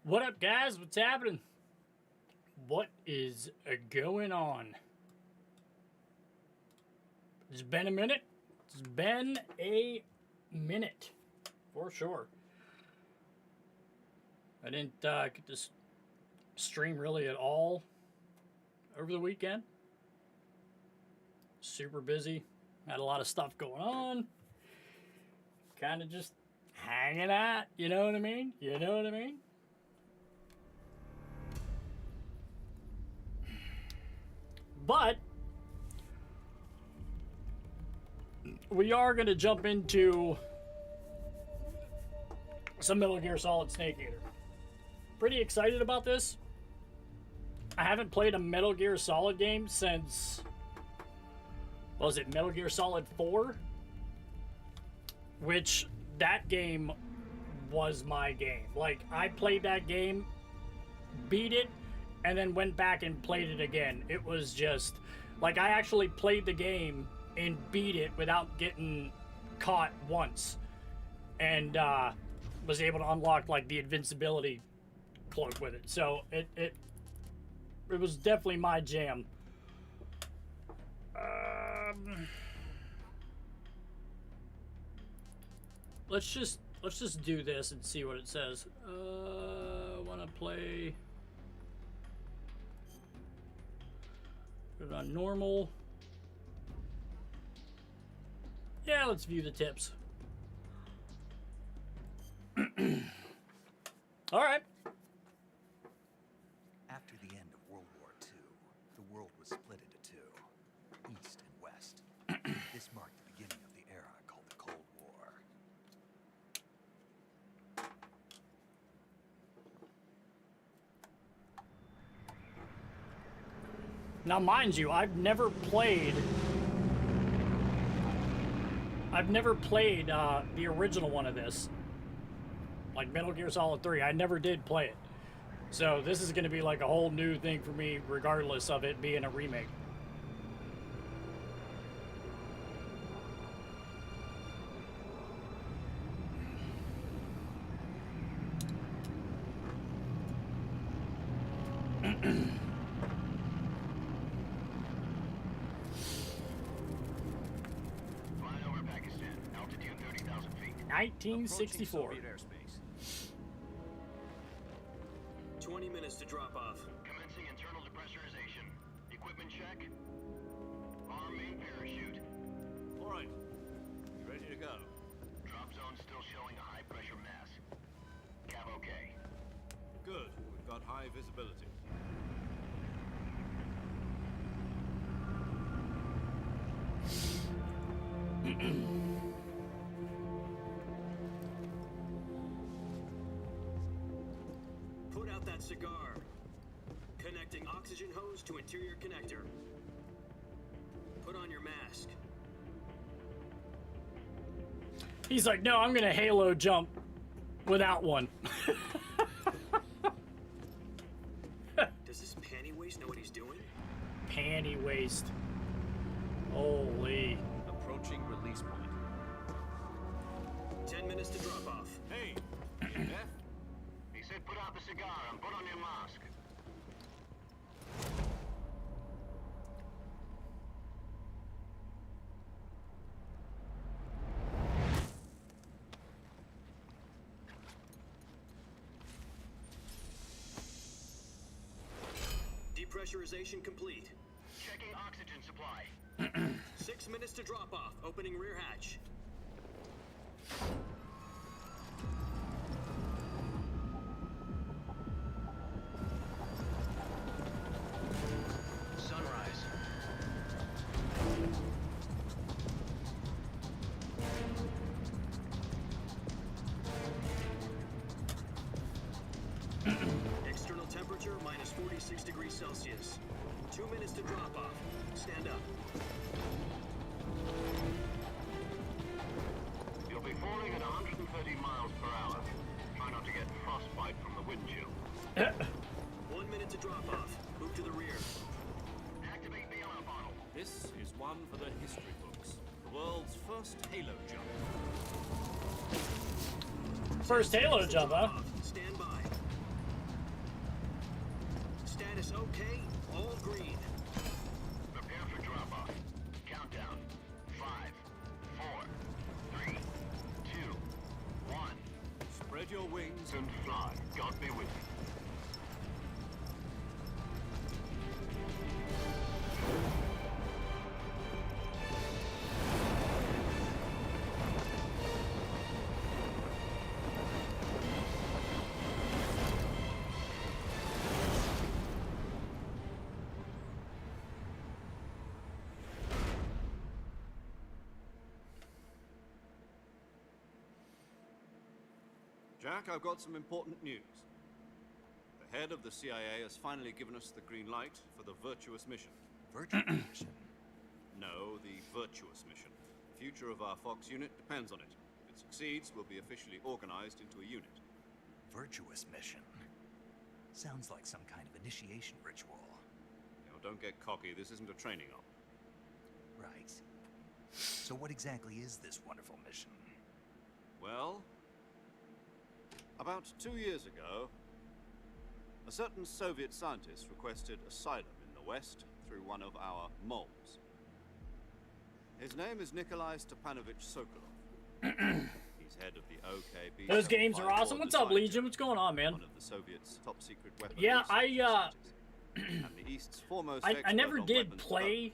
What up, guys? What's happening? What is going on? It's been a minute. It's been a minute, for sure. I didn't get to stream really at all over the weekend. Super busy. Had a lot of stuff going on. Kind of just hanging out. You know what I mean? You know what I mean? But we are going to jump into some Metal Gear Solid Snake Eater. Pretty excited about this. I haven't played a Metal Gear Solid game since, what was it, Metal Gear Solid 4? Which, that game was my game. Like, I played that game, beat it, and then went back and played it again. It was just, like, I actually played the game and beat it without getting caught once. And, was able to unlock, like, the invincibility cloak with it. So, it was definitely my jam. Let's just do this and see what it says. Wanna play... Put it on normal. Yeah, let's view the tips. All right. After the end of World War II, the world was split into two, East and West. This marked the beginning of the era called the Cold War. Now, mind you, I've never played the original one of this. Like Metal Gear Solid 3. I never did play it. So this is going to be like a whole new thing for me, regardless of it being a remake. Flying over Pakistan, altitude 30,000 feet. 1964. Soviet airspace. 20 minutes to drop off. Commencing internal depressurization. Equipment check. Arm main parachute. All right. Ready to go. Drop zone still showing a high pressure mass. Cav okay. Good. We've got high visibility. Put out that cigar. Connecting oxygen hose to interior connector. Put on your mask. He's like, no, I'm going to Halo jump without one. Does this panty waste know what he's doing? Panty waste. Holy. Approaching release point. 10 minutes to drop off. Hey, Beth? He said put out the cigar and put on your mask. Depressurization complete. Checking oxygen supply. 6 minutes to drop off. Opening rear hatch. Sunrise. External temperature minus 46 degrees Celsius. 2 minutes to drop off. Stand up. You'll be falling at 130 miles per hour. Try not to get frostbite from the wind chill. 1 minute to drop off. Move to the rear. Activate bailout bottle. This is one for the history books. The world's first Halo jump. First Halo jump, huh? Stand by. Status okay. All green. Prepare for drop-off. Countdown. 5, 4, 3, 2, 1. Spread your wings And fly. God be with you. Jack, I've got some important news. The head of the CIA has finally given us the green light for the virtuous mission. Virtual mission. No, the virtuous mission. The future of our Fox unit depends on it. If it succeeds, we'll be officially organized into a unit. Virtuous mission. Sounds like some kind of initiation ritual. You know, don't get cocky. This isn't a training op. Right. So what exactly is this wonderful mission? Well, about 2 years ago, a certain Soviet scientist requested asylum in the West through one of our moles. His name is Nikolai Stepanovich Sokolov. He's head of the OKB. Those games are awesome. What's up, Legion? What's going on, man? One of the Soviets' top secret weapons. Yeah, and the East's foremost I never expert on did weapons play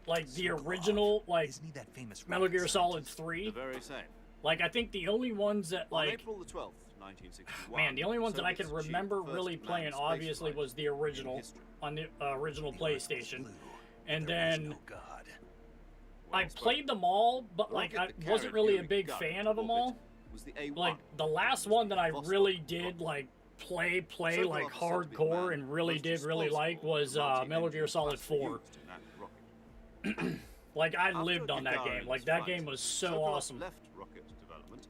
like the Sokolov. original like Isn't he that famous Metal Gear rocket Solid scientist? 3. The very same. Like I think the only ones that On like April the 12th, 1961. man, the only ones that I can Soviets remember achieved really first playing manned obviously spaceflight was the in original history. on the original The Earth was PlayStation. blue, And there was then no God. I Well played them all, but like rocket I that wasn't carried really a Yuri big Gagarin fan to of them orbit all. was the A1. Like the last It was one the that I Vostok really rocket. did like play Sokolov like is said to be the hardcore man and really most did really like responsible was for the Metal Gear multi-engine Solid cluster 4. used in that rocket. Like I After lived on that game. Gagarin's Like that flight, game was so Sokolov awesome. left rocket development to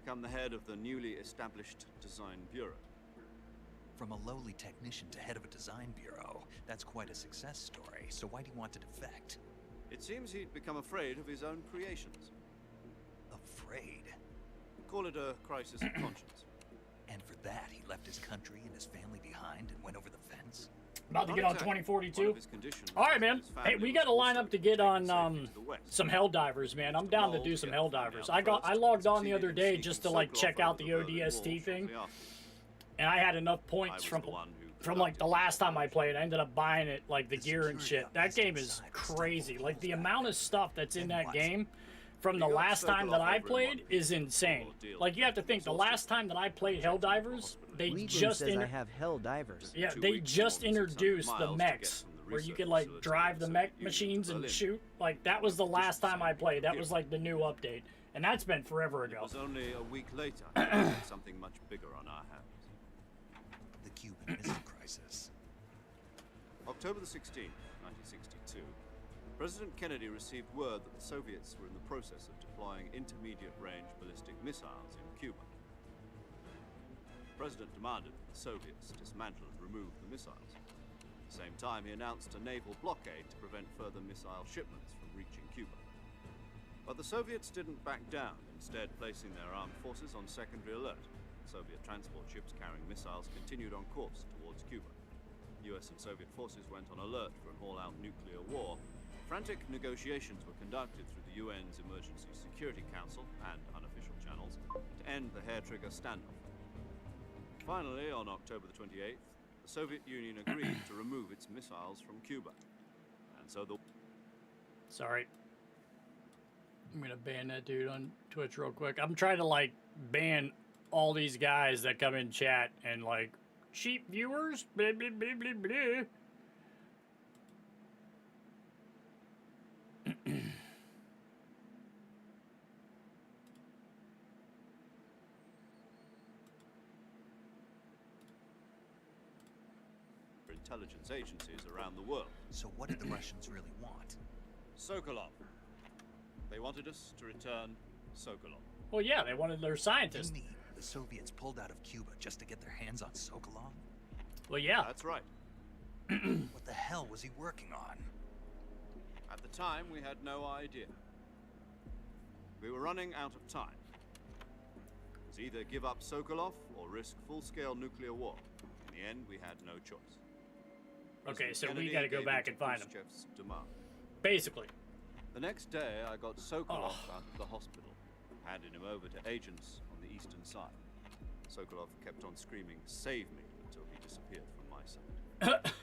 become the head of the newly established design bureau. From a lowly technician to head of a design bureau, that's quite a success story. So why do you want to defect? It seems he'd become afraid of his own creations. Afraid. Call it a crisis of conscience. And for that, he left his country and his family behind and went over the fence? About to Not get on exactly. One 2042. of his conditions All right, was man. his family Hey, we was got to line also up to get taken on safely to the west. some Helldivers, man. I'm down to do some Mole kept Helldivers. finding out I first, logged on the succeeded other in day sneaking just to like Sokolov check out over the Berlin Wall ODST thing, shortly after. and I had enough I points was from the one who like the conducted last time I the played. I ended up buying it like the The gear and security shit. That officer game is inside the crazy. temple Like the holds amount that. of stuff that's in And that what? game from We the got last time Sokolov that I over in played one is piece. insane. We'll deal Like you have to with think the resources. last time that I played Helldivers, they Legion just says I have hell divers. yeah, 2 they weeks, just more than 600 introduced the miles to mechs get from the where you research could like facility drive in the the mech Soviet Union machines to and Berlin. shoot. Like that was the Just last the time same I played. That here. was like the new update, and that's been forever It ago. was only a week later we had something much bigger on our hands. The Cuban Missile Crisis. October the 16th, 1962, President Kennedy received word that the Soviets were in the process of deploying intermediate-range ballistic missiles in Cuba. The President demanded that the Soviets dismantle and remove the missiles. At the same time, he announced a naval blockade to prevent further missile shipments from reaching Cuba. But the Soviets didn't back down, instead placing their armed forces on secondary alert. Soviet transport ships carrying missiles continued on course towards Cuba. US and Soviet forces went on alert for an all-out nuclear war. Frantic negotiations were conducted through the UN's Emergency Security Council and unofficial channels to end the hair-trigger standoff. Finally, on October the 28th, the Soviet Union agreed to remove its missiles from Cuba. And so the Sorry. I'm gonna ban that dude on Twitch real quick. I'm trying to like ban all these guys that come in chat and like cheap viewers, blah blah blah blah blah. intelligence agencies around the world. So what did the Russians really want? Sokolov. They wanted us to return Sokolov. Well, yeah, they wanted their You scientists. mean the Soviets pulled out of Cuba just to get their hands on Sokolov? Well, yeah. That's right. What the hell was he working on? At the time, we had no idea. We were running out of time. It was was either give up Sokolov or risk full-scale nuclear war. In the end, we had no choice. Okay, so Kennedy we got to go gave back in and to find him. Khrushchev's demand. Basically. The next day, I got Sokolov Oh. out of the hospital, handed him over to agents on the eastern side. Sokolov kept on screaming, "Save me," until he disappeared from my side.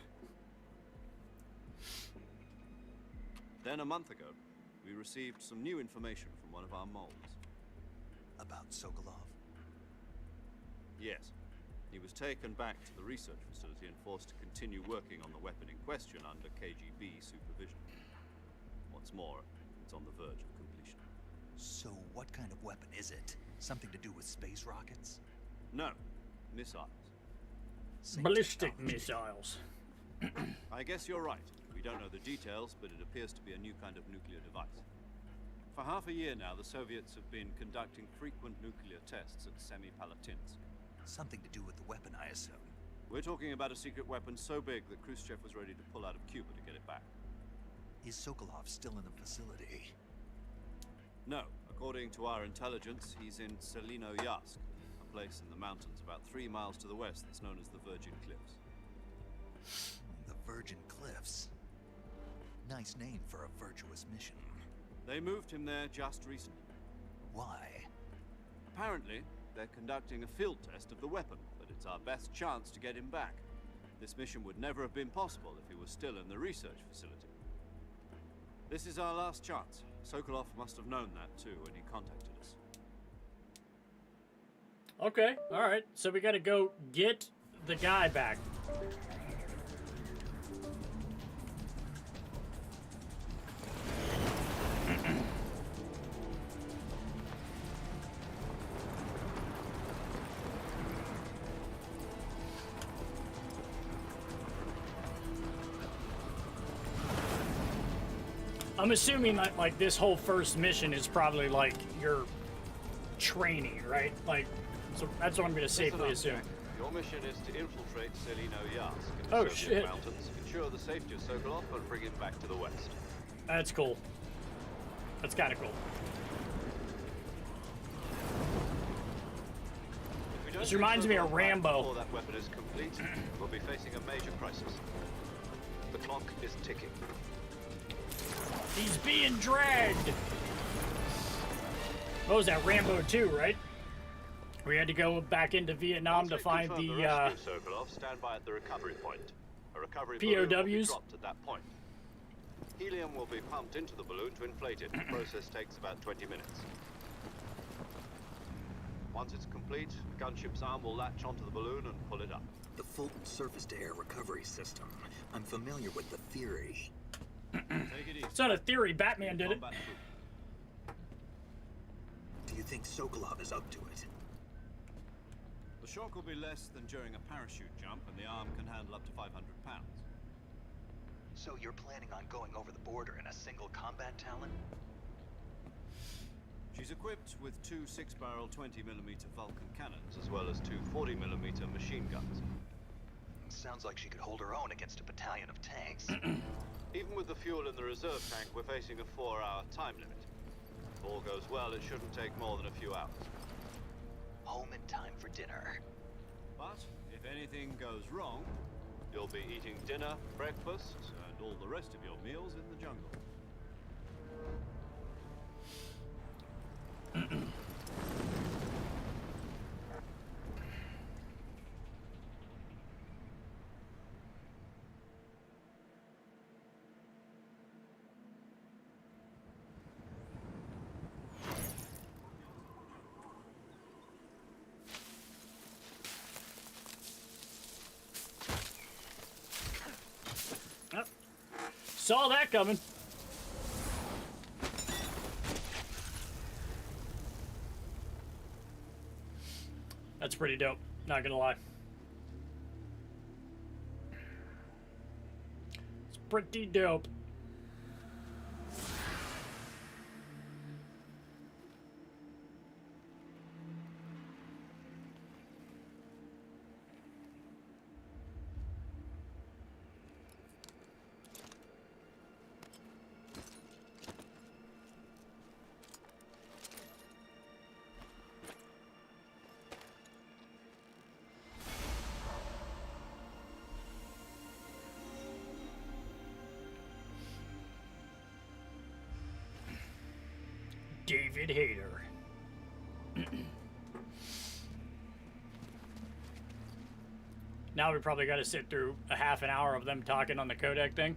Then a month ago, we received some new information from one of our moles. About Sokolov? Yes. He was taken back to the research facility and forced to continue working on the weapon in question under KGB supervision. What's more, it's on the verge of completion. So what kind of weapon is it? Something to do with space rockets? No, missiles. Same Ballistic technology. missiles. I guess you're right. We don't know the details, but it appears to be a new kind of nuclear device. For half a year now, the Soviets have been conducting frequent nuclear tests at Semipalatinsk. Something to do with the weapon, I assume. We're talking about a secret weapon so big that Khrushchev was ready to pull out of Cuba to get it back. Is Sokolov still in the facility? No, according to our intelligence, he's in Selinoyarsk, a place in the mountains about 3 miles to the west that's known as the Virgin Cliffs. The Virgin Cliffs. Nice name for a virtuous mission. They moved him there just recently. Why? Apparently, they're conducting a field test of the weapon, but it's our best chance to get him back. This mission would never have been possible if he was still in the research facility. This is our last chance. Sokolov must have known that too when he contacted us. Okay, alright. So we got to go get the guy back. I'm assuming that, like, this whole first mission is probably, like, your training, right? Like, so that's what I'm going to safely assume. Jack. Your mission is to infiltrate Selinoyarsk in Oh, the Soviet shit. mountains, ensure the safety of Sokolov, and bring him back to the west. That's cool. That's kind of cool. If we don't This get reminds me of Sokolov back Rambo. Before that weapon is complete, we'll be facing a major crisis. The clock is ticking. He's being dragged. What was that, Rambo 2, right? We had to go back into Vietnam to Once we find confirm the rescue Sokolov, stand by at the recovery point. A recovery balloon will be POWs. dropped at that point. Helium will be pumped into the balloon to inflate it. The process takes about 20 minutes. Once it's complete, the gunship's arm will latch onto the balloon and pull it up. The Fulton surface-to-air recovery system. I'm familiar with the theory. Take it easy. It's not a theory, Batman did it. Combat proof. Do you think Sokolov is up to it? The shock will be less than during a parachute jump, and the arm can handle up to 500 pounds. So you're planning on going over the border in a single combat Talon? She's equipped with 2 6-barrel 20mm Vulcan cannons, as well as 2 40mm machine guns. Sounds like she could hold her own against a battalion of tanks. Even with the fuel in the reserve tank, we're facing a 4-hour time limit. If all goes well, it shouldn't take more than a few hours. Home in time for dinner. But if anything goes wrong, you'll be eating dinner, breakfast, and all the rest of your meals in the jungle. Saw that coming. That's pretty dope, not gonna lie. It's pretty dope. David Hayter. Now we probably got to sit through a half an hour of them talking on the codec thing.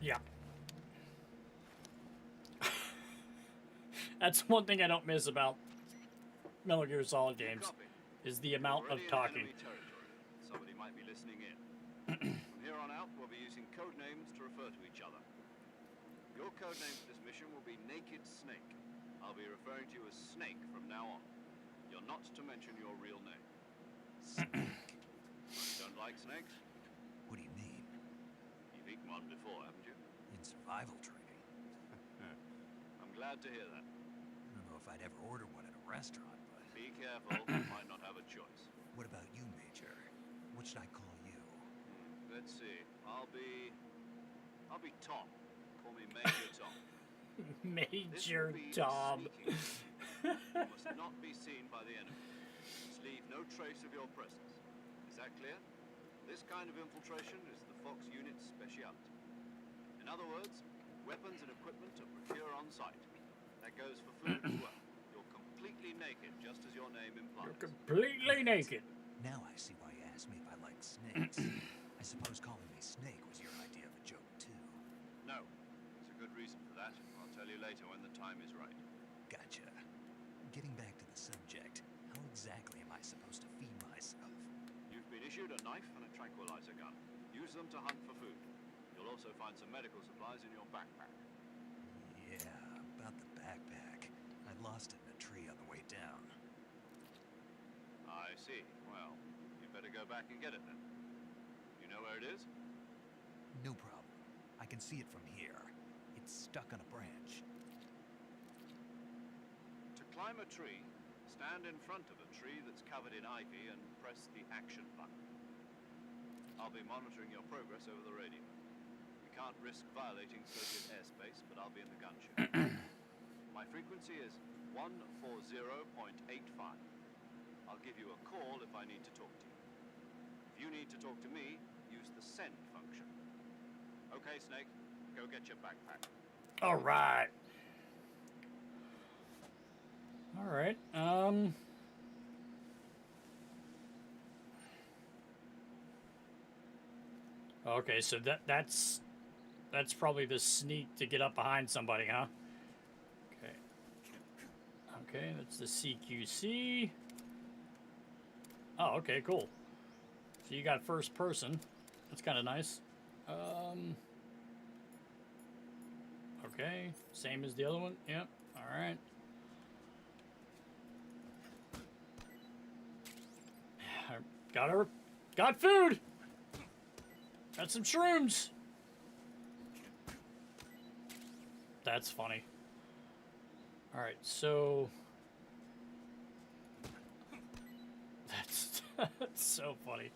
Yeah. That's one thing I don't miss about Metal Gear Solid games, Copy. is the amount of Already in talking. enemy territory. Somebody might be listening in. From here on out, we'll be using code names to refer to each other. Your code name for this mission will be Naked Snake. I'll be referring to you as Snake from now on. You're not to mention your real name. You don't like snakes? What do you mean? You've eaten one before, haven't you? In survival training? I'm glad to hear that. I don't know if I'd ever order one at a restaurant, but... Be careful, you might not have a choice. What about you, Major? What should I call you? Let's see. I'll be Tom. Call me Major Tom. This Major will be Tom. sneaking. You must not be seen by the enemy. Must leave no trace of your presence. Is that clear? This kind of infiltration is the Fox unit's speciality. In other words, weapons and equipment are procured on site. That goes for food as well. You're completely naked, just as your name implies. You're completely naked. Now I see why you asked me if I like snakes. I suppose calling me Snake was your idea of a joke, too. No. There's a good reason for that. I'll tell you later when the time is right. Gotcha. Getting back to the subject, how exactly am I supposed to feed myself? You've been issued a knife and a tranquilizer gun. Use them to hunt for food. You'll also find some medical supplies in your backpack. Yeah, about the backpack. I lost it in a tree on the way down. I see. Well, you better go back and get it then. You know where it is? No problem. I can see it from here. It's stuck on a branch. To climb a tree, stand in front of a tree that's covered in ivy and press the action button. I'll be monitoring your progress over the radio. We can't risk violating Soviet airspace, but I'll be in the gunship. My frequency is 140.85. I'll give you a call if I need to talk to you. If you need to talk to me, use the send function. Okay, Snake, go get your backpack. All right. All right. Okay, so that's probably the sneak to get up behind somebody, huh? Okay. Okay, that's the CQC. Oh, okay, cool. So you got first person. That's kind of nice. Okay, same as the other one. Yep. All right. Got food. Got some shrooms. That's funny. All right, so that's so funny.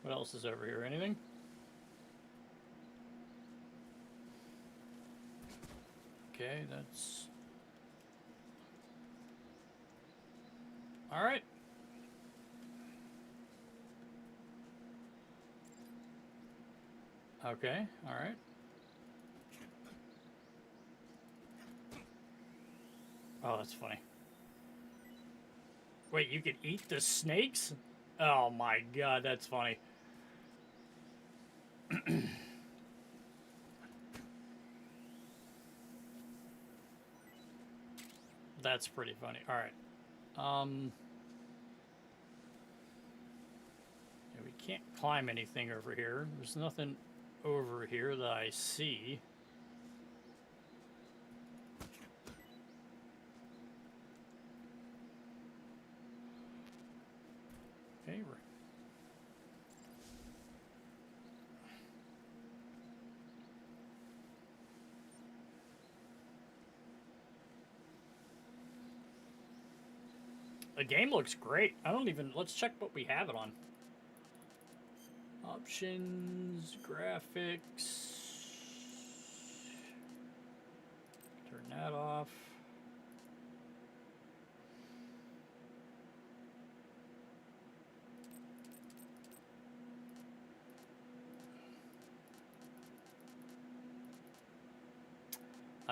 What else is over here? Anything? Okay, that's all right. Okay, all right. Oh, that's funny. Wait, you can eat the snakes? Oh my god, that's funny. That's pretty funny. All right. Yeah, we can't climb anything over here. There's nothing over here that I see. Okay, right. The game looks great. I don't even... Let's check what we have it on. Options, graphics. Turn that off.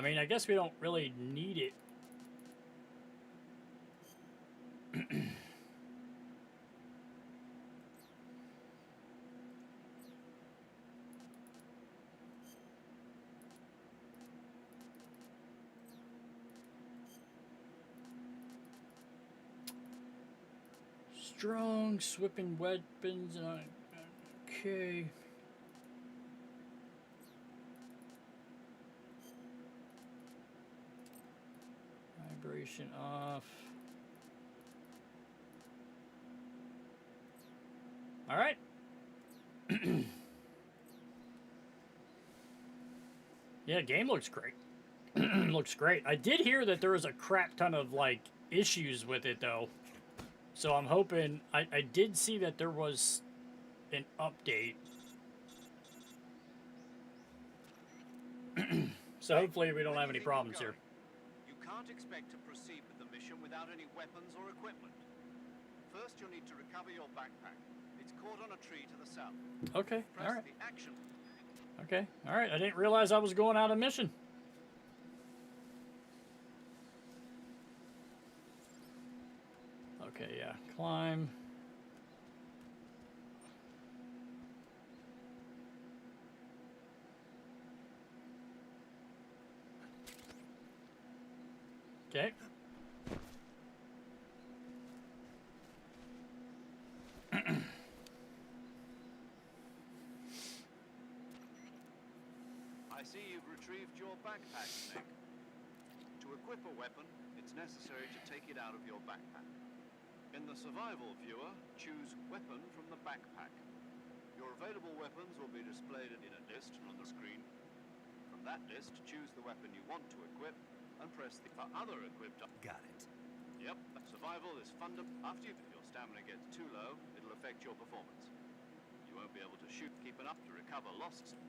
mean, I guess we don't really need it. Strong sweeping weapons. Okay. Vibration off. All right. Yeah, game looks great. Looks great. I did hear that there was a crap ton of like issues with it though. So I'm hoping, I did see that there was an update. So hopefully we don't have any problems here. You can't expect to proceed with the mission without any weapons or equipment. First, you'll need to recover your backpack. It's caught on a tree to the south. Okay, Press all right. the action. Okay, all right. I didn't realize I was going out of mission. Okay, yeah. Climb. Okay. I see you've retrieved your backpack, Snake. To equip a weapon, it's necessary to take it out of your backpack. In the survival viewer, choose Weapon from the backpack. Your available weapons will be displayed in a list on the screen. From that list, choose the weapon you want to equip and press the other equipped. Got it. Yep, survival is fundamental. After your stamina gets too low, it'll affect your performance. You won't be able to shoot, keep enough to recover lost.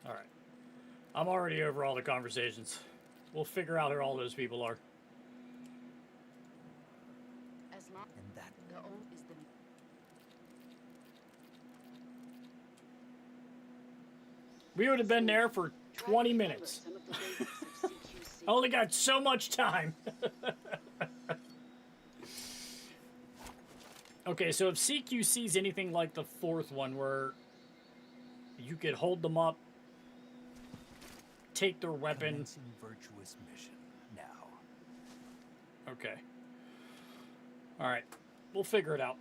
All right. I'm already over all the conversations. We'll figure out who all those people are. As long And that the old is the We would have been there for 20 minutes. some of the basics of CQC. I only got so much time. Okay, so if CQC is anything like the fourth one where you could hold them up, take their weapon. commencing virtuous mission now. Okay. All right. We'll figure it out.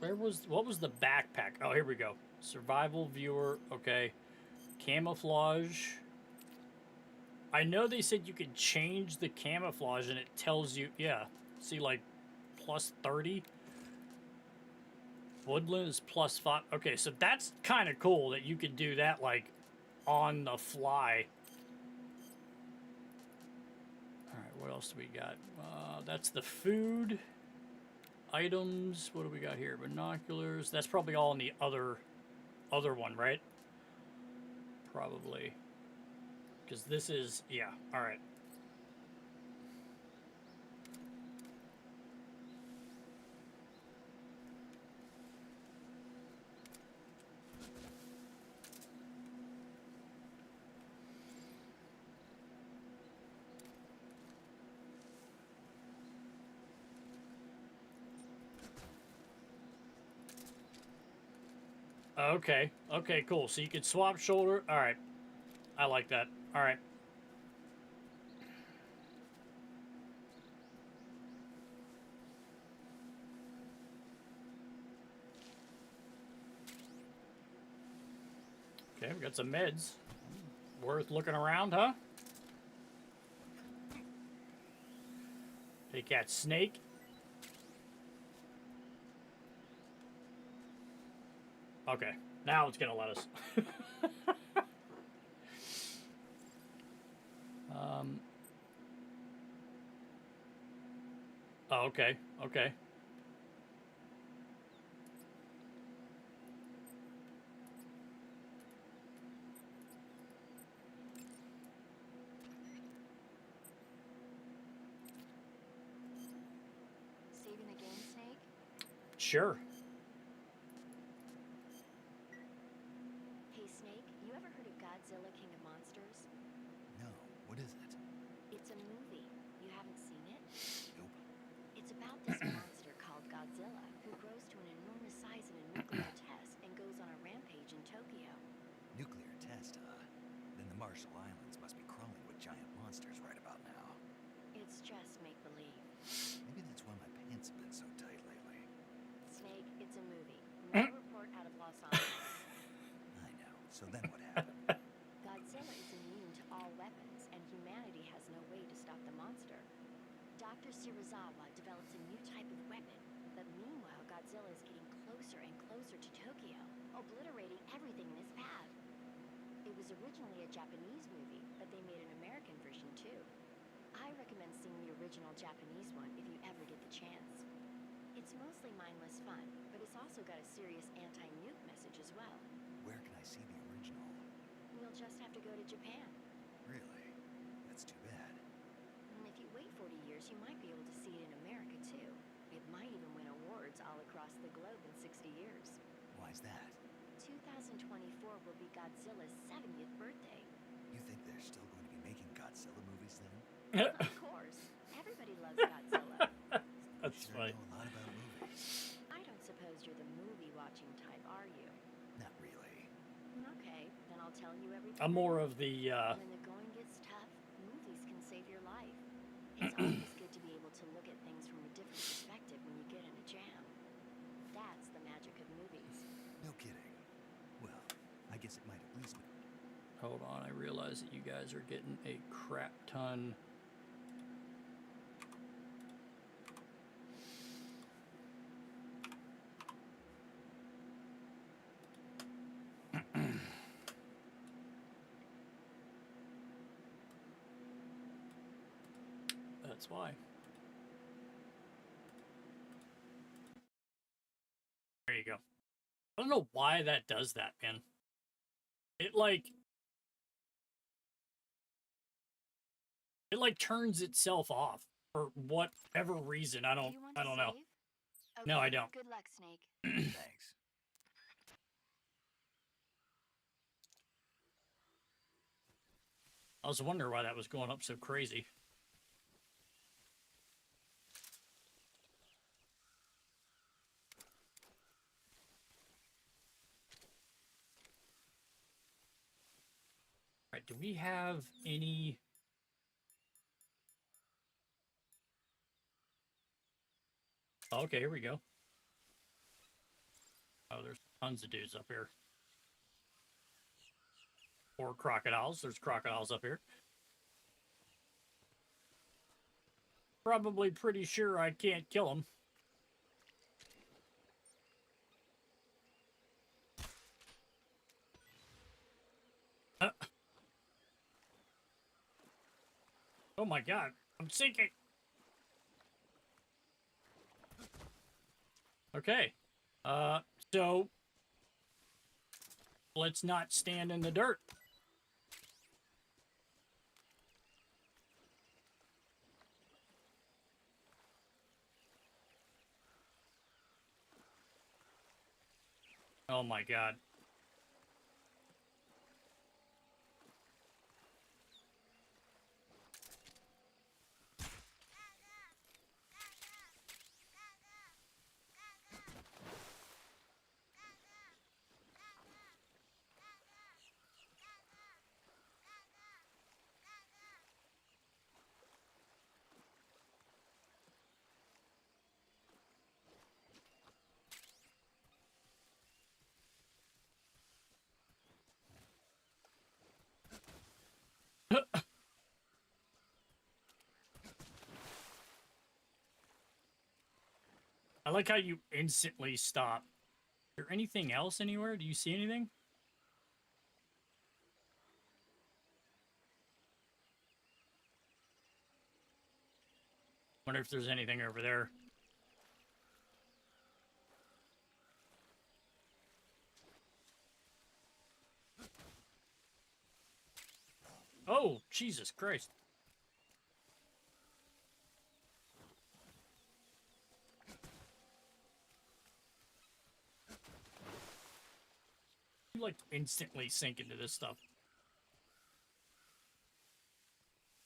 What was the backpack? Oh, here we go. Survival viewer. Okay. Camouflage. I know they said you could change the camouflage and it tells you, yeah. See, like, plus 30. Woodland is plus 5. Okay, so that's kind of cool that you could do that, like, on the fly. Alright, what else do we got? That's the food items. What do we got here? Binoculars. That's probably all in the other one, right? Probably. Because this is, yeah, alright. Okay. Okay, cool. So you could swap shoulder. All right. I like that. All right. Okay, we got some meds. Worth looking around, huh? Take that snake. Okay, now it's gonna let us. Oh, okay, okay. Saving the game, Snake? Sure. Hey, Snake, you ever Godzilla King of Monsters? No, what is it? It's a movie. You haven't seen it? Nope. It's about this monster called Godzilla who grows to an enormous size in a nuclear test and goes on a rampage in Tokyo. Nuclear test, huh? Then the Marshall Islands must be crawling with giant monsters right about now. It's just make-believe. Maybe that's why my pants have been so tight lately. Snake, it's a movie. No report out of Los Angeles. I know. So then what happened? Godzilla is immune to all weapons, and humanity has no way to stop the monster. Dr. Shirazawa develops a new type of weapon, but meanwhile Godzilla is getting closer and closer to Tokyo, obliterating everything in his path. It was originally a Japanese movie, but they made an American version too. I recommend seeing the original Japanese one if you ever get the chance. It's mostly mindless fun, but it's also got a serious anti-nuke message as well. Where can I see the original? You'll just have to go to Japan. Really? That's too bad. And if you wait 40 years, you might be able to see it in America too. It might even win awards all across the globe in 60 years. Why's that? 2024 will be Godzilla's 70th birthday. You think they're still going to be making Godzilla movies then? Of course. Everybody loves Godzilla. That's Sure funny. know a lot about movies. I don't suppose you're the movie-watching type, are you? Not really. Okay, then I'll tell you everything. I'm more of the When the going gets tough, movies can save your life. It's always good to be able to look at things from a different perspective when you get in a jam. That's the magic of movies. No kidding. Well, I guess it might at least. hold on, I realize that you guys are getting a crap ton. That's why. There you go. I don't know why that does that, man. It like turns itself off for whatever reason. I Do don't you want to know. save? No, Okay, I don't. Good luck, Snake. Thanks. I was wondering why that was going up so crazy. All right, do we have any? Okay, here we go. Oh, there's tons of dudes up here. Or crocodiles. There's crocodiles up here. Probably pretty sure I can't kill them. Oh my god, I'm sinking. Okay. So let's not stand in the dirt. Oh my god. I like how you instantly stop. Is there anything else anywhere? Do you see anything? Wonder if there's anything over there. Oh, Jesus Christ. You like instantly sink into this stuff.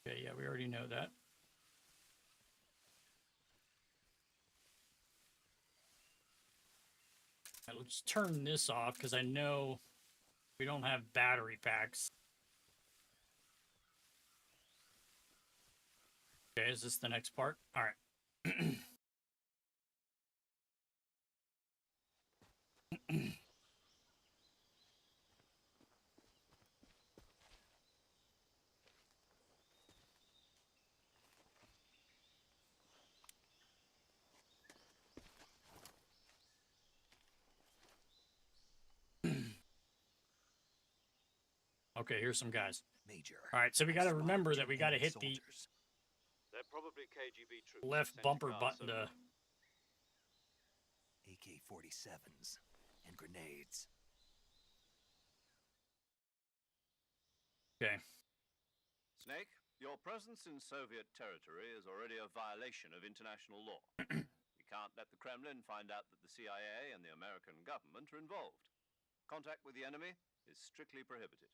Okay, yeah, we already know that. Right, let's turn this off because I know we don't have battery packs. Okay, is this the next part? All right. Okay, here's some guys. Major. All right, so we I got to spotted remember 2 that we got to enemy hit the soldiers. They're probably KGB troops. left sent to bumper guard button to... AK-47s and grenades. Okay. Snake, your presence in Soviet territory is already a violation of international law. We can't let the Kremlin find out that the CIA and the American government are involved. Contact with the enemy is strictly prohibited.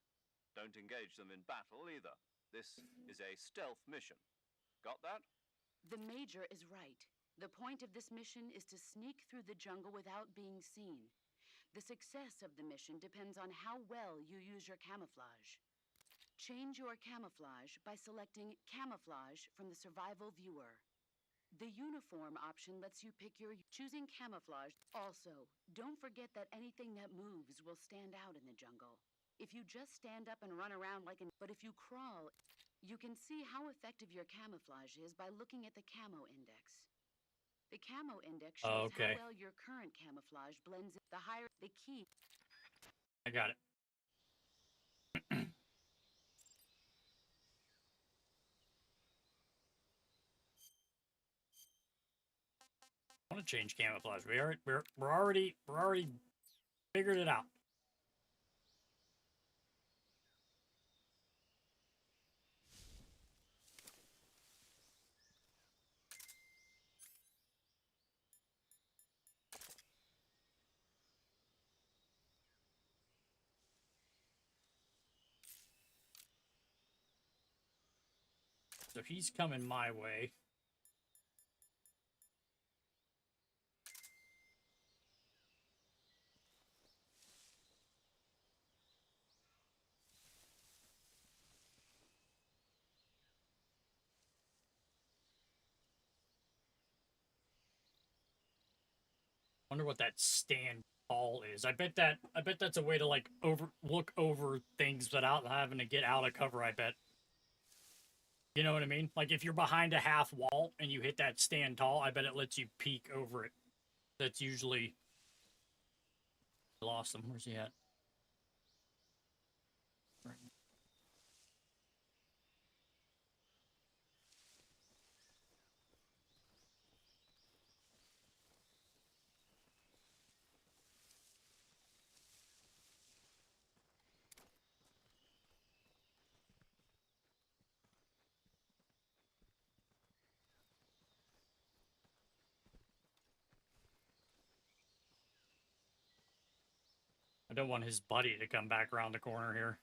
Don't engage them in battle either. This is a stealth mission. Got that? The Major is right. The point of this mission is to sneak through the jungle without being seen. The success of the mission depends on how well you use your camouflage. Change your camouflage by selecting Camouflage from the Survival Viewer. The uniform option lets you pick your choosing camouflage. Also, don't forget that anything that moves will stand out in the jungle. If you just stand up and run around but if you crawl, you can see how effective your camouflage is by looking at the camo index. The camo index shows Okay. how well your current camouflage blends in. The higher the key. I got it. I want to change camouflage. We're already figured it out. So he's coming my way. Wonder what that stand tall is. I bet that's a way to like look over things without having to get out of cover, I bet. You know what I mean? Like if you're behind a half wall and you hit that stand tall, I bet it lets you peek over it. That's usually... I lost him. Where's he at? I don't want his buddy to come back around the corner here.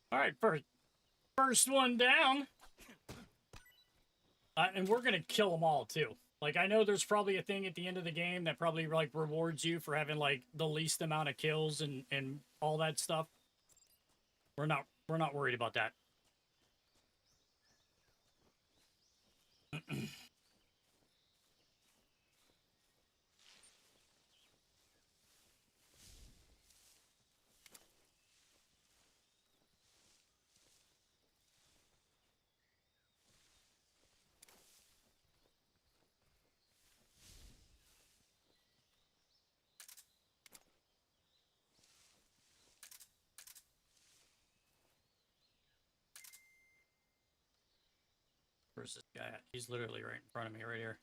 All right, first. First one down. And we're gonna kill them all too. Like, I know there's probably a thing at the end of the game that probably like rewards you for having like the least amount of kills and all that stuff. We're not worried about that. Where's this guy at? He's literally right in front of me right here.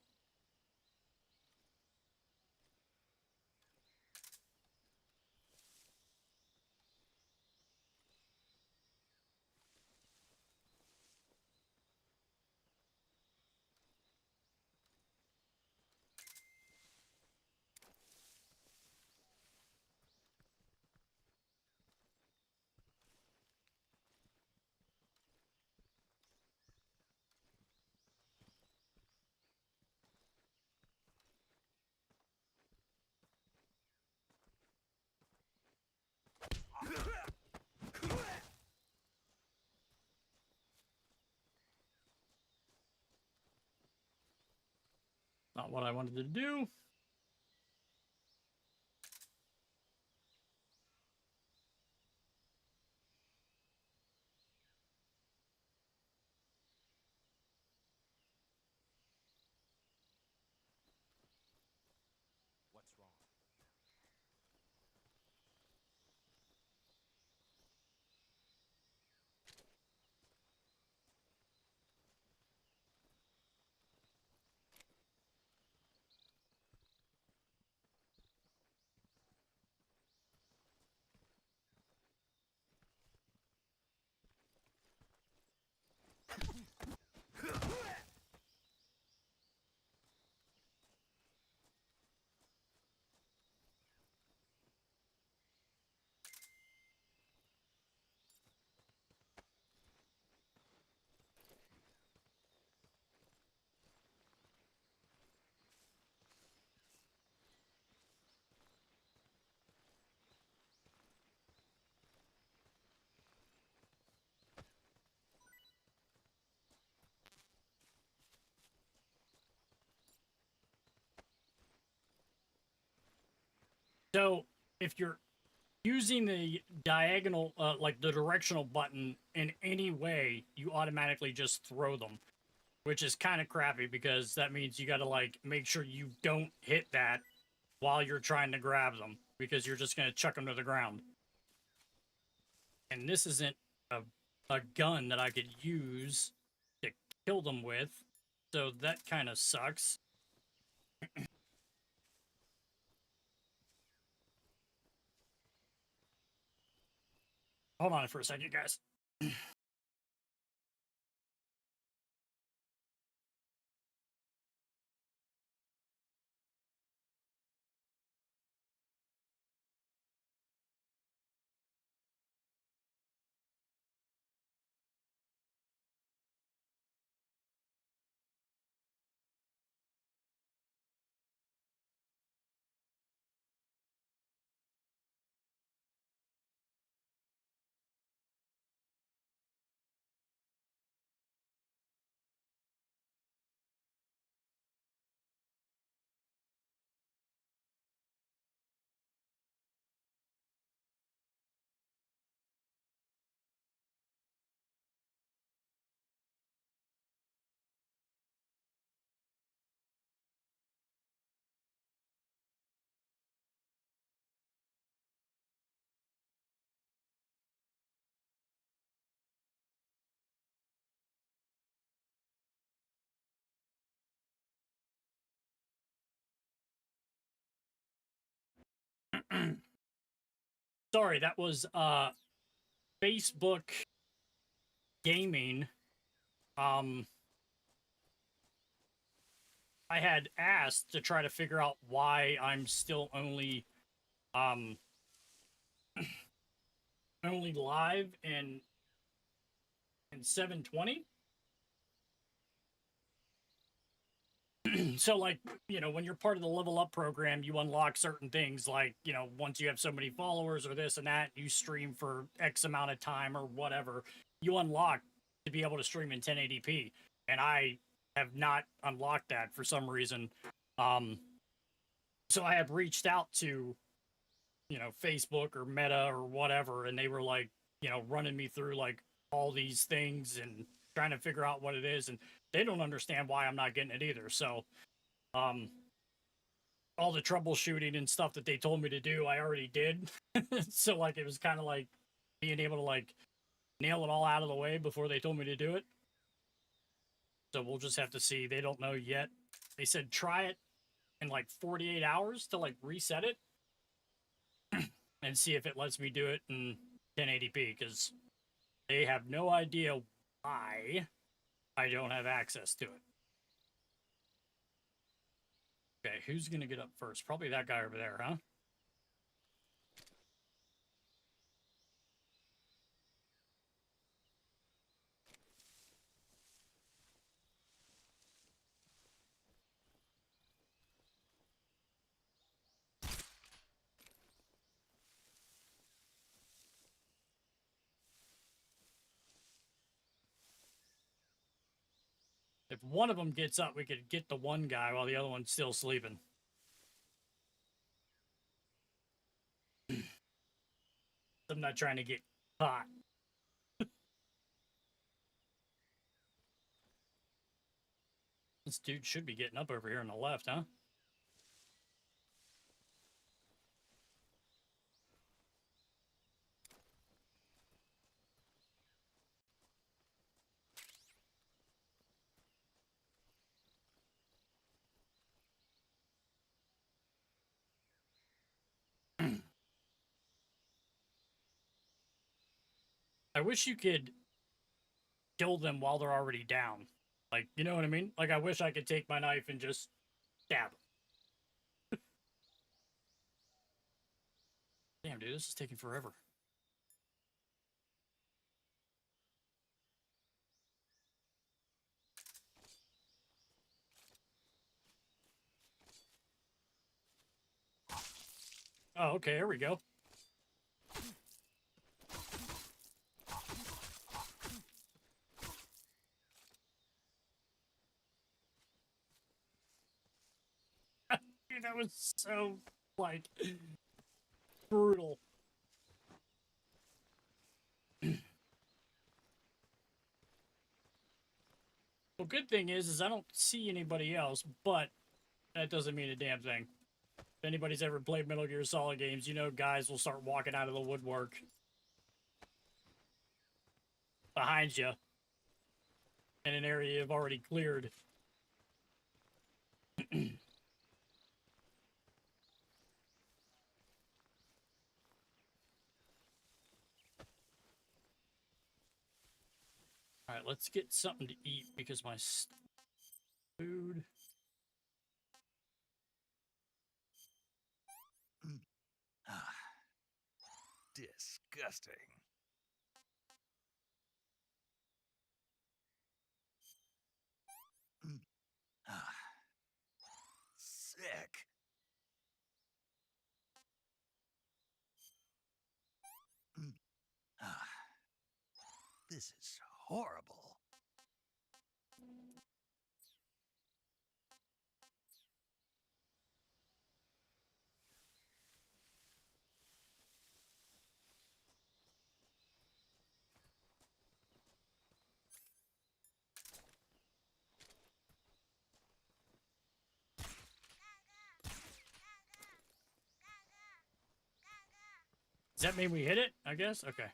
Not what I wanted to do. What's wrong? So if you're using the diagonal, like the directional button in any way, you automatically just throw them, which is kind of crappy because that means you got to like make sure you don't hit that while you're trying to grab them because you're just going to chuck them to the ground. And this isn't a gun that I could use to kill them with, so that kind of sucks. Hold on for a second, guys. Sorry, that was Facebook gaming. I had asked to try to figure out why I'm still only only live and and 720. So, like, you know, when you're part of the level up program, you unlock certain things like, you know, once you have so many followers or this and that, you stream for X amount of time or whatever, you unlock to be able to stream in 1080p. And I have not unlocked that for some reason. So I have reached out to, you know, Facebook or Meta or whatever, and they were like, you know, running me through like all these things and trying to figure out what it is, and they don't understand why I'm not getting it either. So, all the troubleshooting and stuff that they told me to do, I already did. So, like, it was kind of like being able to like nail it all out of the way before they told me to do it. So we'll just have to see. They don't know yet. They said try it in like 48 hours to like reset it and see if it lets me do it in 1080p, because they have no idea why I don't have access to it. Okay, who's gonna get up first? Probably that guy over there, huh? If one of them gets up, we could get the one guy while the other one's still sleeping. I'm not trying to get caught. This dude should be getting up over here on the left, huh? I wish you could kill them while they're already down. Like, you know what I mean? Like, I wish I could take my knife and just stab them. Damn, dude, this is taking forever. Oh, okay, here we go. Dude, that was so, like, brutal. Well, good thing is I don't see anybody else, but that doesn't mean a damn thing. If anybody's ever played Metal Gear Solid games, you know guys will start walking out of the woodwork behind you in an area you've already cleared. All right, let's get something to eat because my food. Disgusting. Sick. This is horrible. Does that mean we hit it? I guess? Okay.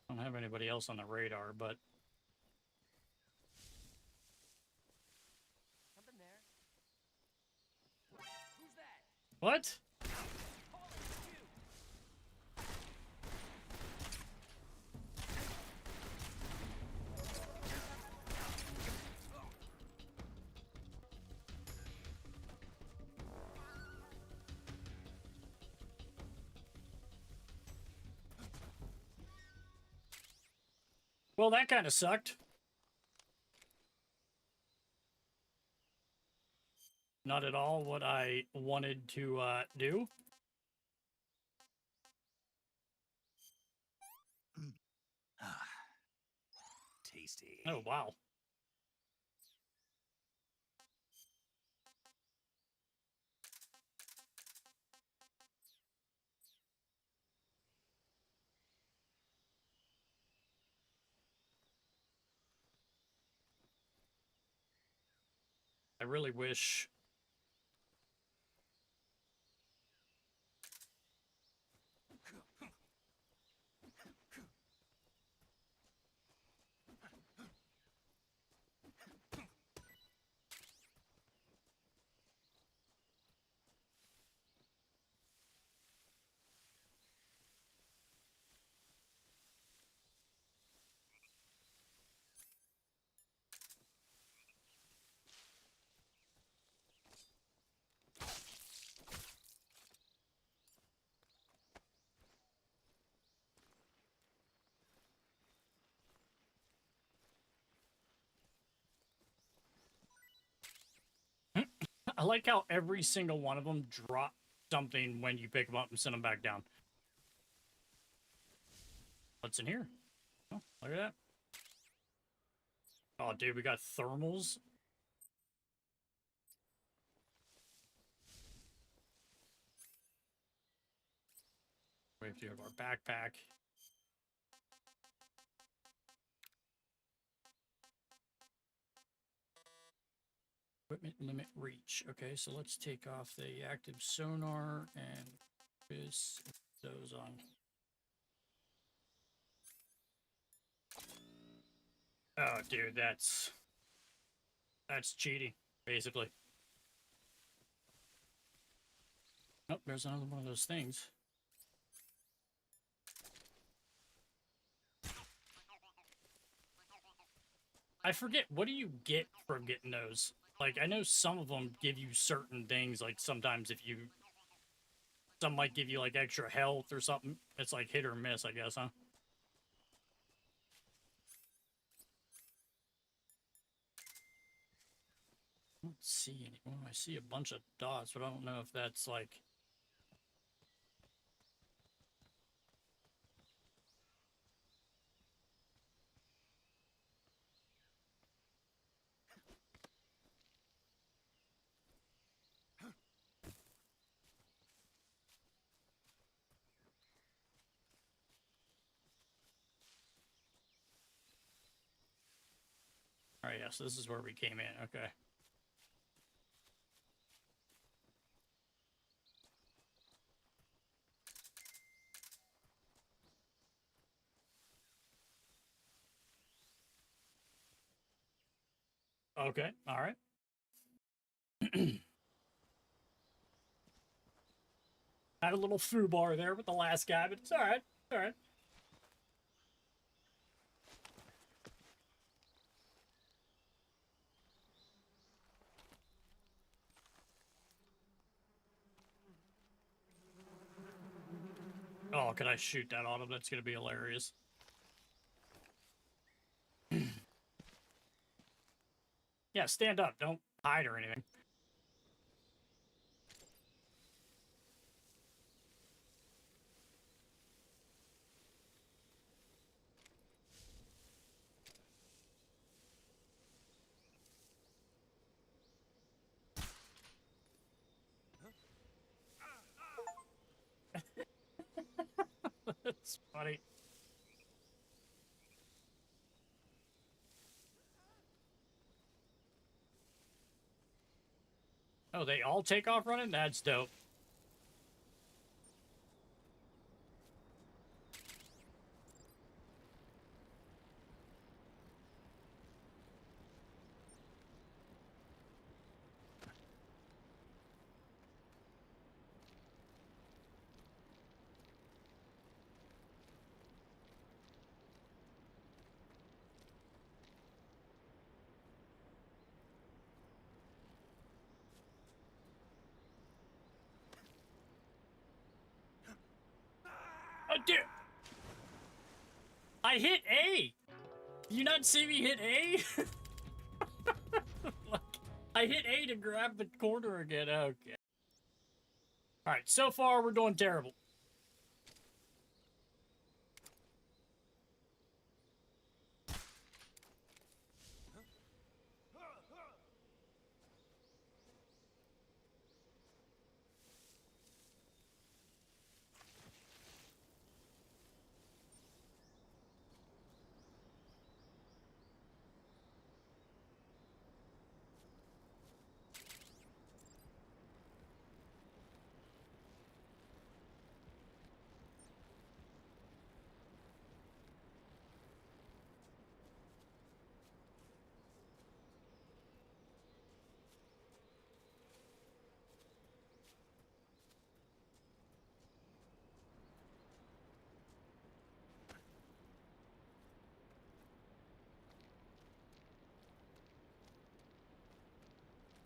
I don't have anybody else on the radar, but... Something there. Who's that? What? Well, that kind of sucked. Not at all what I wanted to do. Tasty. Oh, wow. I really wish. I like how every single one of them drop something when you pick them up and send them back down. What's in here? Oh, look at that. Oh, dude, we got thermals. We have to have our backpack. Equipment limit reach. Okay, so let's take off the active sonar and this those on. Oh, dude, that's cheating, basically. Oh, there's another one of those things. I forget, what do you get from getting those? Like, I know some of them give you certain things, like sometimes if you... Some might give you, like, extra health or something. It's like hit or miss, I guess, huh? I don't see anyone. I see a bunch of dots, but I don't know if that's, like... All right, yes, this is where we came in. Okay. Okay, all right. Had a little foo bar there with the last guy, but it's all right. All right. Oh, could I shoot that on him? That's gonna be hilarious. Yeah, stand up. Don't hide or anything. That's funny. Oh, they all take off running? That's dope. Oh, dude. I hit A. You not see me hit A? Like, I hit A to grab the corner again. Okay. Alright, so far we're doing terrible.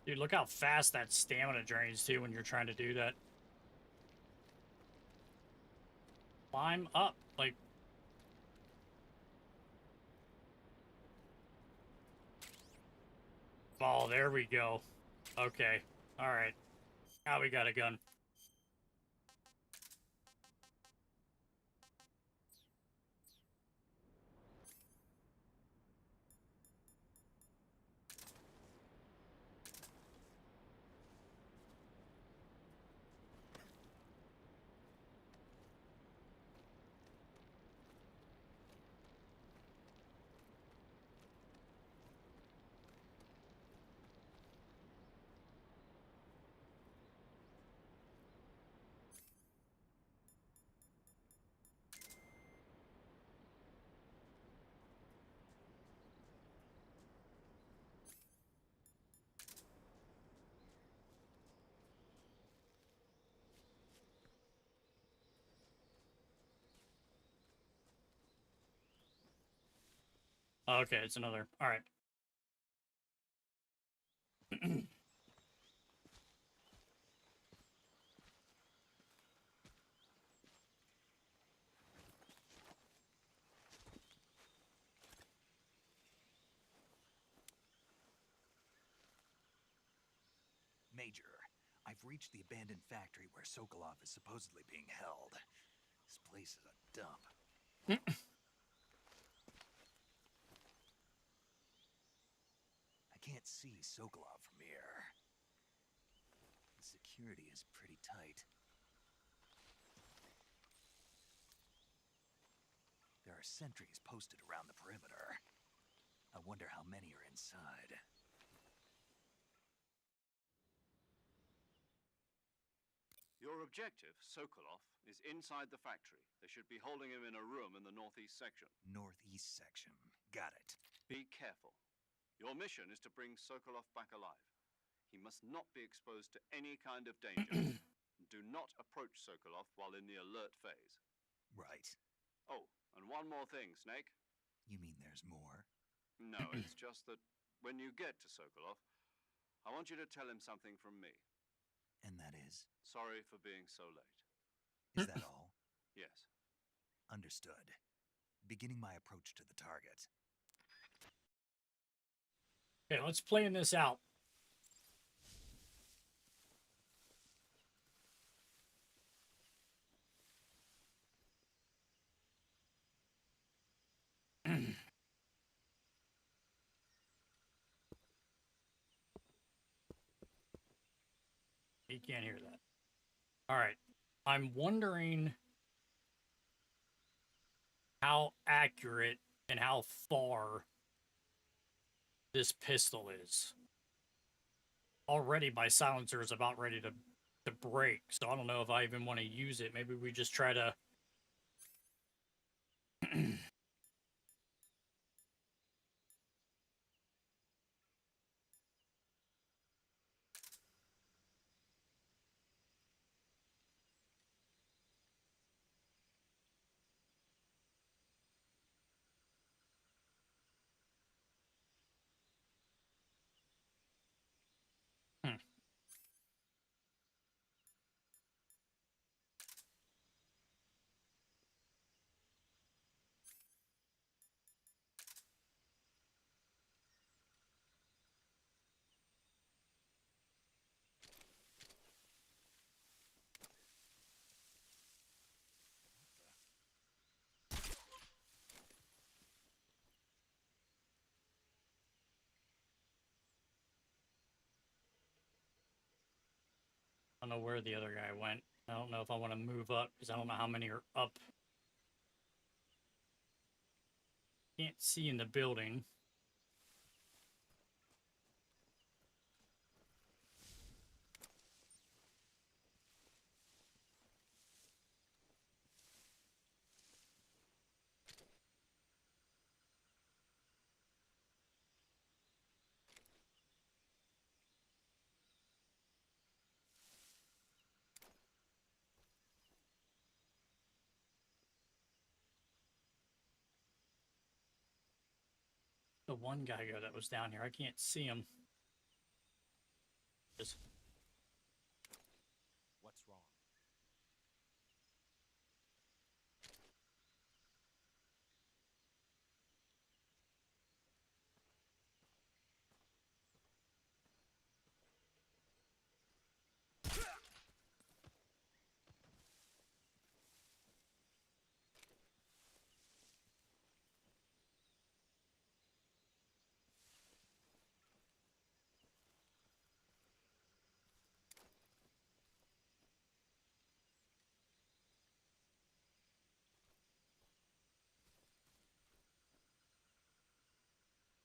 Dude, look how fast that stamina drains too when you're trying to do that. Climb up, like... Oh, there we go. Okay, alright. Now we got a gun. Okay, it's another. Alright. Major, I've reached the abandoned factory where Sokolov is supposedly being held. This place is a dump. I can't see Sokolov from here. The security is pretty tight. There are sentries posted around the perimeter. I wonder how many are inside. Your objective, Sokolov, is inside the factory. They should be holding him in a room in the northeast section. Northeast section. Got it. Be careful. Your mission is to bring Sokolov back alive. He must not be exposed to any kind of danger. Do not approach Sokolov while in the alert phase. Right. Oh, and one more thing, Snake. You mean there's more? No, it's just that when you get to Sokolov, I want you to tell him something from me. And that is? Sorry for being so late. Is that all? Yes. Understood. Beginning my approach to the target. Okay, let's plan this out. He can't hear that. All right. I'm wondering how accurate and how far this pistol is. Already my silencer is about ready to break, so I don't know if I even want to use it. Maybe we just try to... don't know where the other guy went. I don't know if I want to move up because I don't know how many are up. Can't see in the building. The one guy that was down here, I can't see him. Just What's wrong?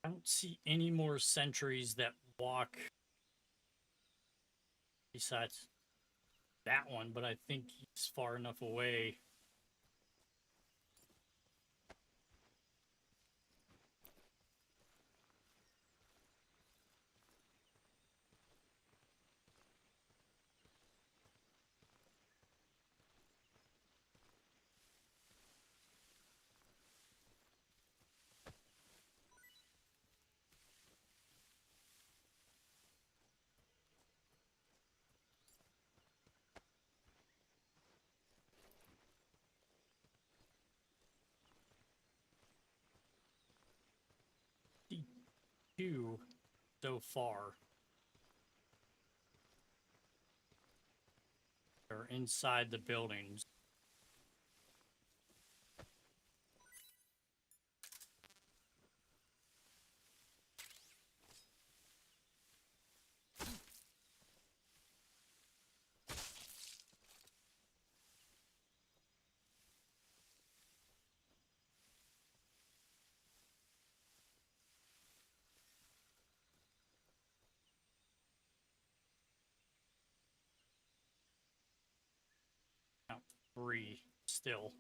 I don't see any more sentries that walk besides that one, but I think he's far enough away. Two so far are inside the buildings. Count 3 still.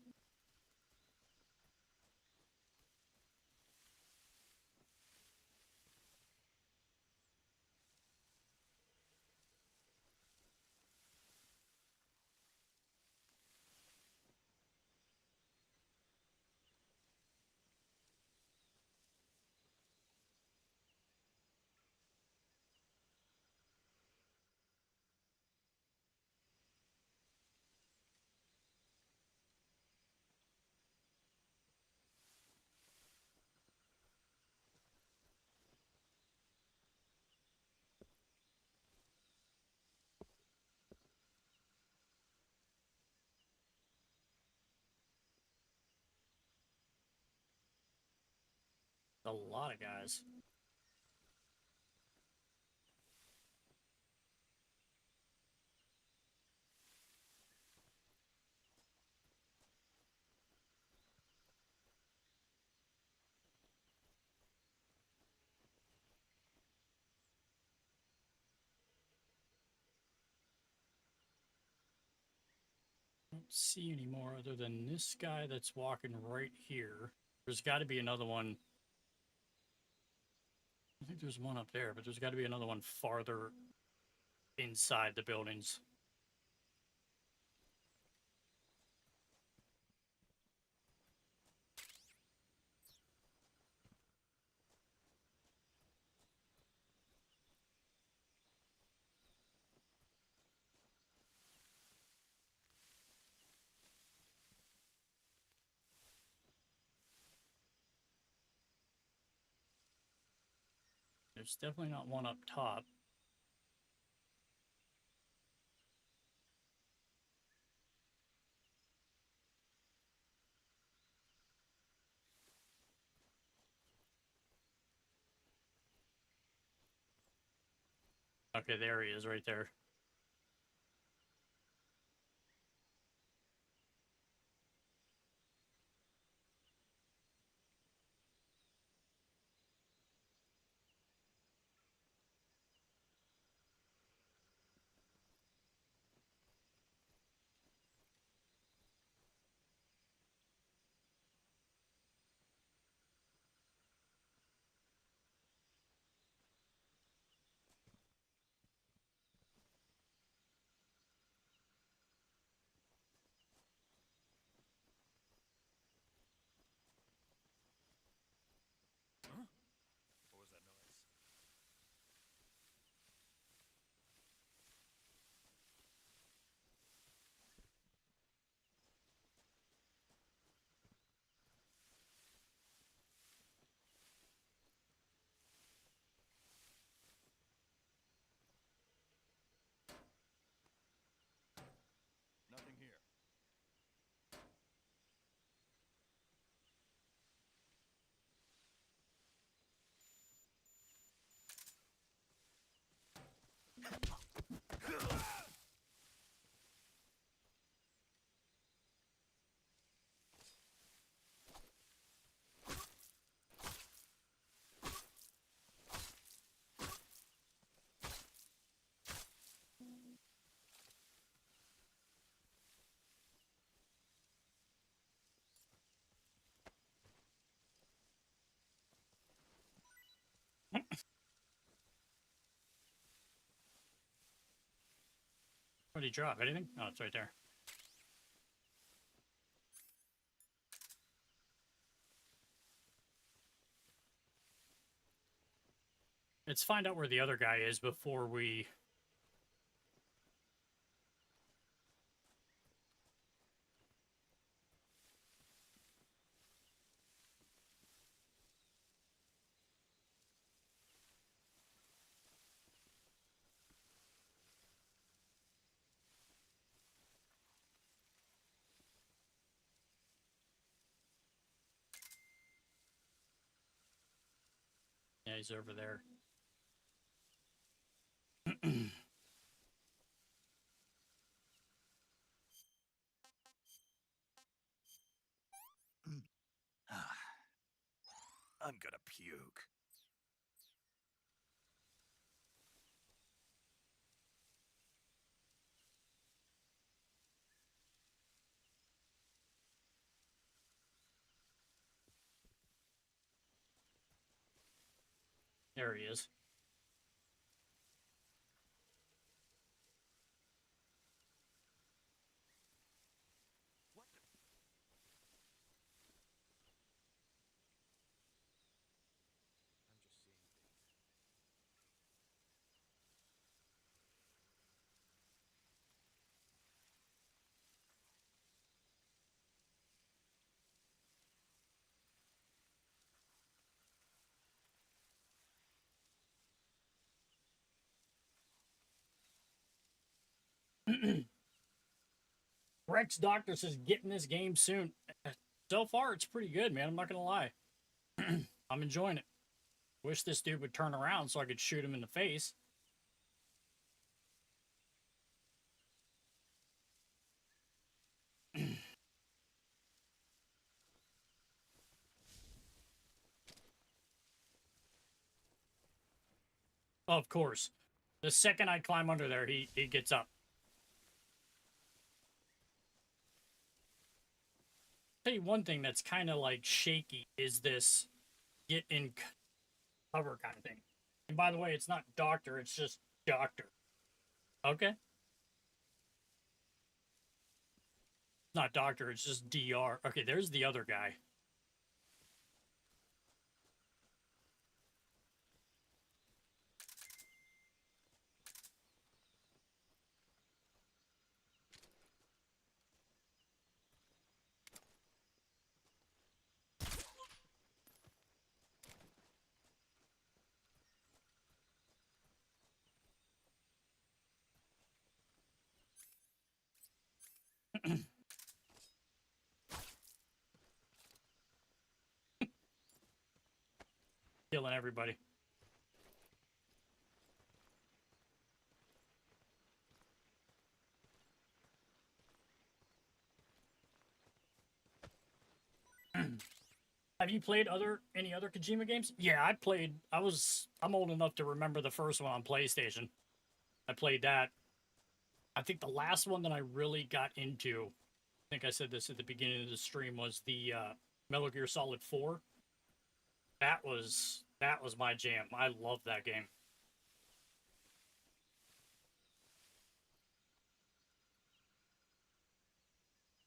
A lot of guys. Don't see any more other than this guy that's walking right here. There's got to be another one. I think there's one up there, but there's got to be another one farther inside the buildings. There's definitely not one up top. Okay, there he is right there. What did he drop? Anything? Oh, it's right there. Let's find out where the other guy is before we... Yeah, he's over there. I'm gonna puke. There he is. Rex Doctor says getting this game soon. So far, it's pretty good, man. I'm not gonna lie. I'm enjoying it. Wish this dude would turn around so I could shoot him in the face. Of course. The second I climb under there, he gets up. Tell you one thing that's kind of like shaky is this get in cover kind of thing. And by the way, it's not doctor, it's just doctor. Okay? It's not doctor, it's just DR. Okay, there's the other guy. Killing everybody. Have you played any other Kojima games? Yeah, I'm old enough to remember the first one on PlayStation. I played that. I think the last one that I really got into, I think I said this at the beginning of the stream, was the Metal Gear Solid 4. That was my jam. I love that game.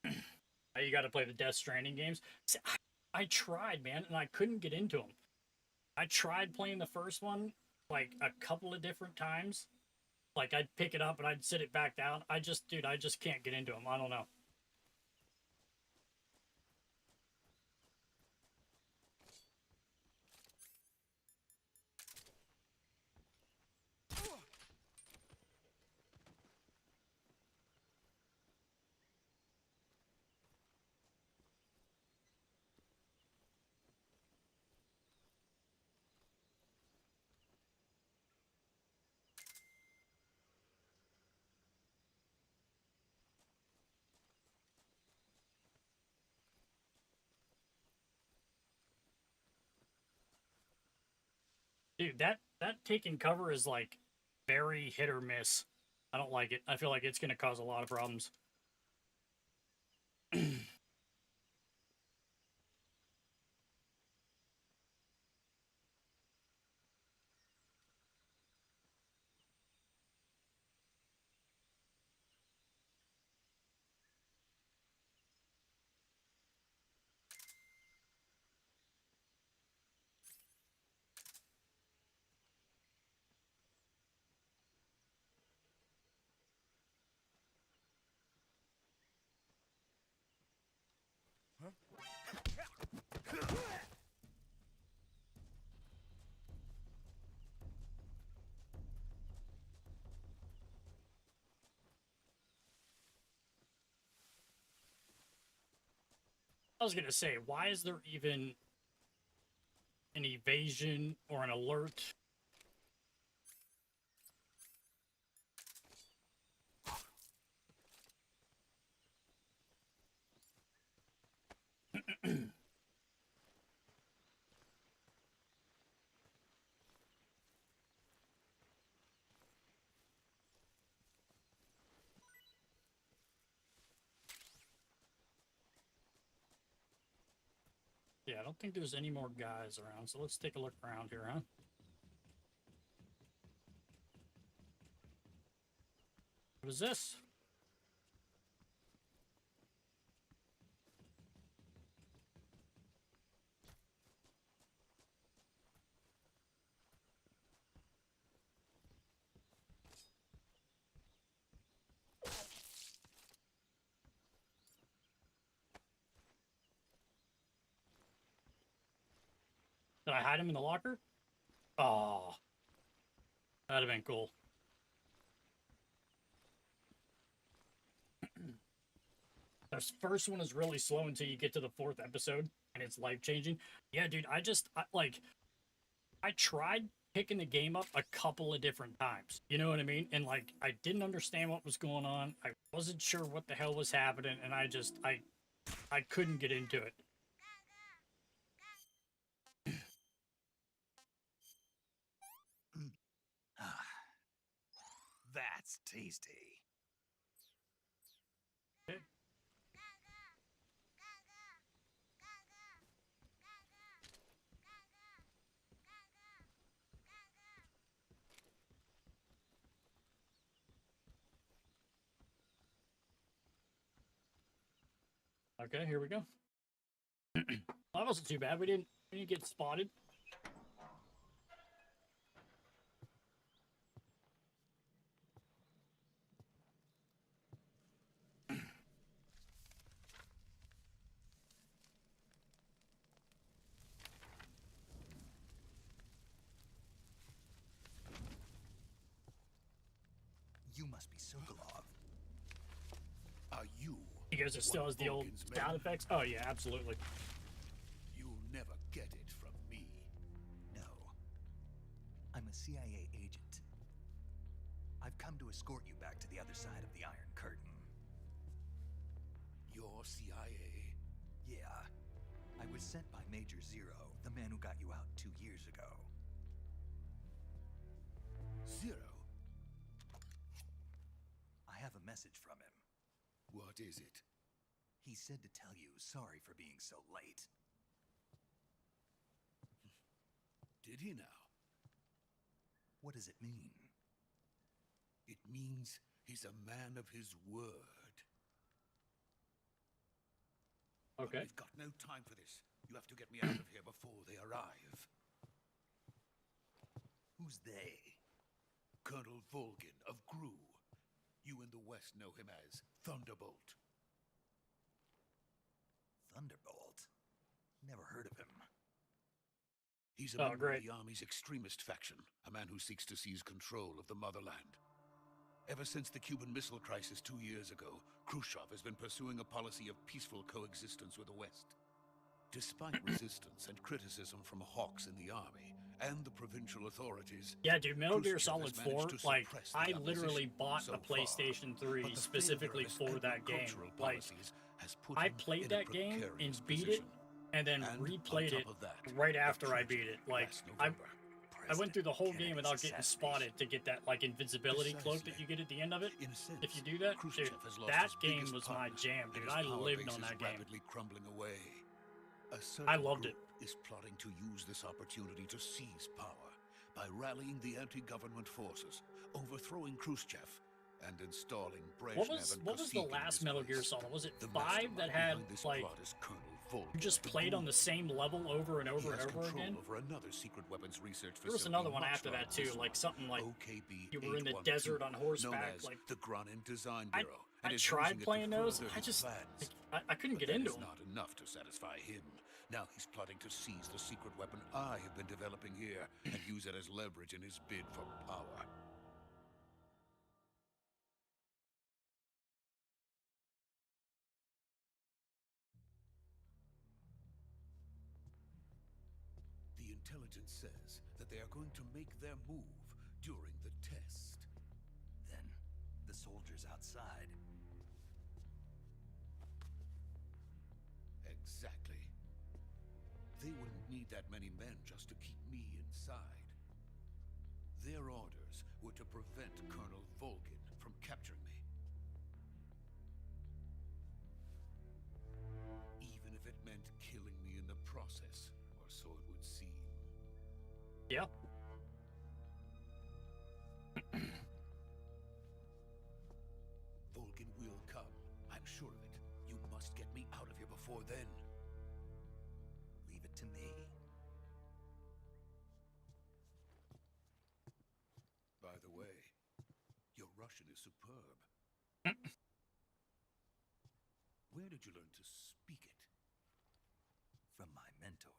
You got to play the Death Stranding games. See, I tried, man, and I couldn't get into them. I tried playing the first one like a couple of different times. Like I'd pick it up and I'd sit it back down. I just can't get into them. I don't know. Dude, that taking cover is like very hit or miss. I don't like it. I feel like it's going to cause a lot of problems. I was gonna say, why is there even an evasion or an alert? Yeah, I don't think there's any more guys around, so let's take a look around here, huh? What is this? Did I hide him in the locker? Oh, that'd have been cool. This first one is really slow until you get to the 4th episode, and it's life-changing. Yeah, dude, I tried picking the game up a couple of different times. You know what I mean? And, like, I didn't understand what was going on. I wasn't sure what the hell was happening, and I couldn't get into it. That's tasty. Okay. Okay, here we go. Well, that wasn't too bad. We didn't get spotted. You must be Sokolov. Are you? You guys are still as the old sound effects? Oh, yeah, absolutely. You'll never get it from me. No. I'm a CIA agent. I've come to escort you back to the other side of the Iron Curtain. You're CIA? Yeah. I was sent by Major Zero, the man who got you out 2 years ago. Zero? I have a message from him. What is it? He said to tell you sorry for being so late. Did he now? What does it mean? It means he's a man of his word. Okay. We've got no time for this. You have to get me out of here before they arrive. Who's they? Colonel Volgin of GRU. You in the West know him as Thunderbolt. Thunderbolt? Never heard of him. He's a member of the Army's extremist faction, a man who seeks to seize control of the motherland. Ever since the Cuban Missile Crisis 2 years ago, Khrushchev has been pursuing a policy of peaceful coexistence with the West. Despite resistance and criticism from hawks in the Army and the provincial authorities... Yeah, dude, Metal Gear Solid 4, like, I literally bought a PlayStation 3 specifically for that game. Like, I played that game and beat it, and then replayed it right after I beat it. Like, I went through the whole game without getting spotted to get that, like, invincibility cloak that you get at the end of it. If you do that, dude, that game was my jam, dude. I lived on that game. I loved it. Is plotting to use this opportunity to seize power by rallying the anti-government forces, overthrowing Khrushchev, and installing Brezhnev. What was the last Metal Gear Solid? Was it 5 that had, like, you just played on the same level over and over and over again? Over another secret weapons research there was another one after that too, like something like you were in the desert on horseback. Like the Granin Design Bureau, I tried playing those. I couldn't get into them. Not enough to satisfy him. Now he's plotting to seize the secret weapon I have been developing here and use it as leverage in his bid for power. The intelligence says that they are going to make their move during the test. Then, the soldiers outside. Exactly. They wouldn't need that many men just to keep me inside. Their orders were to prevent Colonel Volgin from capturing me. Even if it meant killing me in the process, or so it would seem. Yeah. Volgin will come. I'm sure of it. You must get me out of here before then. Leave it to me. By the way, your Russian is superb. Where did you learn to speak it? From my mentor.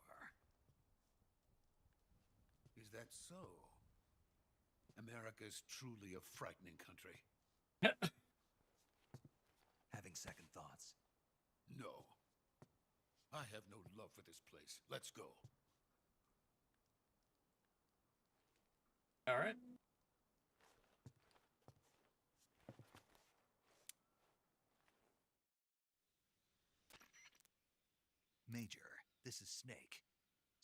Is that so? America is truly a frightening country. Having second thoughts. No. I have no love for this place. Let's go. All right. Major, this is Snake.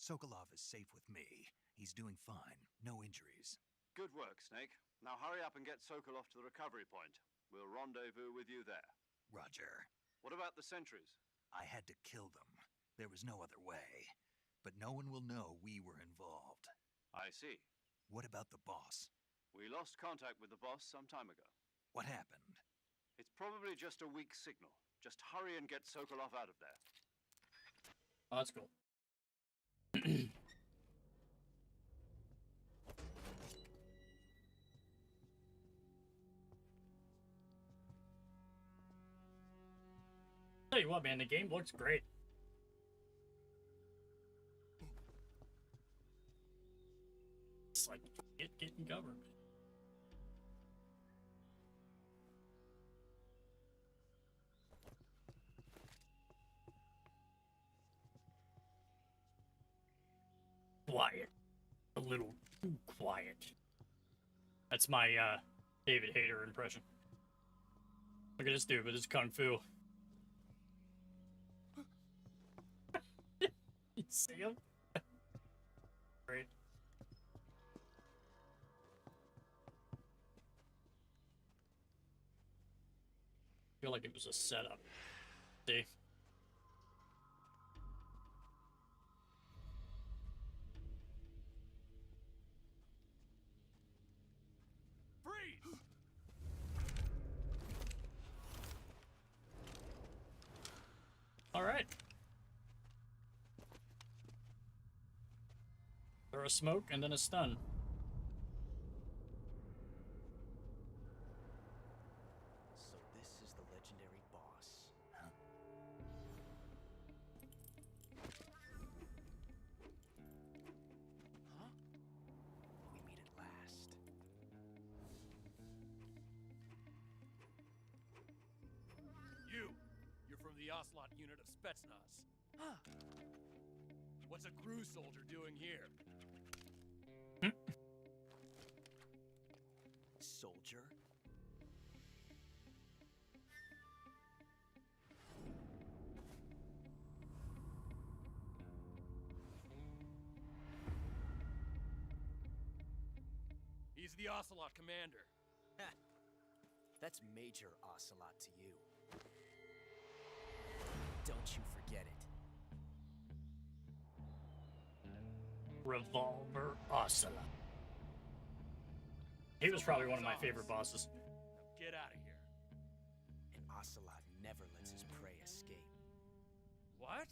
Sokolov is safe with me. He's doing fine. No injuries. Good work, Snake. Now hurry up and get Sokolov to the recovery point. We'll rendezvous with you there. Roger. What about the sentries? I had to kill them. There was no other way. But no one will know we were involved. I see. What about the boss? We lost contact with the boss some time ago. What happened? It's probably just a weak signal. Just hurry and get Sokolov out of there. Oh, that's cool. Tell you what, man, the game looks great. It's like getting covered. Quiet. A little too quiet. That's my David Hayter impression. Look at this dude with his kung fu. You see him? Great. I feel like it was a setup. See? Freeze! All right. Throw a smoke and then a stun. So this is the legendary boss. Huh? Huh? We meet at last. You're from the Ocelot unit of Spetsnaz. Huh. What's a crew soldier doing here? Soldier? He's the Ocelot commander. Ha! That's Major Ocelot to you. Don't you forget it. Revolver Ocelot. He was probably one of my favorite bosses. Now get out of here. And Ocelot never lets his prey escape. What?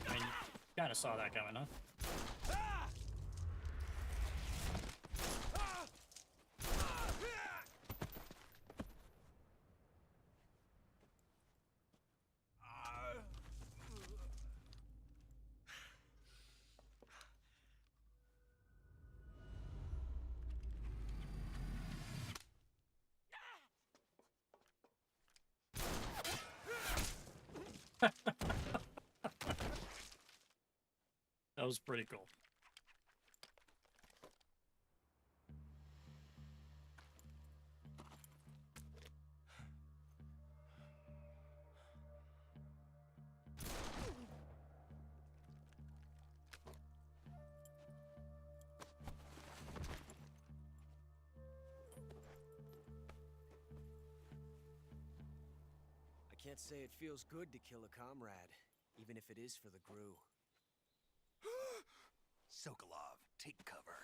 I mean, you kind of saw that coming, huh? That was pretty cool. I can't say it feels good to kill a comrade, even if it is for the Gru. Sokolov, take cover.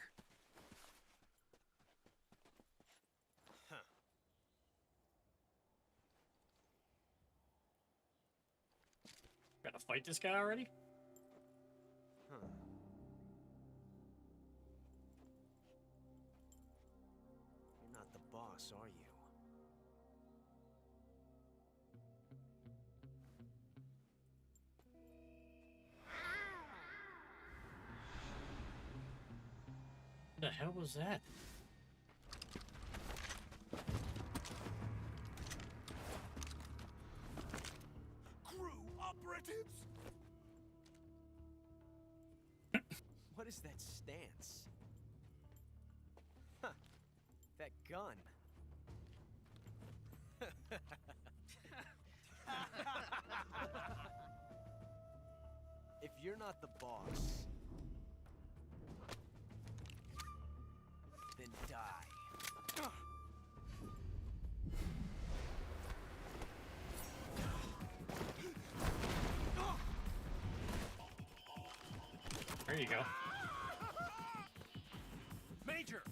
Huh. Gotta fight this guy already? Huh. You're not the boss, are you? What the hell was that? Crew operatives! What is that stance? Huh. That gun. If you're not the boss, then die. There you go. Major!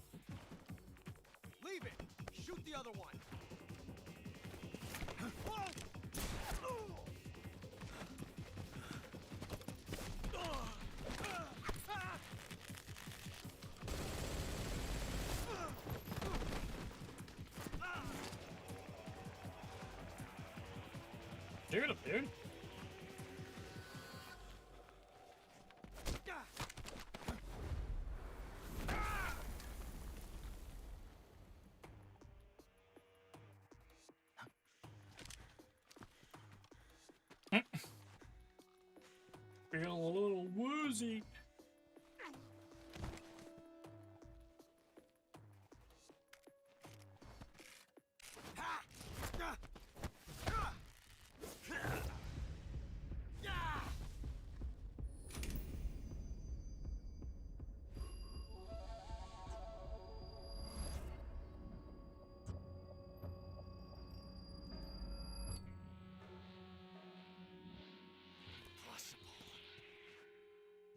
Leave it! Shoot the other one! Shoot him, dude. Feeling a little woozy.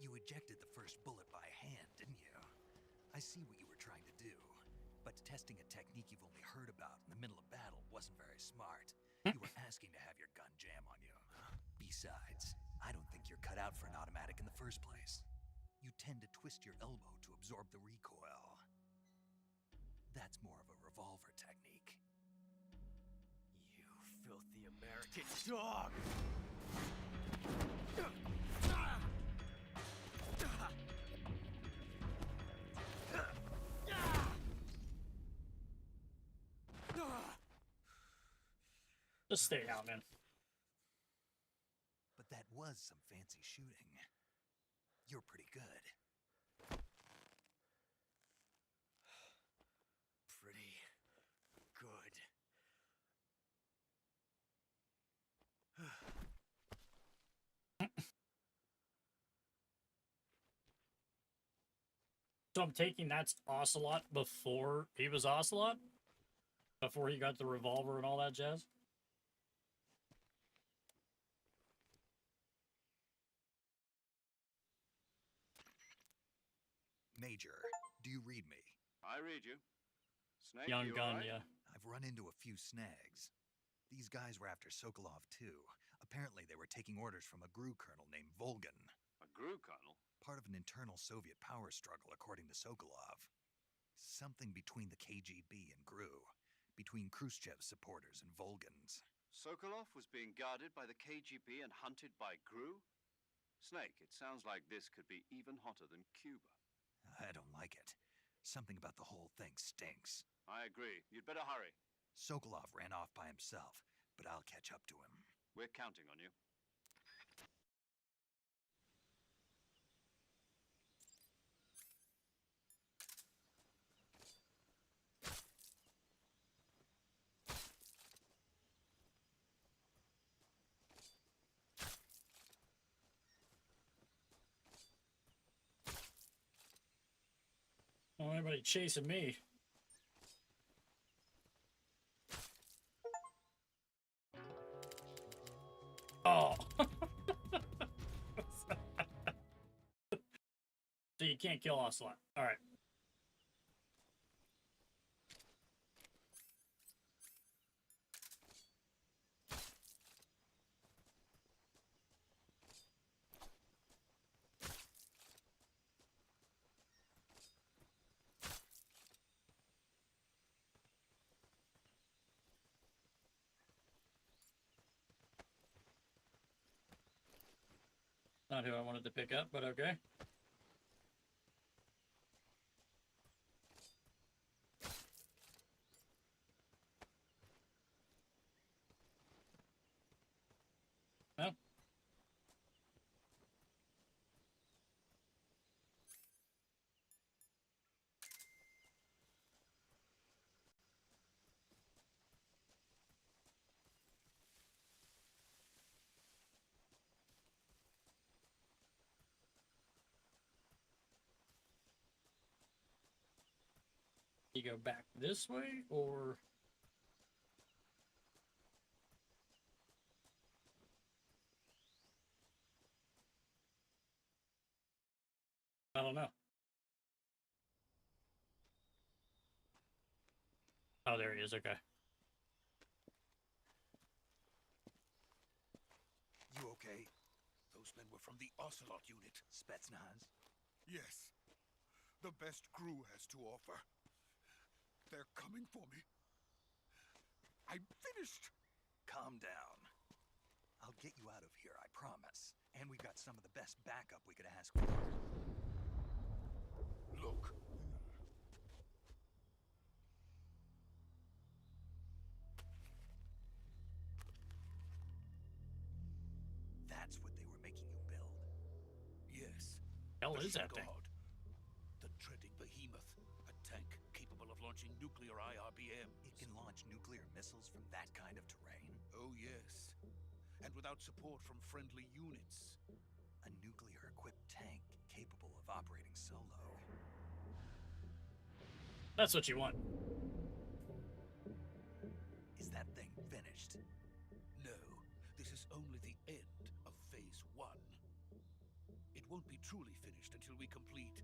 You ejected the first bullet by hand, didn't you? I see what you were trying to do, but testing a technique you've only heard about in the middle of battle wasn't very smart. You were asking to have your gun jam on you. Besides, I don't think you're cut out for an automatic in the first place. You tend to twist your elbow to absorb the recoil. That's more of a revolver technique. You filthy American dog! Just stay out, man. But that was some fancy shooting. You're pretty good. Pretty good. So I'm taking that's Ocelot before he was Ocelot? Before he got the revolver and all that jazz? Major, do you read me? I read you. Snake, Young you gun, all right? yeah. I've run into a few snags. These guys were after Sokolov too. Apparently they were taking orders from a GRU colonel named Volgan. A GRU colonel? Part of an internal Soviet power struggle, according to Sokolov. Something between the KGB and GRU. Between Khrushchev's supporters and Volgan's. Sokolov was being guarded by the KGB and hunted by GRU? Snake, it sounds like this could be even hotter than Cuba. I don't like it. Something about the whole thing stinks. I agree. You'd better hurry. Sokolov ran off by himself, but I'll catch up to him. We're counting on you. Somebody chasing me. Oh. So you can't kill Ocelot. All right. Not who I wanted to pick up, but okay. Well. You go back this way, or... I don't know. Oh, there he is, okay. You okay? Those men were from the Ocelot unit. Spetsnaz? Yes. The best crew has to offer. They're coming for me. I'm finished. Calm down. I'll get you out of here, I promise. And we've got some of the best backup we could ask for. Look. That's what they were making you build? Yes. Hell is that thing? The treading behemoth. A tank capable of launching nuclear IRBMs. It can launch nuclear missiles from that kind of terrain? Oh, yes. And without support from friendly units. A nuclear-equipped tank capable of operating solo. That's what you want. Is that thing finished? No, this is only the end of Phase 1. It won't be truly finished until we complete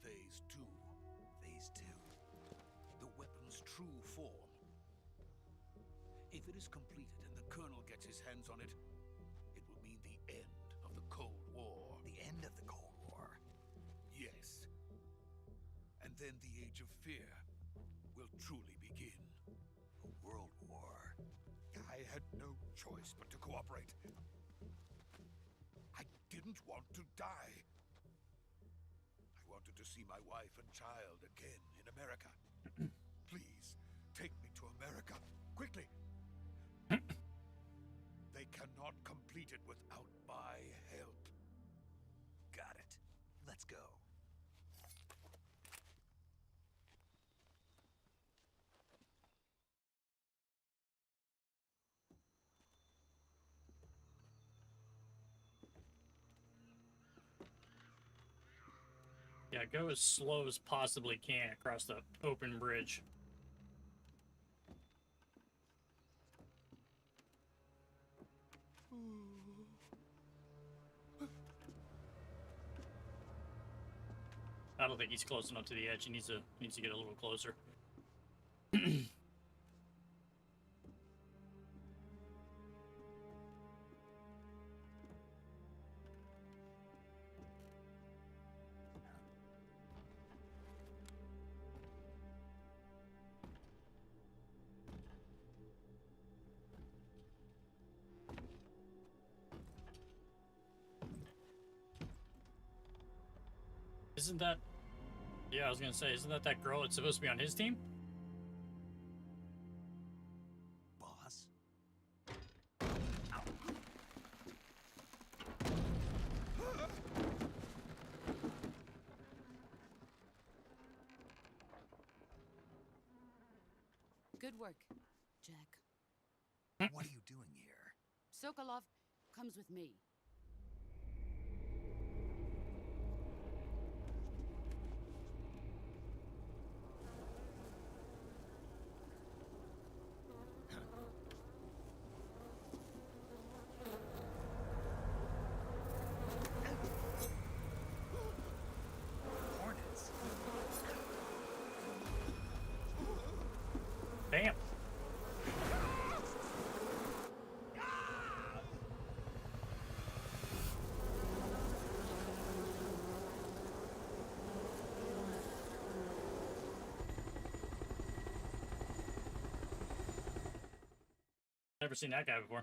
Phase 2. Phase 2? The weapon's true form. If it is completed and the Colonel gets his hands on it, it will mean the end of the Cold War. The end of the Cold War? Yes. And then the Age of Fear will truly begin. A world war. I had no choice but to cooperate. I didn't want to die. I wanted to see my wife and child again in America. Please, take me to America, quickly. They cannot complete it without my help. Got it. Let's go. Yeah, go as slow as possibly can across the open bridge. I don't think he's close enough to the edge. He needs to get a little closer. Isn't that... Yeah, I was gonna say, isn't that girl that's supposed to be on his team? Boss? Good work, Jack. What are you doing here? Sokolov comes with me. Never seen that guy before.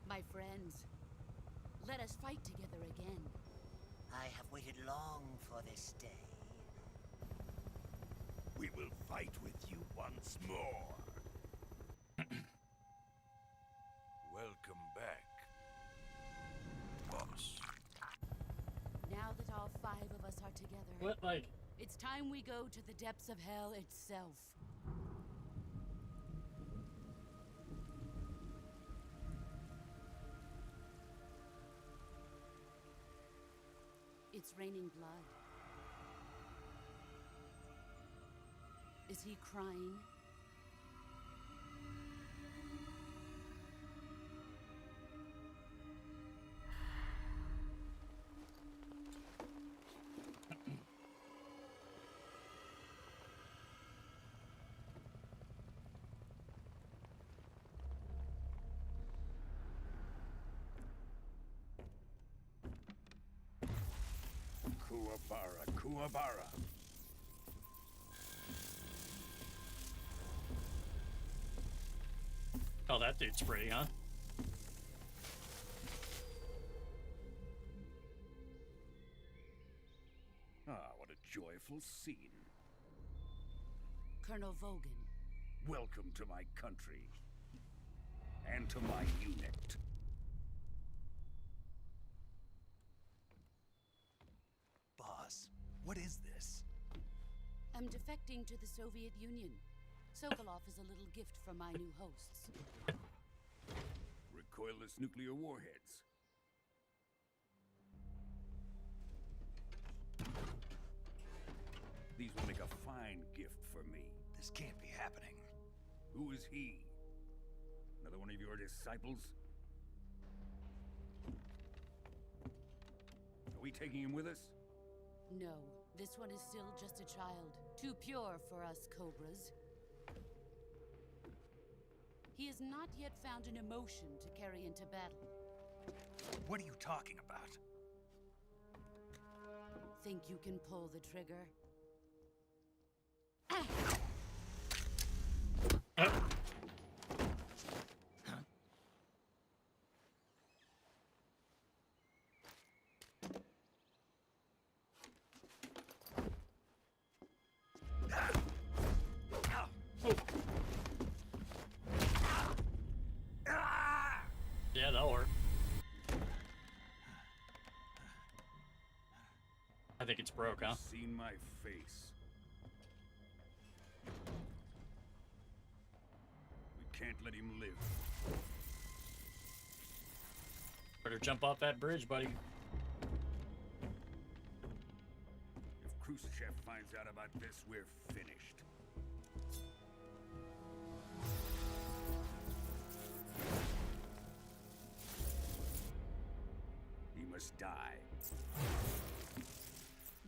My friends, let us fight together again. I have waited long for this day. We will fight with you once more. Welcome back, boss. Now that all 5 of us are together, What, like? it's time we go to the depths of hell itself. It's raining blood. Is he crying? Kuwabara, Kuwabara. Oh, that dude's pretty, huh? Ah, what a joyful scene. Colonel Vogan. Welcome to my country. And to my unit. Boss, what is this? I'm defecting to the Soviet Union. Sokolov is a little gift from my new hosts. Recoilless nuclear warheads. These will make a fine gift for me. This can't be happening. Who is he? Another one of your disciples? Are we taking him with us? No, this one is still just a child. Too pure for us Cobras. He has not yet found an emotion to carry into battle. What are you talking about? Think you can pull the trigger? Yeah, that'll work. I think it's broke, huh? Seen my face. We can't let him live. Better jump off that bridge, buddy. If Khrushchev finds out about this, we're finished. He must die.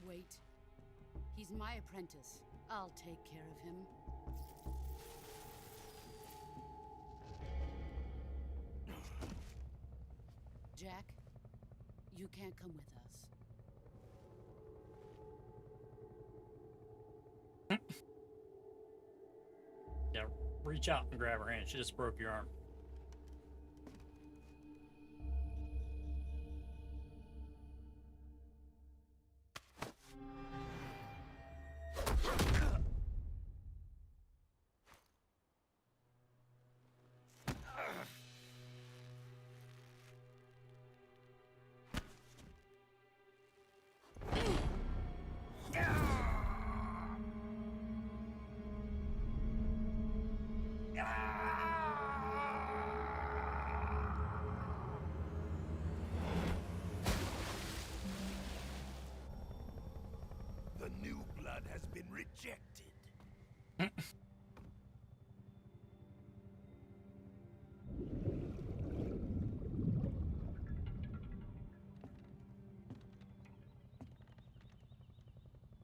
Wait. He's my apprentice. I'll take care of him. Jack, you can't come with us. Yeah, reach out and grab her hand. She just broke your arm. The new blood has been rejected.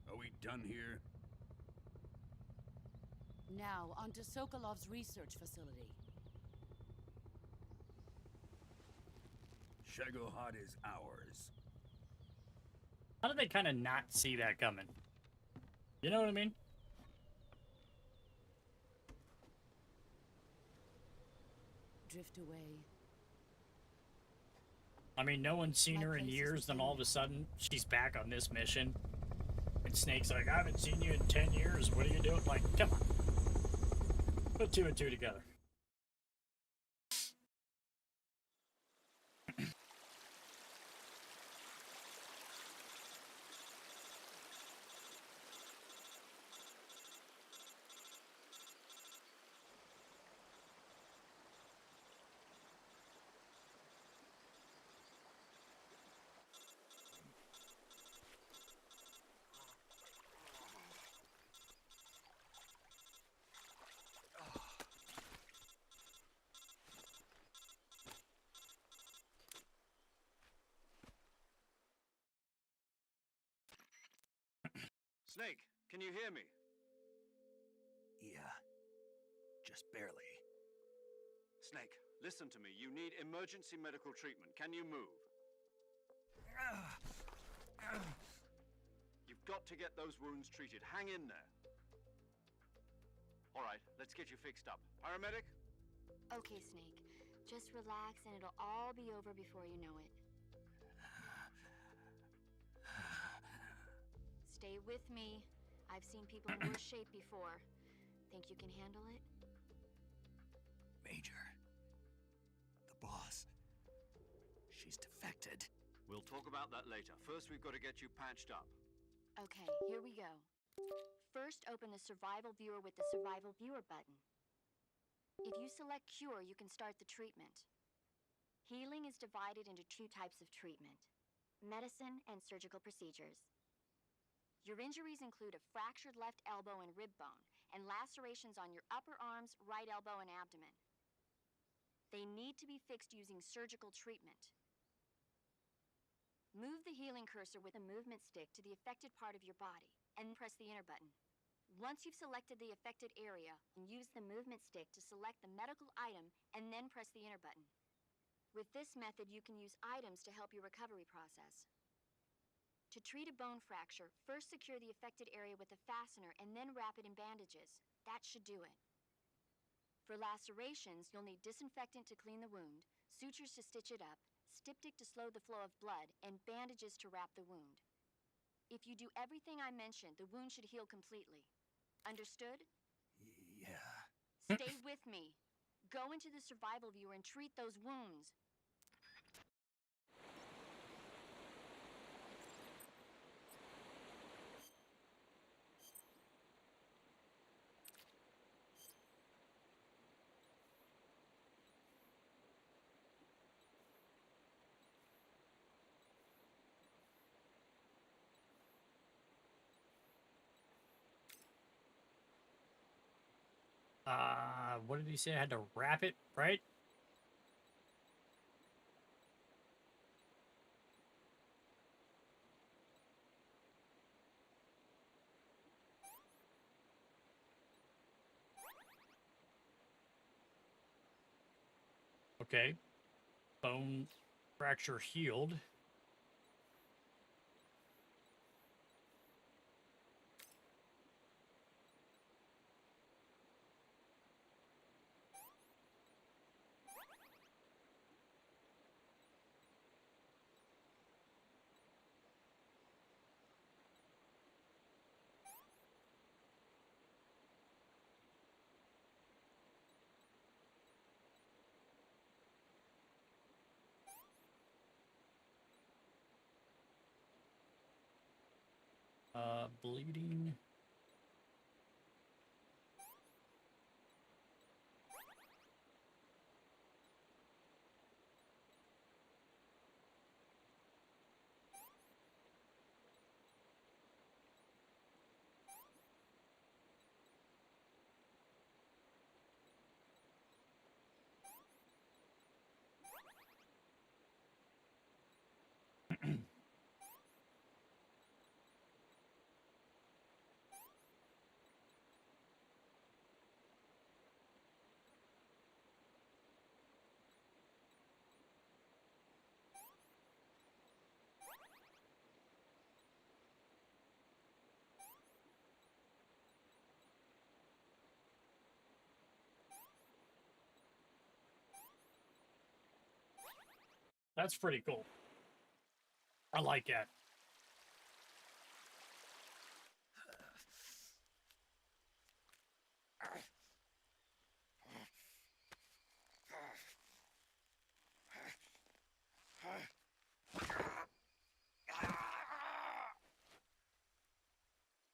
Are we done here? Now, on to Sokolov's research facility. Shagohod is ours. How did they kind of not see that coming? You know what I mean? Drift away. I mean, no one's seen My her in place is years, then within all of me. a sudden, she's back on this mission. And Snake's like, I haven't seen you in 10 years. What are you doing? Like, come on. Put two and two together. Snake, can you hear me? Yeah. Just barely. Snake, listen to me. You need emergency medical treatment. Can you move? You've got to get those wounds treated. Hang in there. All right, let's get you fixed up. Paramedic? Okay, Snake. Just relax and it'll all be over before you know it. Stay with me. I've seen people in worse shape before. Think you can handle it? Major. The boss. She's defected. We'll talk about that later. First, we've got to get you patched up. Okay, here we go. First, open the survival viewer with the survival viewer button. If you select cure, you can start the treatment. Healing is divided into two types of treatment: medicine and surgical procedures. Your injuries include a fractured left elbow and rib bone, and lacerations on your upper arms, right elbow, and abdomen. They need to be fixed using surgical treatment. Move the healing cursor with a movement stick to the affected part of your body, and press the enter button. Once you've selected the affected area, use the movement stick to select the medical item, and then press the enter button. With this method, you can use items to help your recovery process. To treat a bone fracture, first secure the affected area with a fastener and then wrap it in bandages. That should do it. For lacerations, you'll need disinfectant to clean the wound, sutures to stitch it up, styptic to slow the flow of blood, and bandages to wrap the wound. If you do everything I mentioned, the wound should heal completely. Understood? Yeah. Stay with me. Go into the survival viewer and treat those wounds. What did he say? I had to wrap it, right? Okay. Bone fracture healed. Bleeding. That's pretty cool. I like that.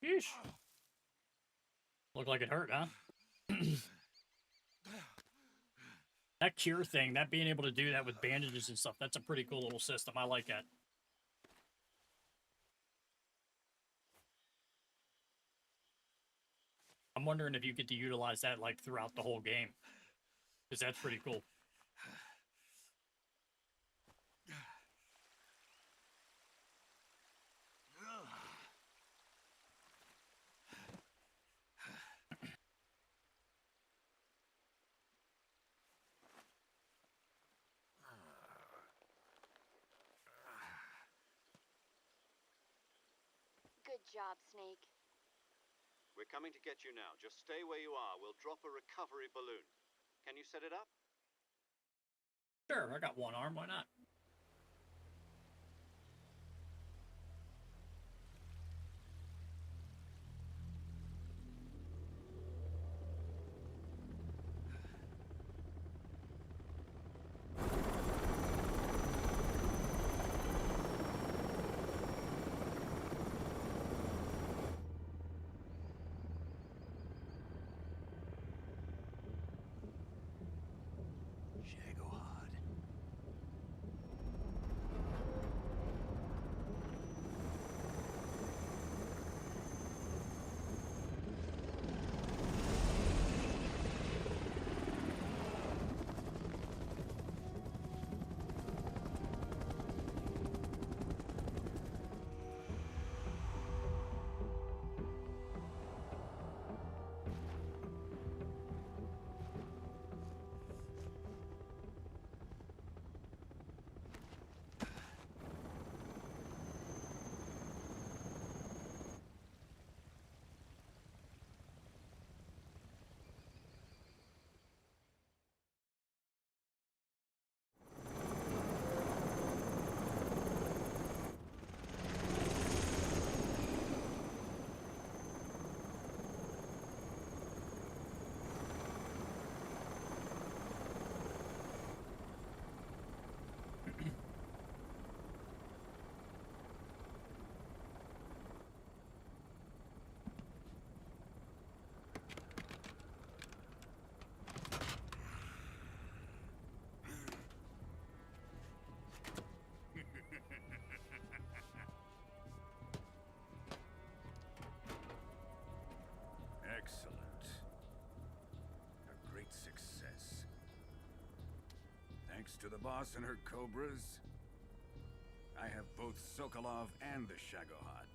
Yeesh. Looked like it hurt, huh? That cure thing, that being able to do that with bandages and stuff, that's a pretty cool little system. I like that. I'm wondering if you get to utilize that like throughout the whole game, because that's pretty cool. Good job, Snake. We're coming to get you now. Just stay where you are. We'll drop a recovery balloon. Can you set it up? Sure, I got one arm, why not? Excellent. A great success. Thanks to the boss and her cobras, I have both Sokolov and the Shagohod.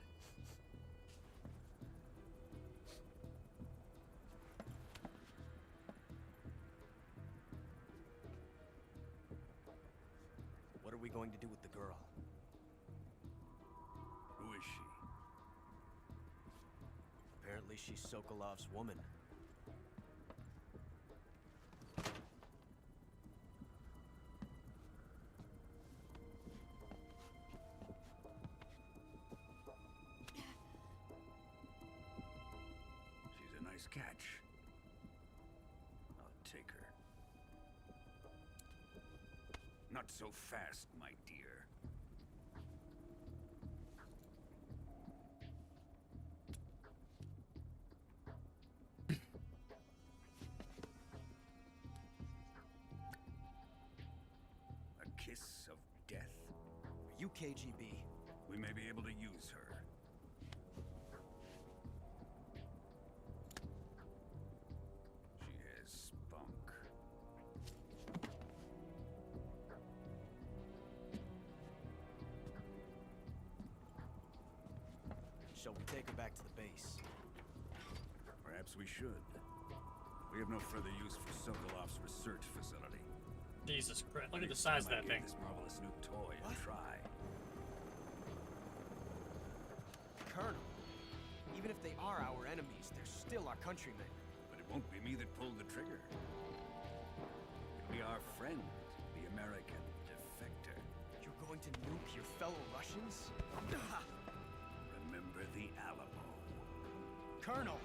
What are we going to do with the girl? Who is she? Apparently she's Sokolov's woman. She's a nice catch. I'll take her. Not so fast, my dear. A kiss of death. Are you KGB? We may be able to use her. She has spunk. Shall we take her back to the base? Perhaps we should. We have no further use for Sokolov's research facility. Jesus Christ, look at the size of that thing. This marvelous new toy a try. Colonel, even if they are our enemies, they're still our countrymen. But it won't be me that pulled the trigger. It'll be our friend, the American defector. fellow Russians? Remember the Alamo. Colonel!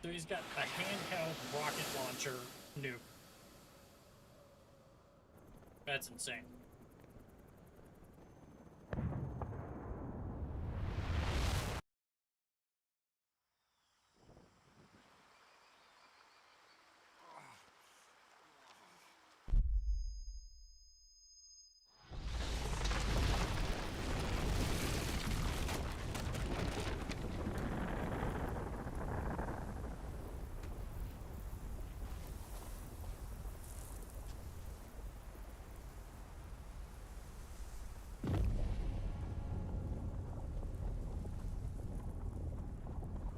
So he's got a handheld rocket launcher nuke. That's insane.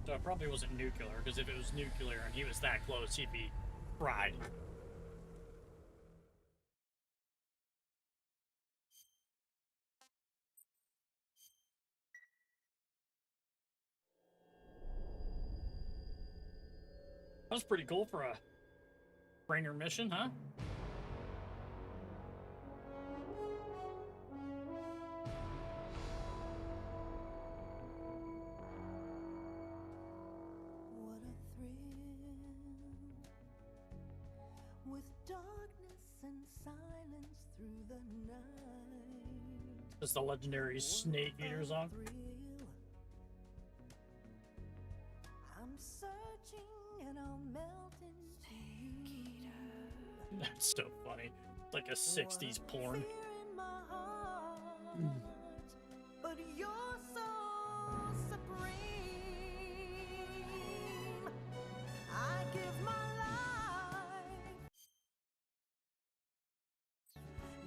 So it probably wasn't nuclear, because if it was nuclear and he was that close, he'd be fried. That was pretty cool for a bringer mission, huh? It's the legendary Snake Eater song. I'm searching and I'll melt into you. That's so funny. It's like a 60s porn. But you're so supreme. I give my life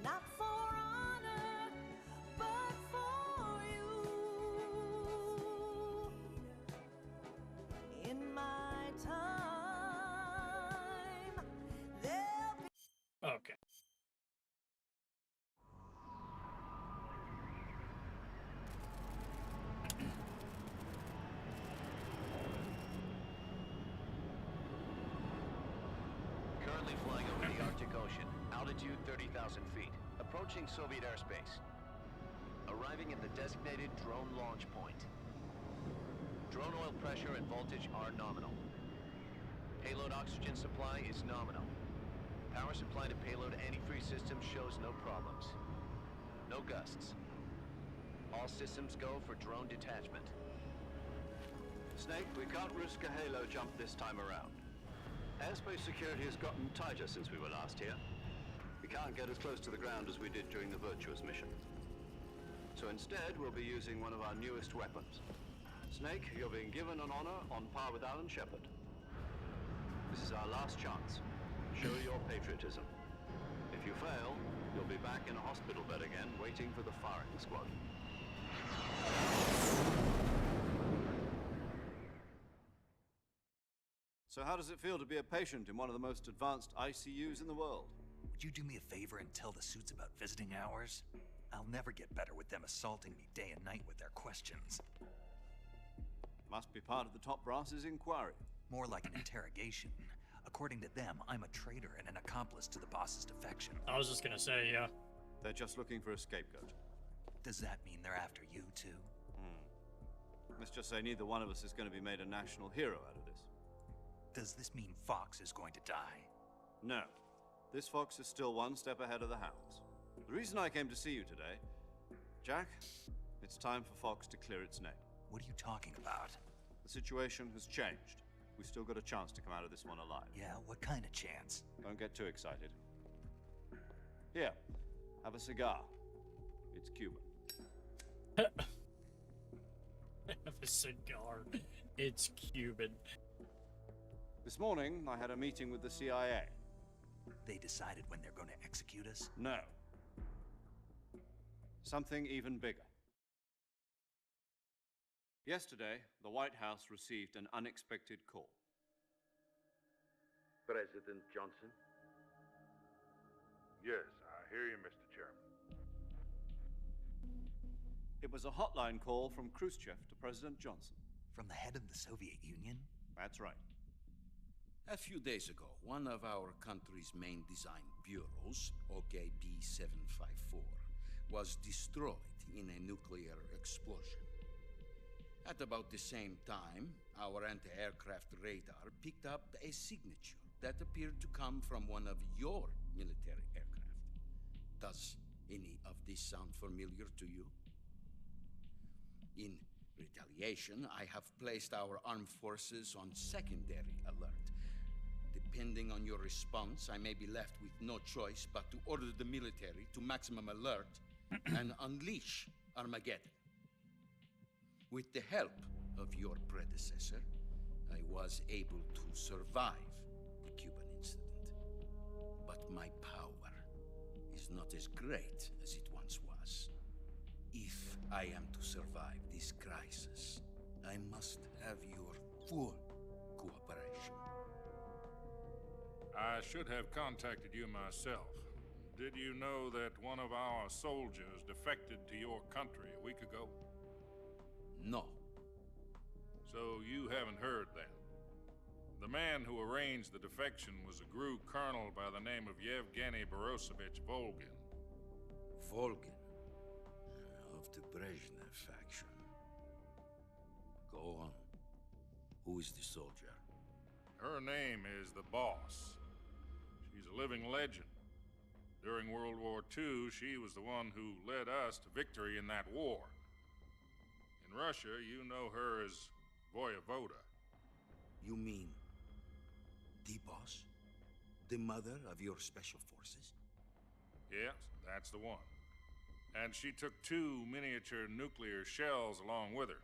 not for honor, but for you. In my time, there'll be. Okay. Currently flying over the Arctic Ocean, altitude 30,000 feet, approaching Soviet airspace. Arriving at the designated drone launch point. Drone oil pressure and voltage are nominal. Payload oxygen supply is nominal. Power supply to payload antifreeze system shows no problems. No gusts. All systems go for drone detachment. Snake, we can't risk a halo jump this time around. Airspace security has gotten tighter since we were last here. We can't get as close to the ground as we did during the Virtuous mission. So instead, we'll be using one of our newest weapons. Snake, you're being given an honor on par with Alan Shepard. This is our last chance. Show your patriotism. If you fail, you'll be back in a hospital bed again, waiting for the firing squad. So how does it feel to be a patient in one of the most advanced ICUs in the world? Would you do me a favor and tell the suits about visiting hours? I'll never get better with them assaulting me day and night with their questions. Must be part of the top brass's inquiry. More like an interrogation. According to them, I'm a traitor and an accomplice to the boss's defection. I was just gonna say, yeah. They're just looking for a scapegoat. Does that mean they're after you too? Let's just say neither one of us is going to be made a national hero out of this. Does this mean Fox is going to die? No. This fox is still one step ahead of the hounds. The reason I came to see you today, Jack, it's time for Fox to clear its name. What are you talking about? The situation has changed. We've still got a chance to come out of this one alive. Yeah, what kind of chance? Don't get too excited. Here, have a cigar. It's Cuban. Have a cigar. It's Cuban. This morning, I had a meeting with the CIA. They decided when they're going to execute us? No. Something even bigger. Yesterday, the White House received an unexpected call. President Johnson? Yes, I hear you, Mr. Chairman. It was a hotline call from Khrushchev to President Johnson. From the head of the Soviet Union? That's right. A few days ago, one of our country's main design bureaus, OKB 754, was destroyed in a nuclear explosion. At about the same time, our anti-aircraft radar picked up a signature that appeared to come from one of your military aircraft. Does any of this sound familiar to you? In retaliation, I have placed our armed forces on secondary alert. Depending on your response, I may be left with no choice but to order the military to maximum alert and unleash Armageddon. With the help of your predecessor, I was able to survive the Cuban incident. But my power is not as great as it once was. If I am to survive this crisis, I must have your full cooperation. I should have contacted you myself. Did you know that one of our soldiers defected to your country a week ago? No. So you haven't heard then. The man who arranged the defection was a GRU colonel by the name of Yevgeny Borosovich Volgin. Volgin? Of the Brezhnev faction. Go on. Who is the soldier? Her name is the Boss. She's a living legend. During World War II, she was the one who led us to victory in that war. In Russia, you know her as Voyevoda. You mean the Boss? The mother of your special forces? Yes, that's the one. And she took 2 miniature nuclear shells along with her.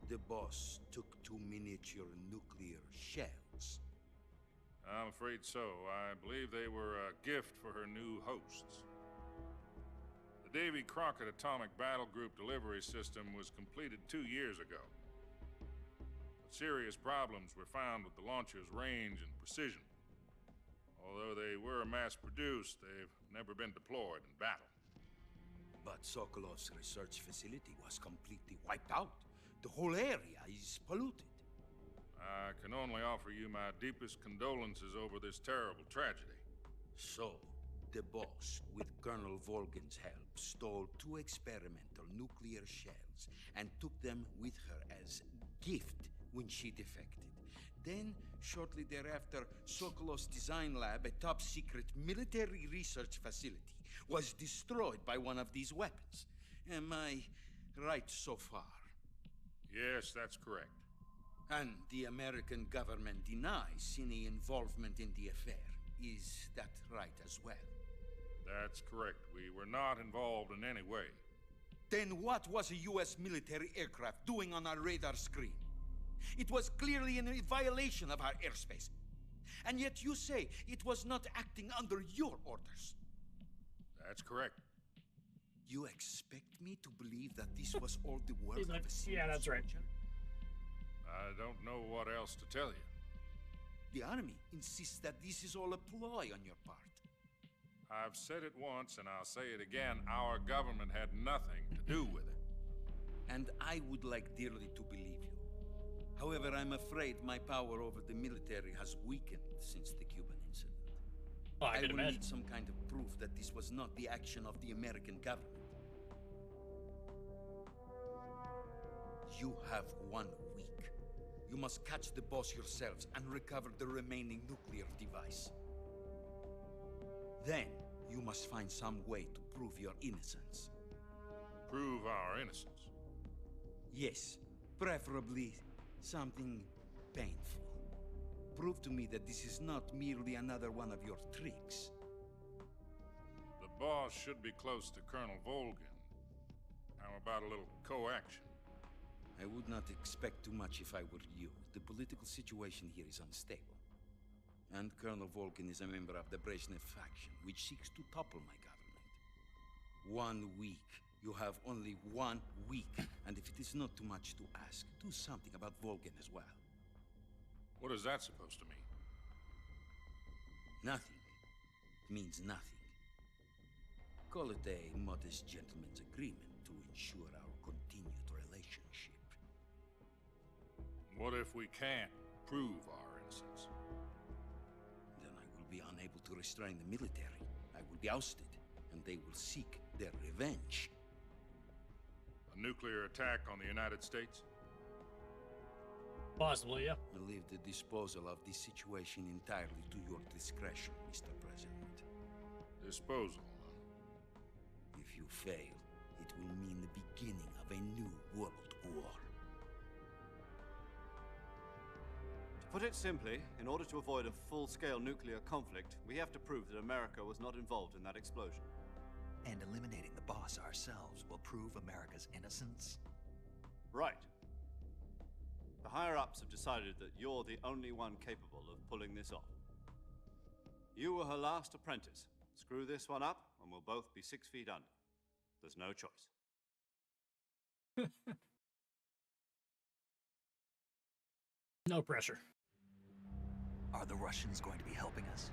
The Boss took 2 miniature nuclear shells? I'm afraid so. I believe they were a gift for her new hosts. The Davy Crockett Atomic Battle Group delivery system was completed 2 years ago. But serious problems were found with the launcher's range and precision. Although they were mass-produced, they've never been deployed in battle. But Sokolov's research facility was completely wiped out. The whole area is polluted. I can only offer you my deepest condolences over this terrible tragedy. So, the Boss, with Colonel Volgin's help, stole 2 experimental nuclear shells and took them with her as gift when she defected. Then, shortly thereafter, Sokolov's design lab, a top-secret military research facility, was destroyed by one of these weapons. Am I right so far? Yes, that's correct. And the American government denies any involvement in the affair. Is that right as well? That's correct. We were not involved in any way. Then what was a U.S. military aircraft doing on our radar screen? It was clearly in violation of our airspace. And yet you say it was not acting under your orders. That's correct. You expect me to believe that this was all the work of a single yeah, that's right. soldier? I don't know what else to tell you. The army insists that this is all a ploy on your part. I've said it once and I'll say it again. Our government had nothing to do with it. And I would like dearly to believe you. However, I'm afraid my power over the military has weakened since the Cuban incident. Oh, I will imagine. need some kind of proof that this was not the action of the American government. You have 1 week. You must catch the Boss yourselves and recover the remaining nuclear device. Then, you must find some way to prove your innocence. Prove our innocence? Yes, preferably something painful. Prove to me that this is not merely another one of your tricks. The Boss should be close to Colonel Volgin. How about a little co-action? I would not expect too much if I were you. The political situation here is unstable. And Colonel Volgin is a member of the Brezhnev faction, which seeks to topple my government. 1 week. You have only 1 week. And if it is not too much to ask, do something about Volgin as well. What is that supposed to mean? Nothing. It means nothing. Call it a modest gentleman's agreement to ensure our continued relationship. What if we can't prove our innocence? unable to restrain the military, I will be ousted, and they will seek their revenge. A nuclear attack on the United States? Possibly, yeah. I leave the disposal of this situation entirely to your discretion, Mr. President. Disposal? If you fail, it will mean the beginning of a new world war. To put it simply, in order to avoid a full-scale nuclear conflict, we have to prove that America was not involved in that explosion. And eliminating the boss ourselves will prove America's innocence? Right. The higher-ups have decided that you're the only one capable of pulling this off. You were her last apprentice. Screw this one up, and we'll both be 6 feet under. There's no choice. No pressure. Are the Russians going to be helping us?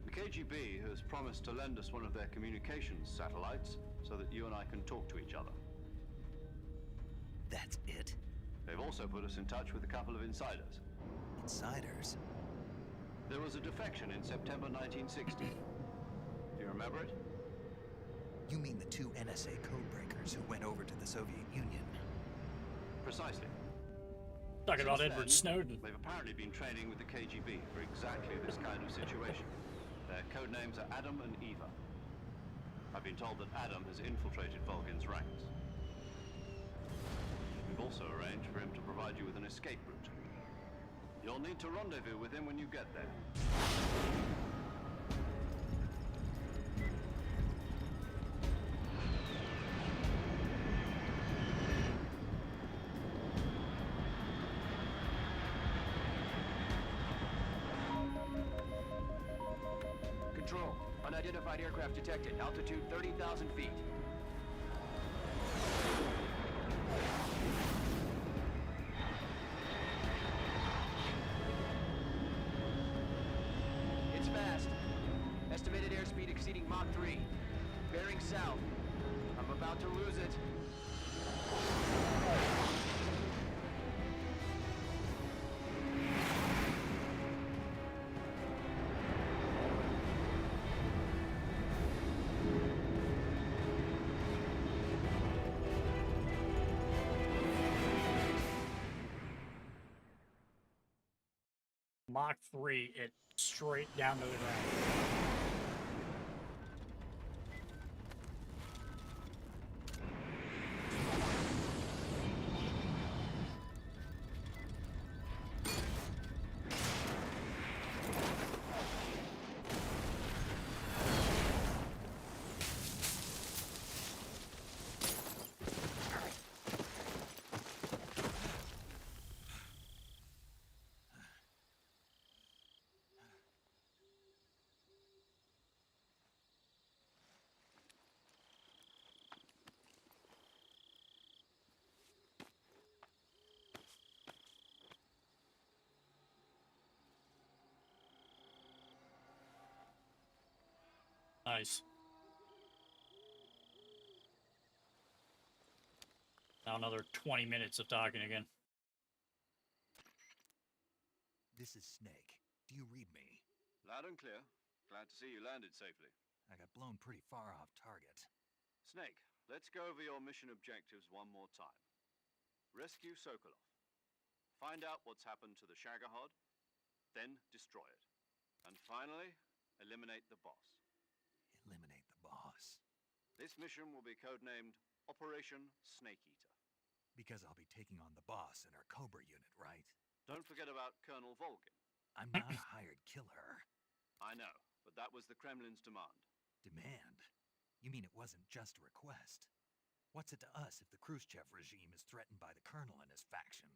The KGB has promised to lend us one of their communications satellites so that you and I can talk to each other. That's it? They've also put us in touch with a couple of insiders. Insiders? There was a defection in September 1960. Do you remember it? You mean the 2 NSA codebreakers who went over to the Soviet Union? Precisely. Talking about Since Edward then, Snowden. They've apparently been training with the KGB for exactly this kind of situation. Their code names are Adam and Eva. I've been told that Adam has infiltrated Volgin's ranks. We've also arranged for him to provide you with an escape route. You'll need to rendezvous with him when you get there. Control. Unidentified aircraft detected. Altitude 30,000 feet. It's fast. Estimated airspeed exceeding Mach 3. Bearing south. I'm about to lose it. Mach 3, it straight down to the ground. Nice. Now another 20 minutes of talking again. This is Snake. Do you read me? Loud and clear. Glad to see you landed safely. I got blown pretty far off target. Snake, let's go over your mission objectives one more time. Rescue Sokolov. Find out what's happened to the Shagohod, then destroy it. And finally, eliminate the boss. Eliminate the boss. This mission will be codenamed Operation Snake Eater. Because I'll be taking on the boss in our Cobra unit, right? Don't forget about Colonel Volgin. I'm not a hired killer. I know, but that was the Kremlin's demand. Demand? You mean it wasn't just a request? What's it to us if the Khrushchev regime is threatened by the colonel and his faction?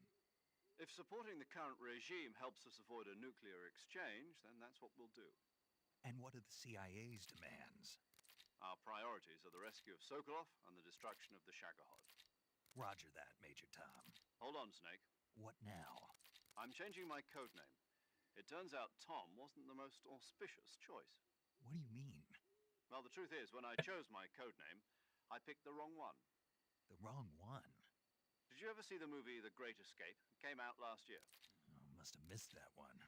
If supporting the current regime helps us avoid a nuclear exchange, then that's what we'll do. And what are the CIA's demands? Our priorities are the rescue of Sokolov and the destruction of the Shagohod. Roger that, Major Tom. Hold on, Snake. What now? I'm changing my codename. It turns out Tom wasn't the most auspicious choice. What do you mean? Well, the truth is, when I chose my codename, I picked the wrong one. The wrong one? Did you ever see the movie The Great Escape? It came out last year. Oh, must have missed that one.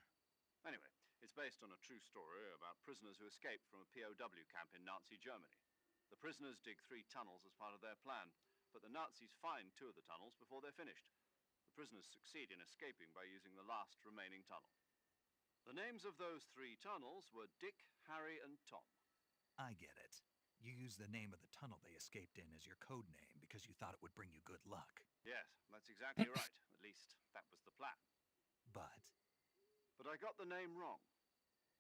Anyway, It's based on a true story about prisoners who escaped from a POW camp in Nazi Germany. The prisoners dig 3 tunnels as part of their plan, but the Nazis find 2 of the tunnels before they're finished. The prisoners succeed in escaping by using the last remaining tunnel. The names of those 3 tunnels were Dick, Harry, and Tom. I get it. You used the name of the tunnel they escaped in as your code name because you thought it would bring you good luck. Yes, that's exactly right. At least, that was the plan. But I got the name wrong.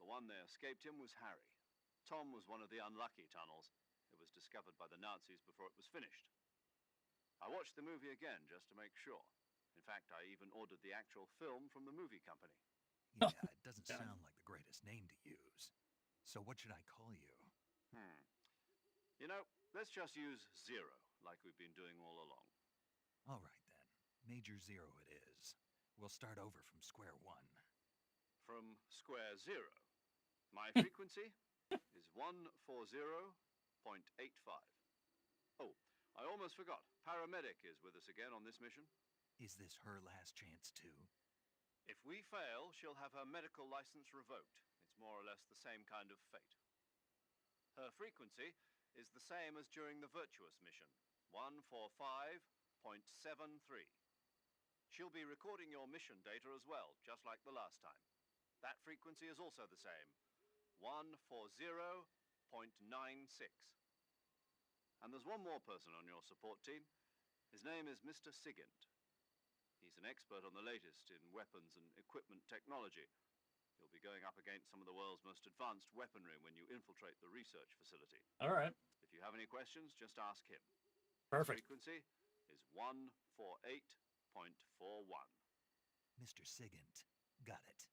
The one they escaped in was Harry. Tom was one of the unlucky tunnels. It was discovered by the Nazis before it was finished. I watched the movie again just to make sure. In fact, I even ordered the actual film from the movie company. yeah, it doesn't sound like the greatest name to use. So what should I call you? You know, let's just use Zero, like we've been doing all along. All right then. Major Zero it is. We'll start over from square one. From square zero. My frequency is 140.85. Oh, I almost forgot. Paramedic is with us again on this mission. Is this her last chance too? If we fail, she'll have her medical license revoked. It's more or less the same kind of fate. Her frequency is the same as during the Virtuous mission, 145.73. She'll be recording your mission data as well, just like the last time. That frequency is also the same, 140.96. And there's one more person on your support team. His name is Mr. Sigint. He's an expert on the latest in weapons and equipment technology. You'll be going up against some of the world's most advanced weaponry when you infiltrate the research facility. All right. If you have any questions, just ask him. Perfect. His frequency is 148.41. Mr. Sigint. Got it.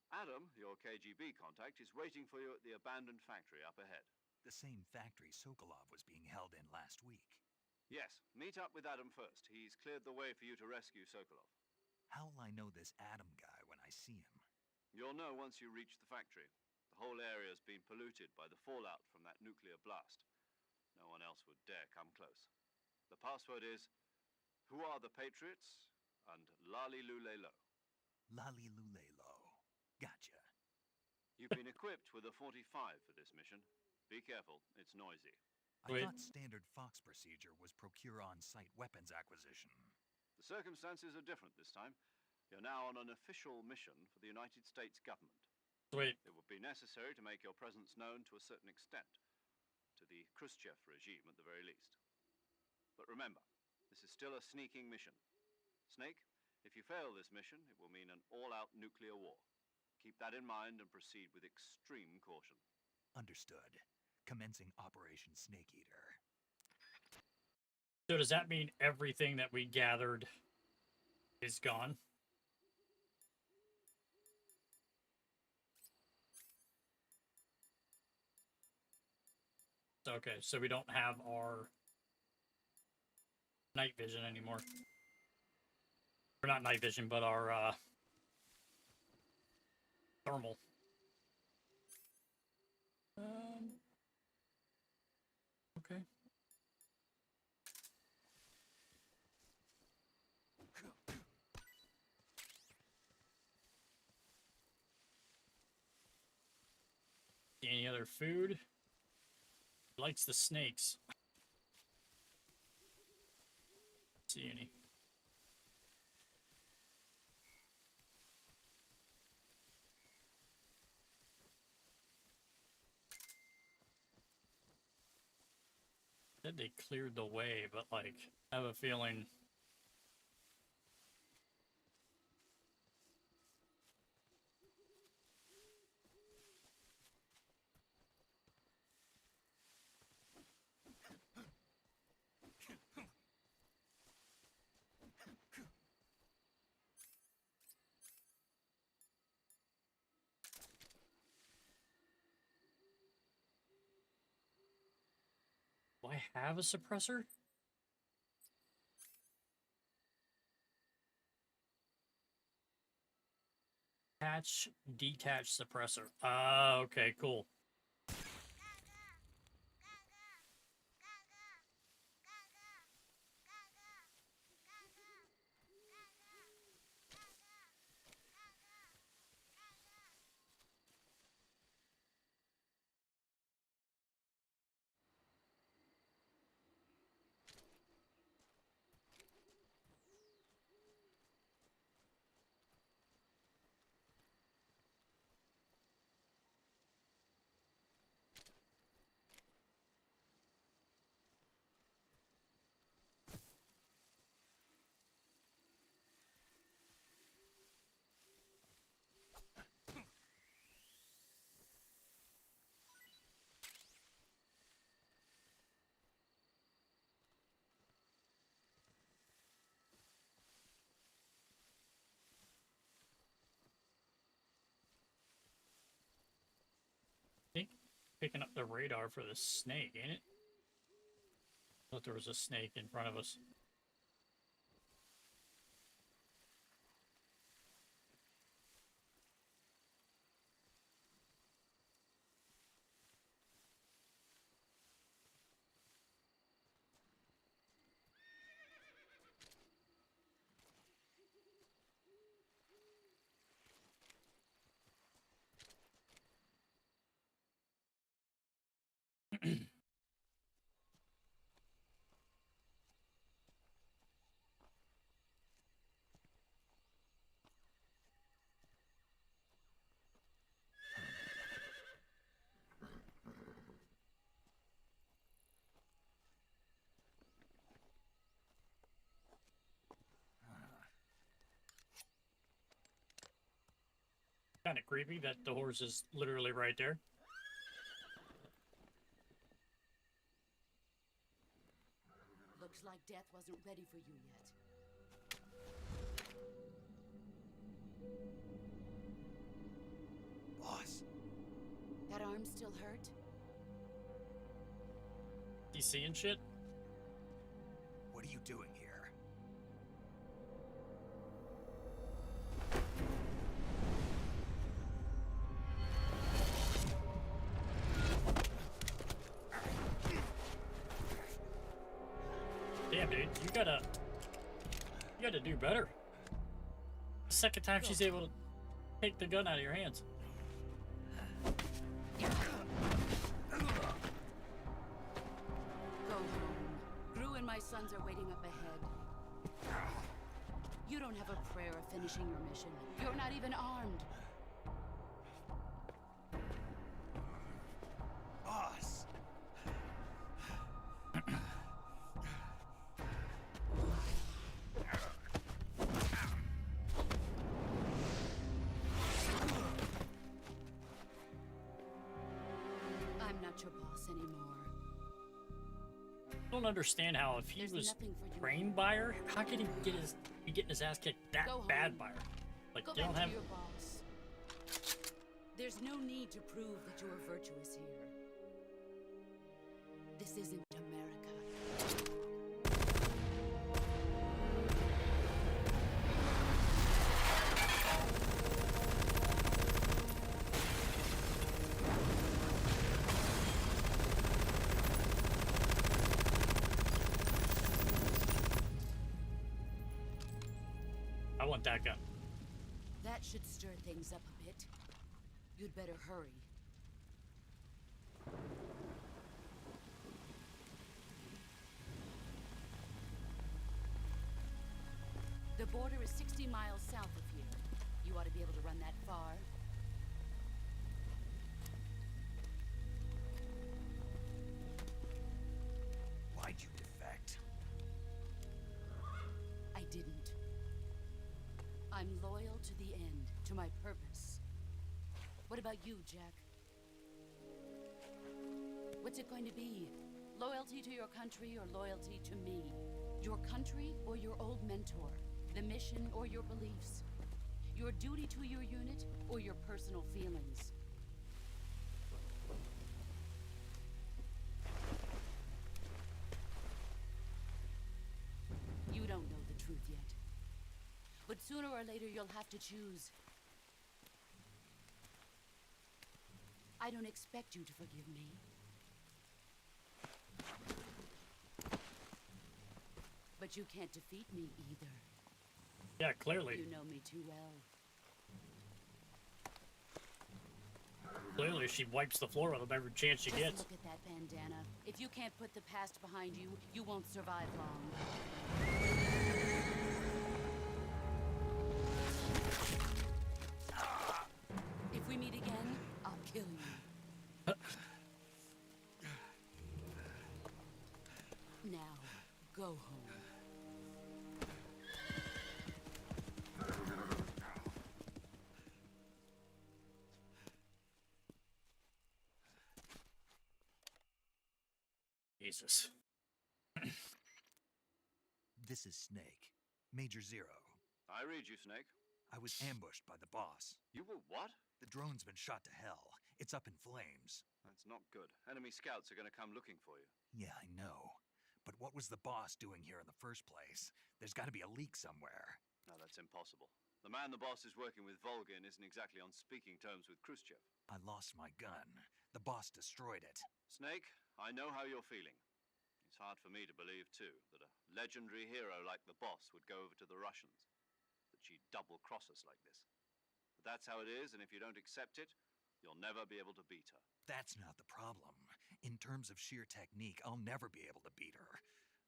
Adam, your KGB contact, is waiting for you at the abandoned factory up ahead. The same factory Sokolov was being held in last week. Yes, meet up with Adam first. He's cleared the way for you to rescue Sokolov. How will I know this Adam guy when I see him? You'll know once you reach the factory. The whole area's been polluted by the fallout from that nuclear blast. No one else would dare come close. The password is, "Who are the Patriots?" and Lali Lule Lo. Lali Lule Lo. Gotcha. You've been equipped with a 45 for this mission. Be careful, it's noisy. I thought standard Fox procedure was procure on-site weapons acquisition. The circumstances are different this time. You're now on an official mission for the United States government. Sweet. It would be necessary to make your presence known to a certain extent. To the Khrushchev regime, at the very least. But remember, this is still a sneaking mission. Snake, if you fail this mission, it will mean an all-out nuclear war. Keep that in mind and proceed with extreme caution. Understood. Commencing Operation Snake Eater. So does that mean everything that we gathered is gone? Okay, so we don't have our night vision anymore. Or not night vision, but our thermal. Okay. Any other food? He likes the snakes. See any? Said they cleared the way, but like, I have a feeling. Do I have a suppressor? Attach, detach suppressor. Okay, cool. Picking up the radar for the snake, ain't it? I thought there was a snake in front of us. Kind of creepy that the horse is literally right there. Looks like death wasn't ready for you yet. Boss. That arm still hurt? You seeing shit? What are you doing here? Damn, dude, you gotta do better. The second time she's able to take the gun out of your hands. Go home. Gru and my sons are waiting up ahead. You don't have a prayer of finishing your mission. You're not even armed. Boss. I'm not your boss anymore. I don't understand how if he was trained by her, how could he be getting his ass kicked that bad by her? Like, Go you don't back have. to your boss. There's no need to prove that you are virtuous here. This isn't America. I want that gun. That should stir things up a bit. You'd better hurry. The border is 60 miles south of here. You ought to be able to run that far. Why'd you defect? I didn't. I'm loyal to the end, to my purpose. What about you, Jack? What's it going to be? Loyalty to your country or loyalty to me? Your country or your old mentor? The mission or your beliefs? Your duty to your unit or your personal feelings? You don't know the truth yet. But sooner or later you'll have to choose. I don't expect you to forgive me. But you can't defeat me either. Yeah, clearly. You know me too well. Clearly, she wipes the floor with him every chance she Just gets. look at that bandana. If you can't put the past behind you, you won't survive long. If we meet again, I'll kill you. Now, go home. Jesus. This is Snake. Major Zero. I read you, Snake. I was ambushed by the boss. You were what? The drone's been shot to hell. It's up in flames. That That's not good. Enemy scouts are going to come looking for you. Yeah, I know. But what was the boss doing here in the first place? There's got to be a leak somewhere. No, that's impossible. The man the boss is working with Volgin isn't exactly on speaking terms with Khrushchev. I lost my gun. The boss destroyed it. Snake, I know how you're feeling. It's hard for me to believe, too, that a legendary hero like the boss would go over to the Russians. That she'd double-cross us like this. But that's how it is, and if you don't accept it, you'll never be able to beat her. That's not the problem. In terms of sheer technique, I'll never be able to beat her.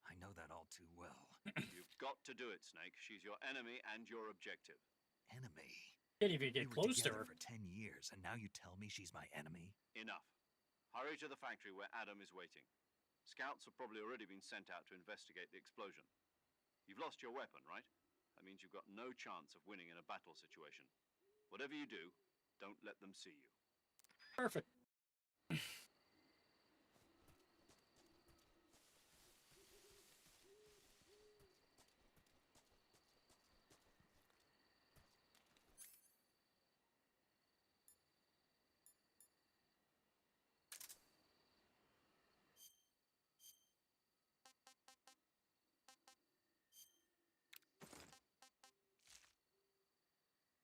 I know that all too well. You've got to do it, Snake. She's your enemy and your objective. Enemy? Can't even get We were close to together her. for 10 years, and now you tell me she's my enemy? Enough. Hurry to the factory where Adam is waiting. Scouts have probably already been sent out to investigate the explosion. You've lost your weapon, right? That means you've got no chance of winning in a battle situation. Whatever you do, don't let them see you. Perfect.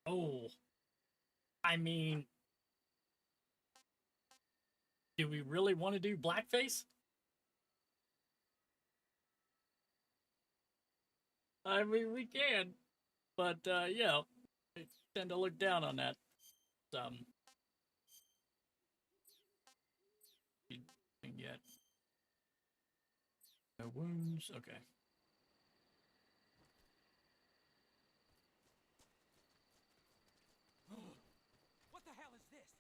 Oh, I mean, do we really want to do blackface? I mean, we can, but yeah, I tend to look down on that. You can get no wounds. Okay. What the hell is this?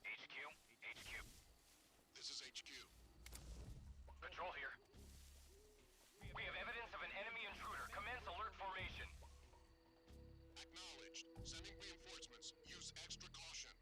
HQ? HQ. This is HQ. Patrol here. We have evidence of an enemy intruder. Commence alert formation. Acknowledged. Sending reinforcements. Use extra caution.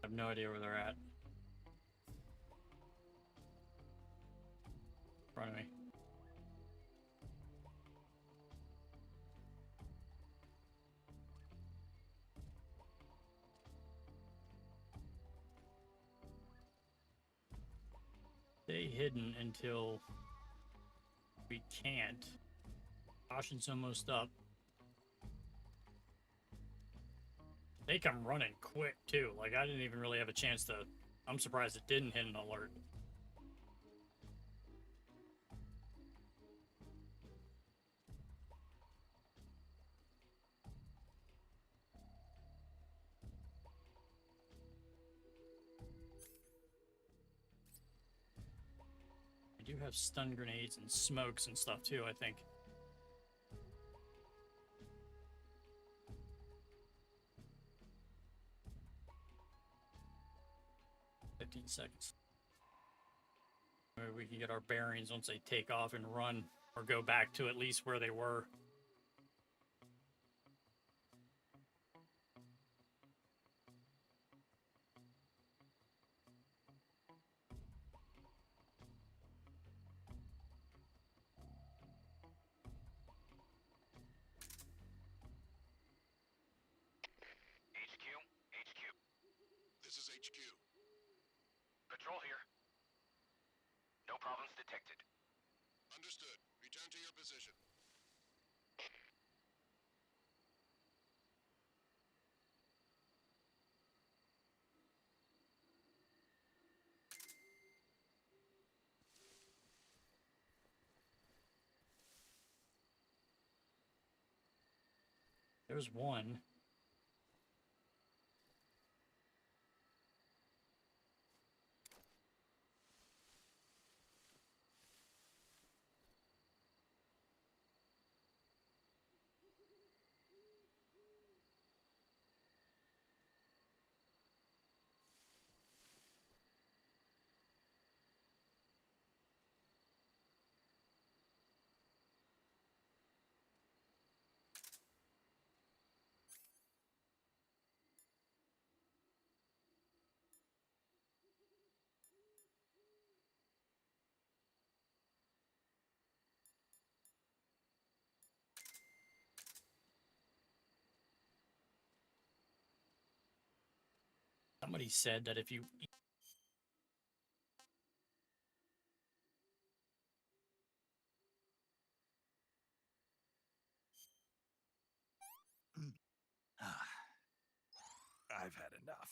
I have no idea where they're at. In front of me. Stay hidden until we can't. Caution's almost up. They come running quick, too. Like, I didn't even really have a chance to... I'm surprised it didn't hit an alert. I do have stun grenades and smokes and stuff, too, I think. 15 seconds. Maybe we can get our bearings once they take off and run, or go back to at least where they were. This is HQ. Patrol here. No problems detected. Understood. Return to your position. There's one. Somebody said that if you I've had enough.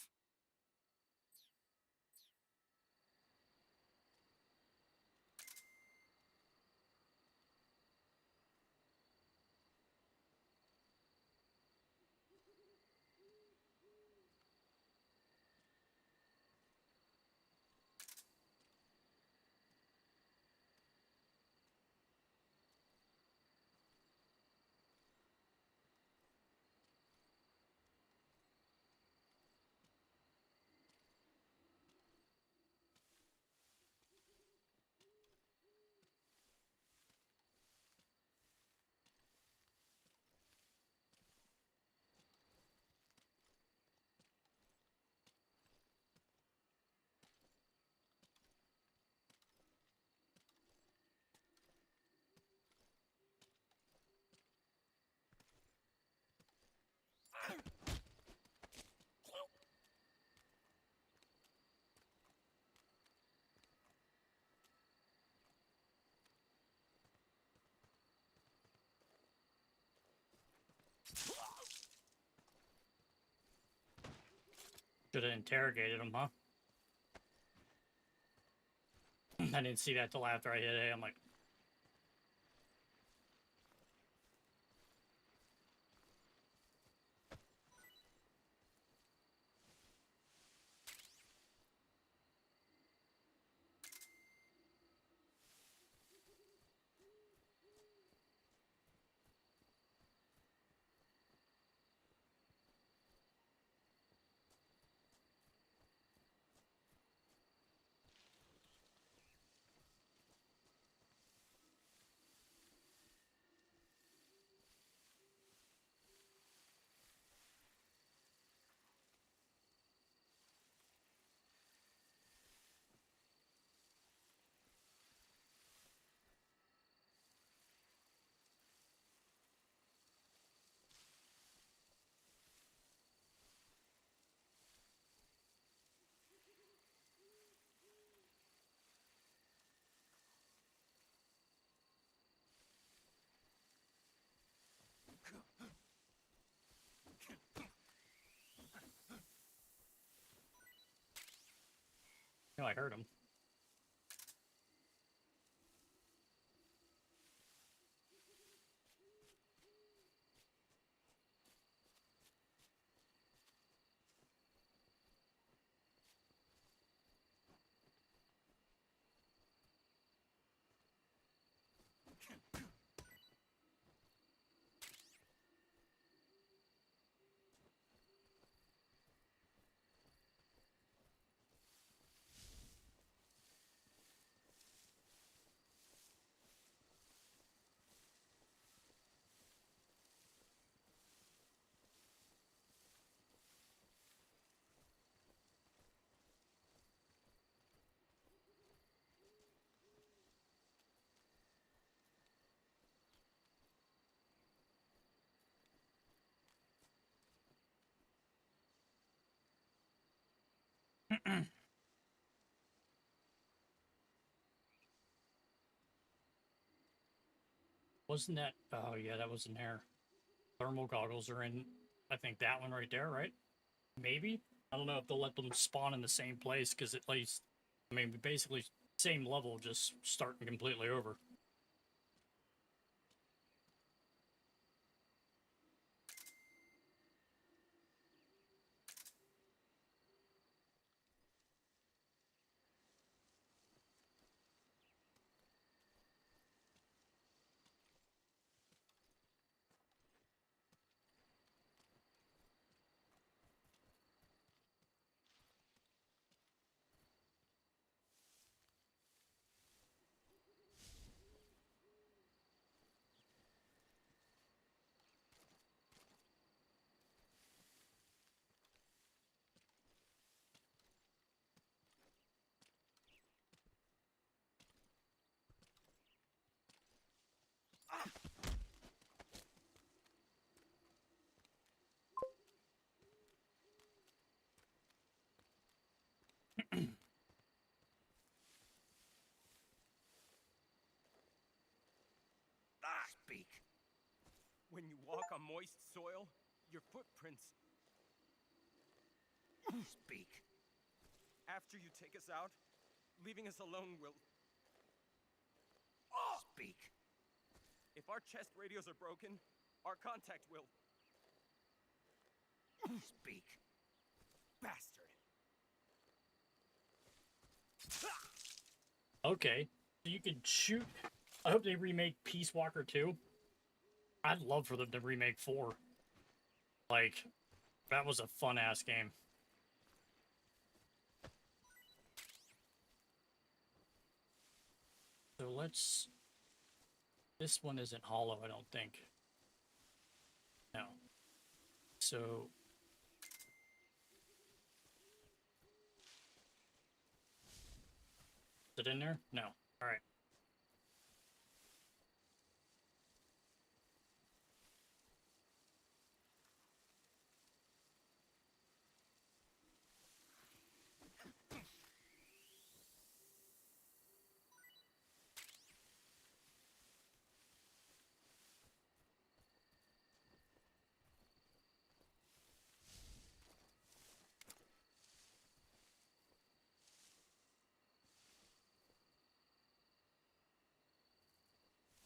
should have interrogated him, huh? I didn't see that till after I hit A. I'm like, no, I heard him. Wasn't that? Oh yeah, that was in there. Thermal goggles are in. I think that one right there, right? Maybe. I don't know if they'll let them spawn in the same place because at least, I mean, basically same level, just starting completely over. Speak. When you walk on moist soil, your footprints... Speak. After you take us out, leaving us alone will... Speak. If our chest radios are broken, our contact will... Speak. Bastard. Okay, so you can shoot. I hope they remake Peace Walker 2. I'd love for them to remake 4. Like, that was a fun-ass game. So let's... This one isn't hollow, I don't think. No. So... Is it in there? No. Alright.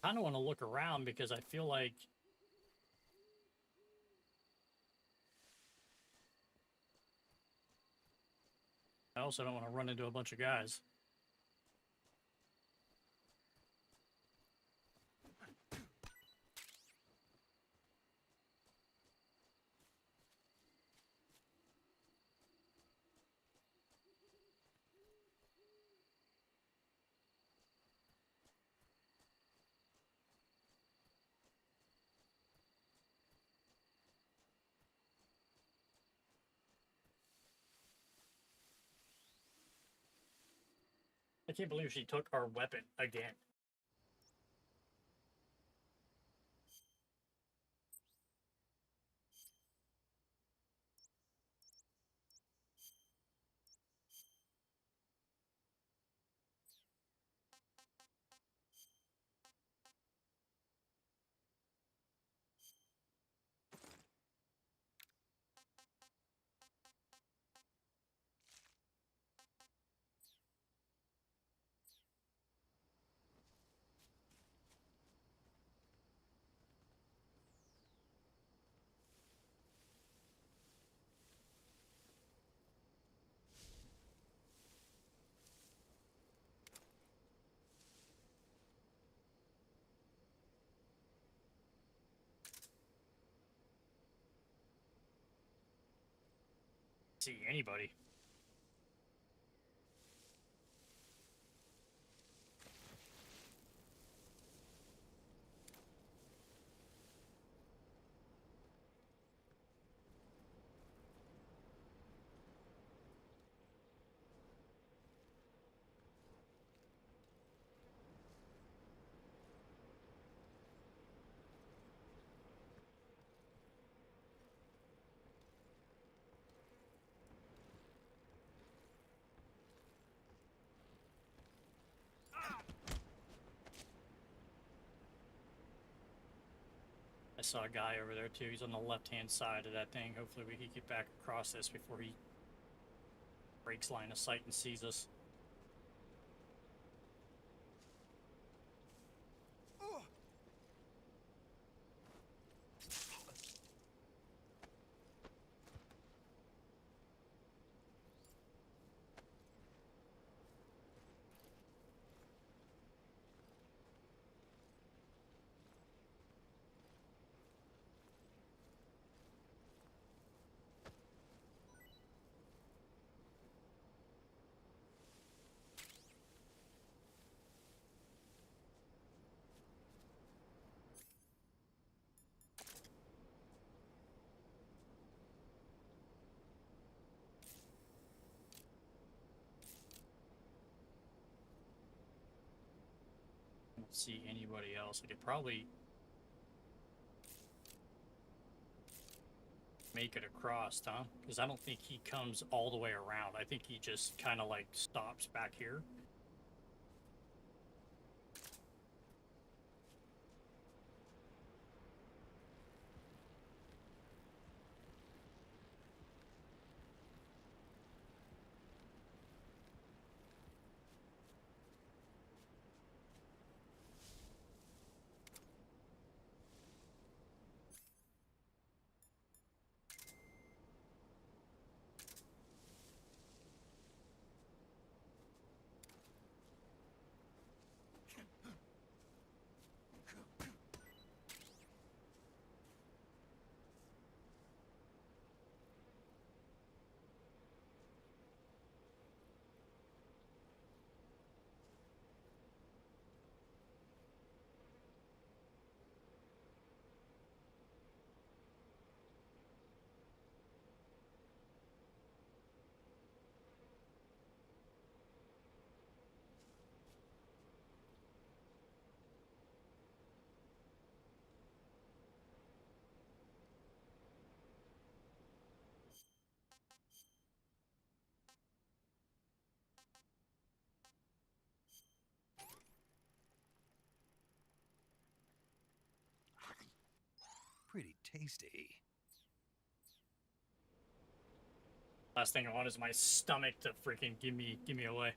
I kind of want to look around because I feel like I also don't want to run into a bunch of guys. I can't believe she took our weapon again. See anybody. I saw a guy over there too. He's on the left-hand side of that thing. Hopefully we can get back across this before he breaks line of sight and sees us. See anybody else. I could probably make it across, huh? Because I don't think he comes all the way around. I think he just kind of like stops back here. tasty. Last thing I want is my stomach to freaking give me away.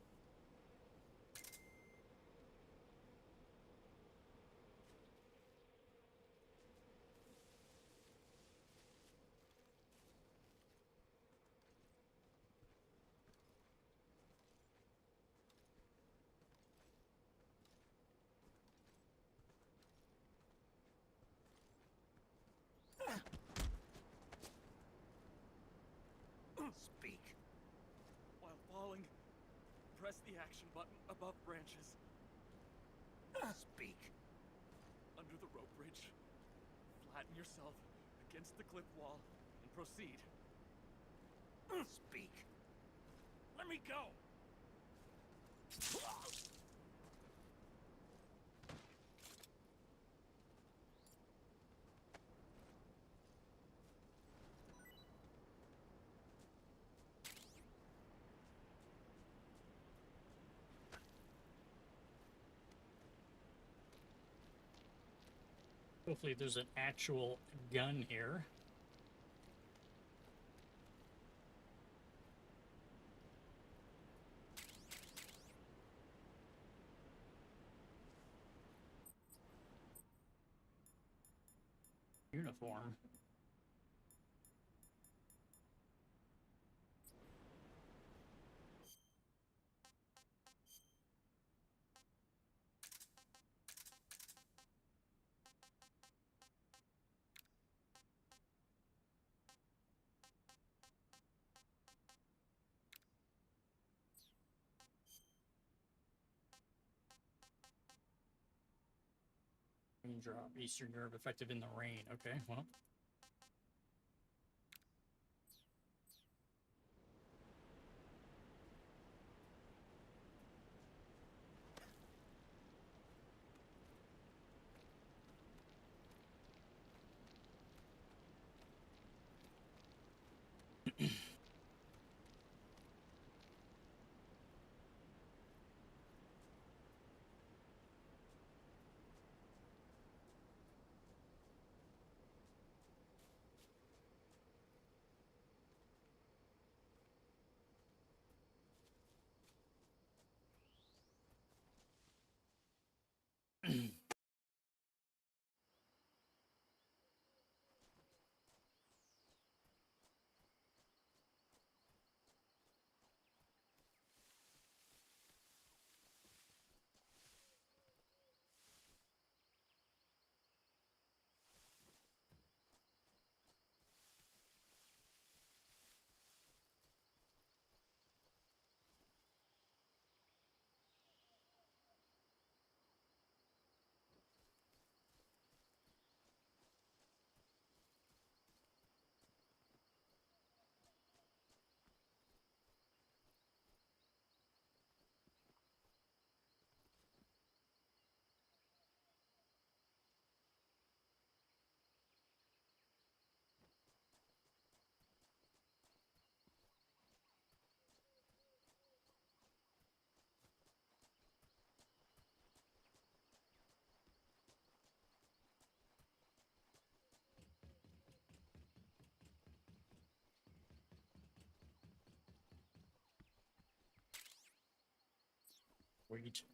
Speak. While falling, press the action button above branches. Speak. Under the rope bridge, flatten yourself against the cliff wall and proceed. Speak. Let me go! Hopefully there's an actual gun here. Uniform. Drop Eastern Nerve effective in the rain. Okay, well. Wait.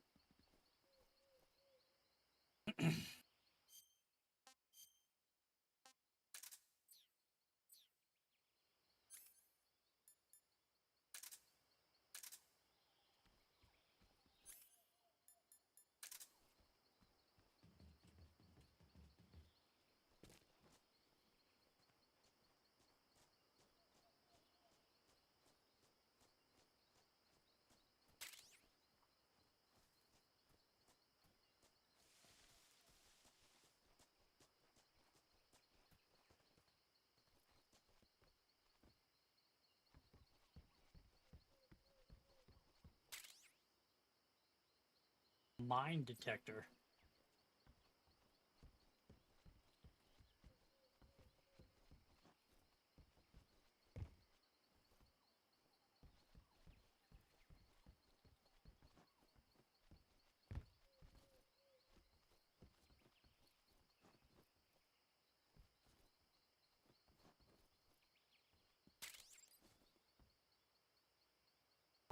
Mine detector.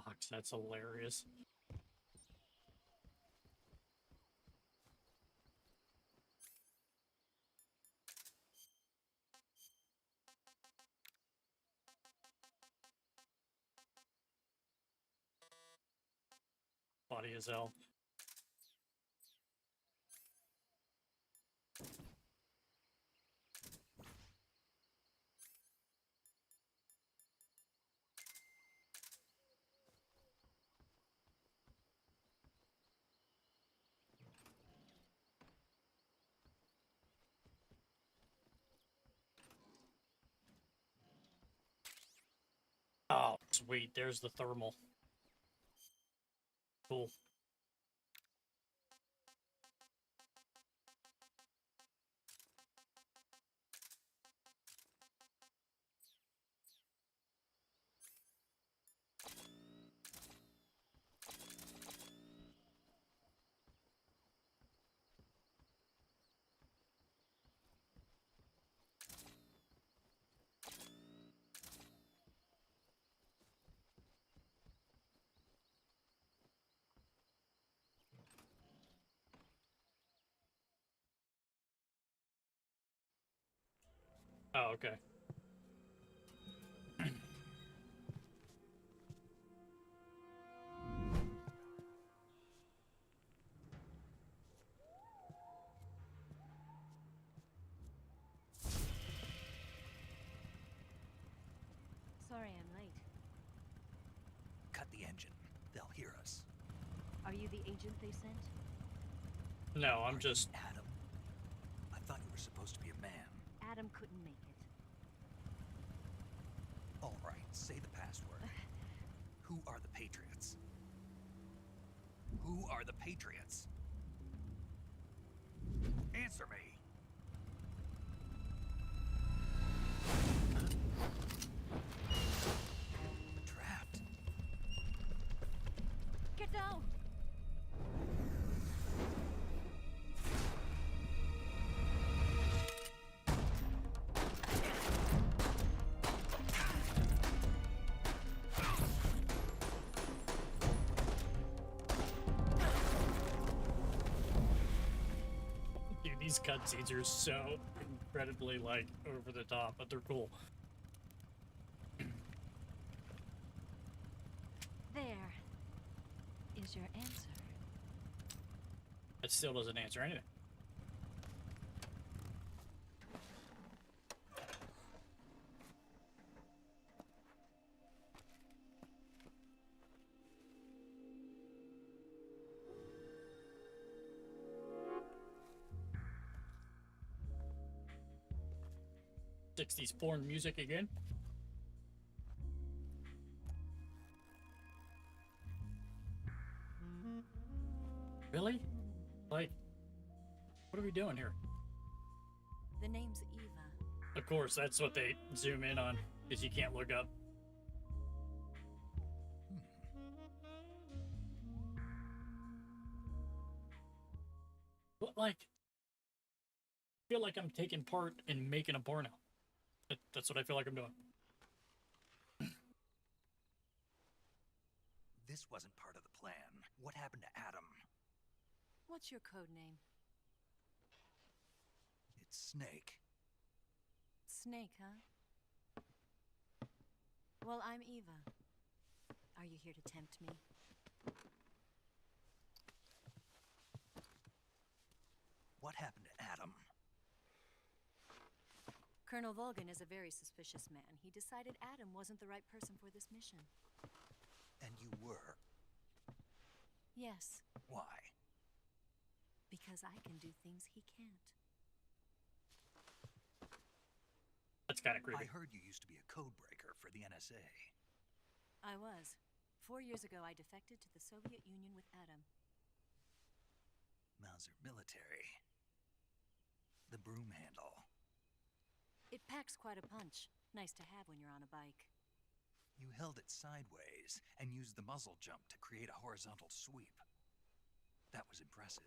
box. That's hilarious. Body as hell. Oh, sweet. There's the thermal. Cool. Oh, okay. Sorry I'm late. Cut the engine. They'll hear us. Are you the agent they sent? No, I'm just... Adam. I thought you were supposed to be a man. Adam couldn't make it. All right, say the password. Who are the Patriots? Who are the Patriots? Answer me. Trapped. Get down! Dude, these cutscenes are so incredibly, like, over the top, but they're cool. There is your answer. It still doesn't answer anything. '60s porn music again. Really? Like, what are we doing here? The name's Eva. Of course, that's what they zoom in on, because you can't look up. But, like, I feel like I'm taking part in making a porno. That's what I feel like I'm doing. This wasn't part of the plan. What happened to Adam? What's your code name? It's Snake. Snake, huh? Well, I'm Eva. Are you here to tempt me? What happened to Adam? Colonel Volgan is a very suspicious man. He decided Adam wasn't the right person for this mission. And you were? Yes. Why? Because I can do things he can't. That's kind of creepy. I heard you used to be a code breaker for the NSA. I was. 4 years ago, I defected to the Soviet Union with Adam. Mauser military. The broom handle. It packs quite a punch. Nice to have when you're on a bike. You held it sideways and used the muzzle jump to create a horizontal sweep. That was impressive.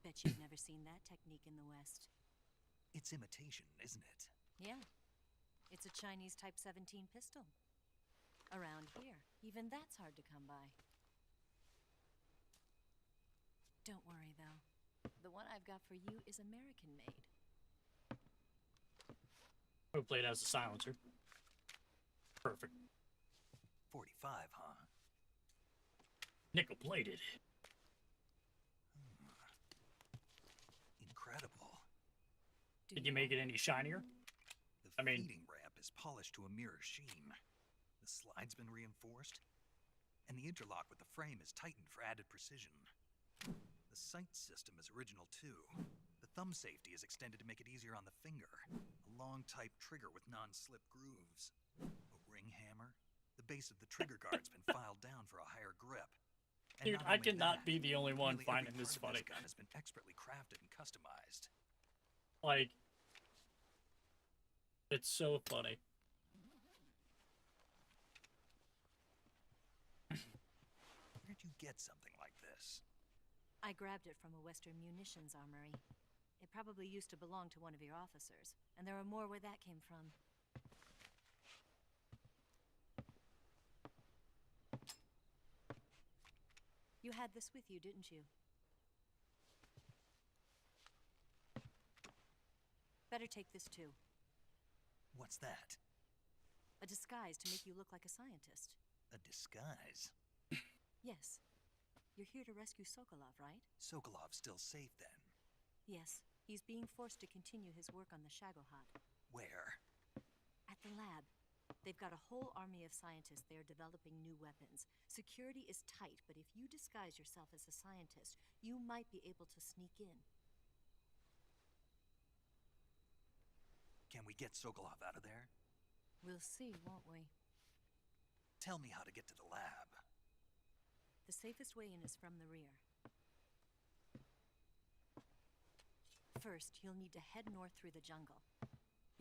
Bet you've never seen that technique in the West. It's imitation, isn't it? Yeah. It's a Chinese Type 17 pistol. Around here, even that's hard to come by. Don't worry, though. The one I've got for you is American-made. Hopefully it has a silencer. Perfect. 45, huh? Nickel-plated. Incredible. Did you make it any shinier? The feeding ramp is polished to a mirror sheen. The slide's been reinforced, and the interlock with the frame is tightened for added precision. The sight system is original too. The thumb safety is extended to make it easier on the finger. A long type trigger with non-slip grooves. A ring hammer. The base of the trigger guard's been filed down for a higher grip. And Dude, not I only cannot that, be the only one nearly finding every this part of funny. gun has been expertly crafted and customized. Like, it's so funny. Where'd you get something like this? I grabbed it from a Western munitions armory. It probably used to belong to one of your officers, and there are more where that came from. You had this with you, didn't you? Better take this too. What's that? A disguise to make you look like a scientist. A disguise? Yes. You're here to rescue Sokolov, right? Sokolov's still safe then? Yes. He's being forced to continue his work on the Shagohod. Where? At the lab. They've got a whole army of scientists there developing new weapons. Security is tight, but if you disguise yourself as a scientist, you might be able to sneak in. Can we get Sokolov out of there? We'll see, won't we? Tell me how to get to the lab. The safest way in is from the rear. First, you'll need to head north through the jungle.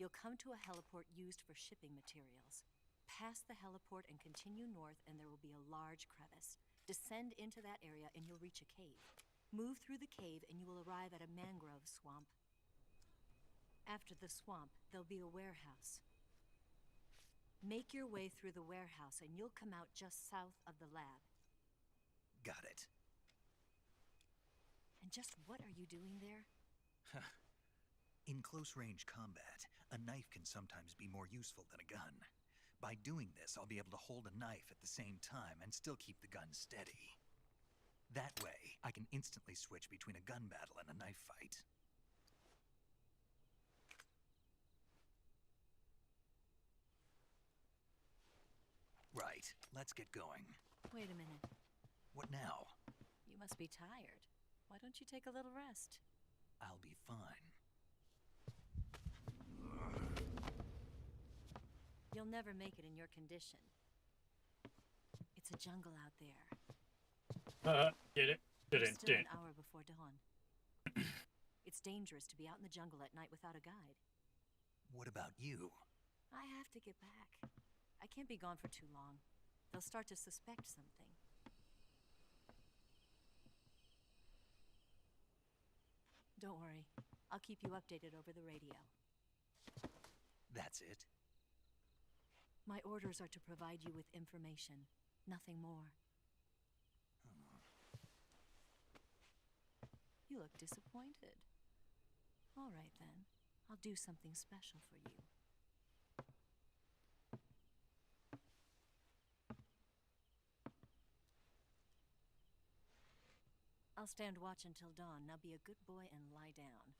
You'll come to a heliport used for shipping materials. Pass the heliport and continue north, and there will be a large crevice. Descend into that area and you'll reach a cave. Move through the cave and you will arrive at a mangrove swamp. After the swamp, there'll be a warehouse. Make your way through the warehouse and you'll come out just south of the lab. Got it. And just what are you doing there? In close-range combat, a knife can sometimes be more useful than a gun. By doing this, I'll be able to hold a knife at the same time and still keep the gun steady. That way, I can instantly switch between a gun battle and a knife fight. Right, let's get going. Wait a minute. What now? You must be tired. Why don't you take a little rest? I'll be fine. You'll never make it in your condition. It's a jungle out there. Get it? It's still an hour before dawn. It's dangerous to be out in the jungle at night without a guide. What about you? I have to get back. I can't be gone for too long. They'll start to suspect something. Don't worry. I'll keep you updated over the radio. That's it? My orders are to provide you with information, nothing more. You look disappointed. All right, then. I'll do something special for you. I'll stand watch until dawn. Now be a good boy and lie down.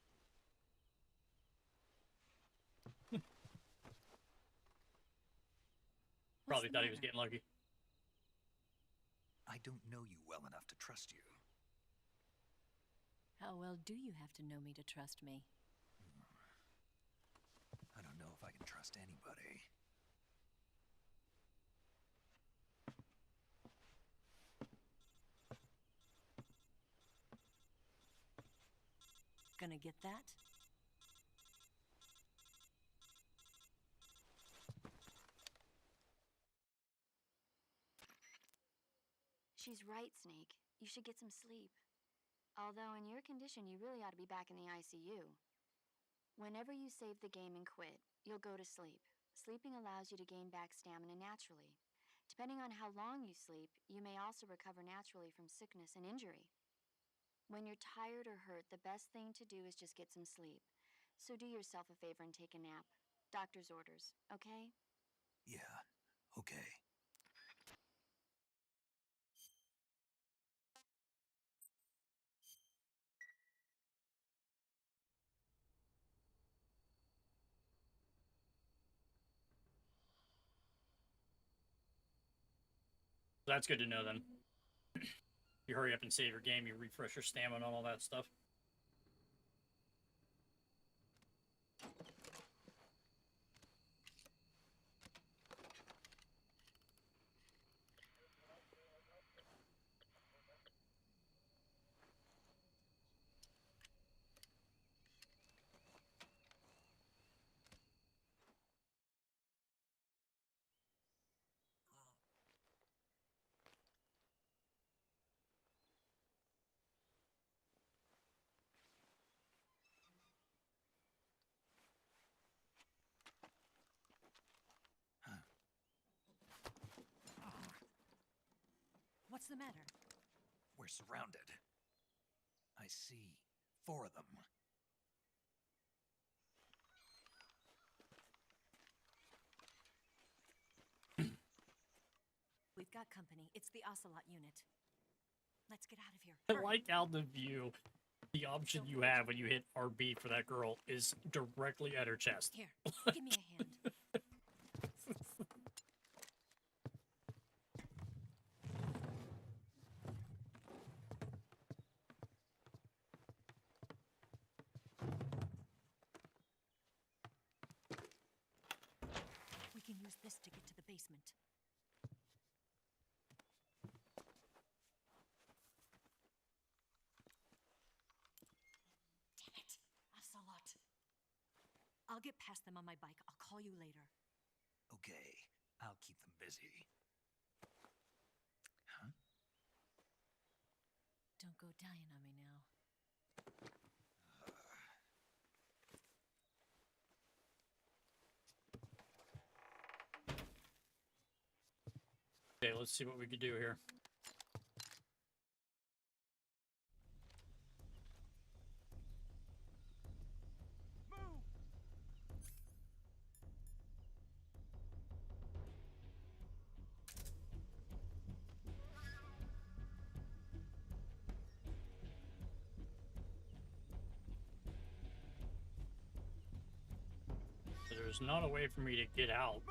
Probably thought he was getting lucky. I don't know you well enough to trust you. How well do you have to know me to trust me? I don't know if I can trust anybody. Gonna get that? She's right, Snake. You should get some sleep. Although in your condition, you really ought to be back in the ICU. Whenever you save the game and quit, you'll go to sleep. Sleeping allows you to gain back stamina naturally. Depending on how long you sleep, you may also recover naturally from sickness and injury. When you're tired or hurt, the best thing to do is just get some sleep. So do yourself a favor and take a nap. Doctor's orders, okay? Yeah, okay. That's good to know then. You hurry up and save your game, you refresh your stamina and all that stuff. What's the matter? We're surrounded. I see 4 of them. We've got company. It's the Ocelot unit. Let's get out of here. I like how the view, the option you have when you hit RB for that girl is directly at her chest. Here, give me a hand. We can use this to get to the basement. Damn it! Ocelot. I'll get past them on my bike. I'll call you later. Okay, I'll keep them busy. Huh? Don't go dying on me now. Okay, let's see what we can do here. There's not a way for me to get out.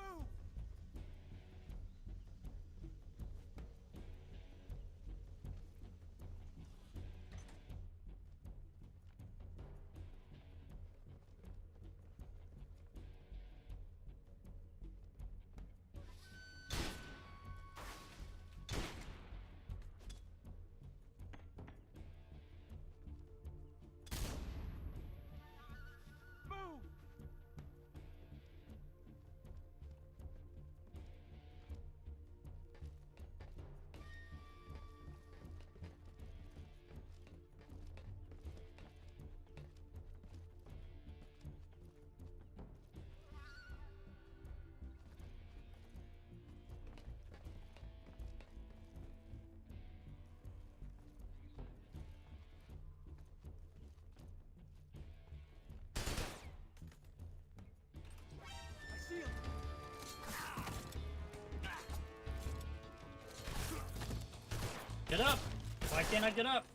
Get up! Why can't I get up?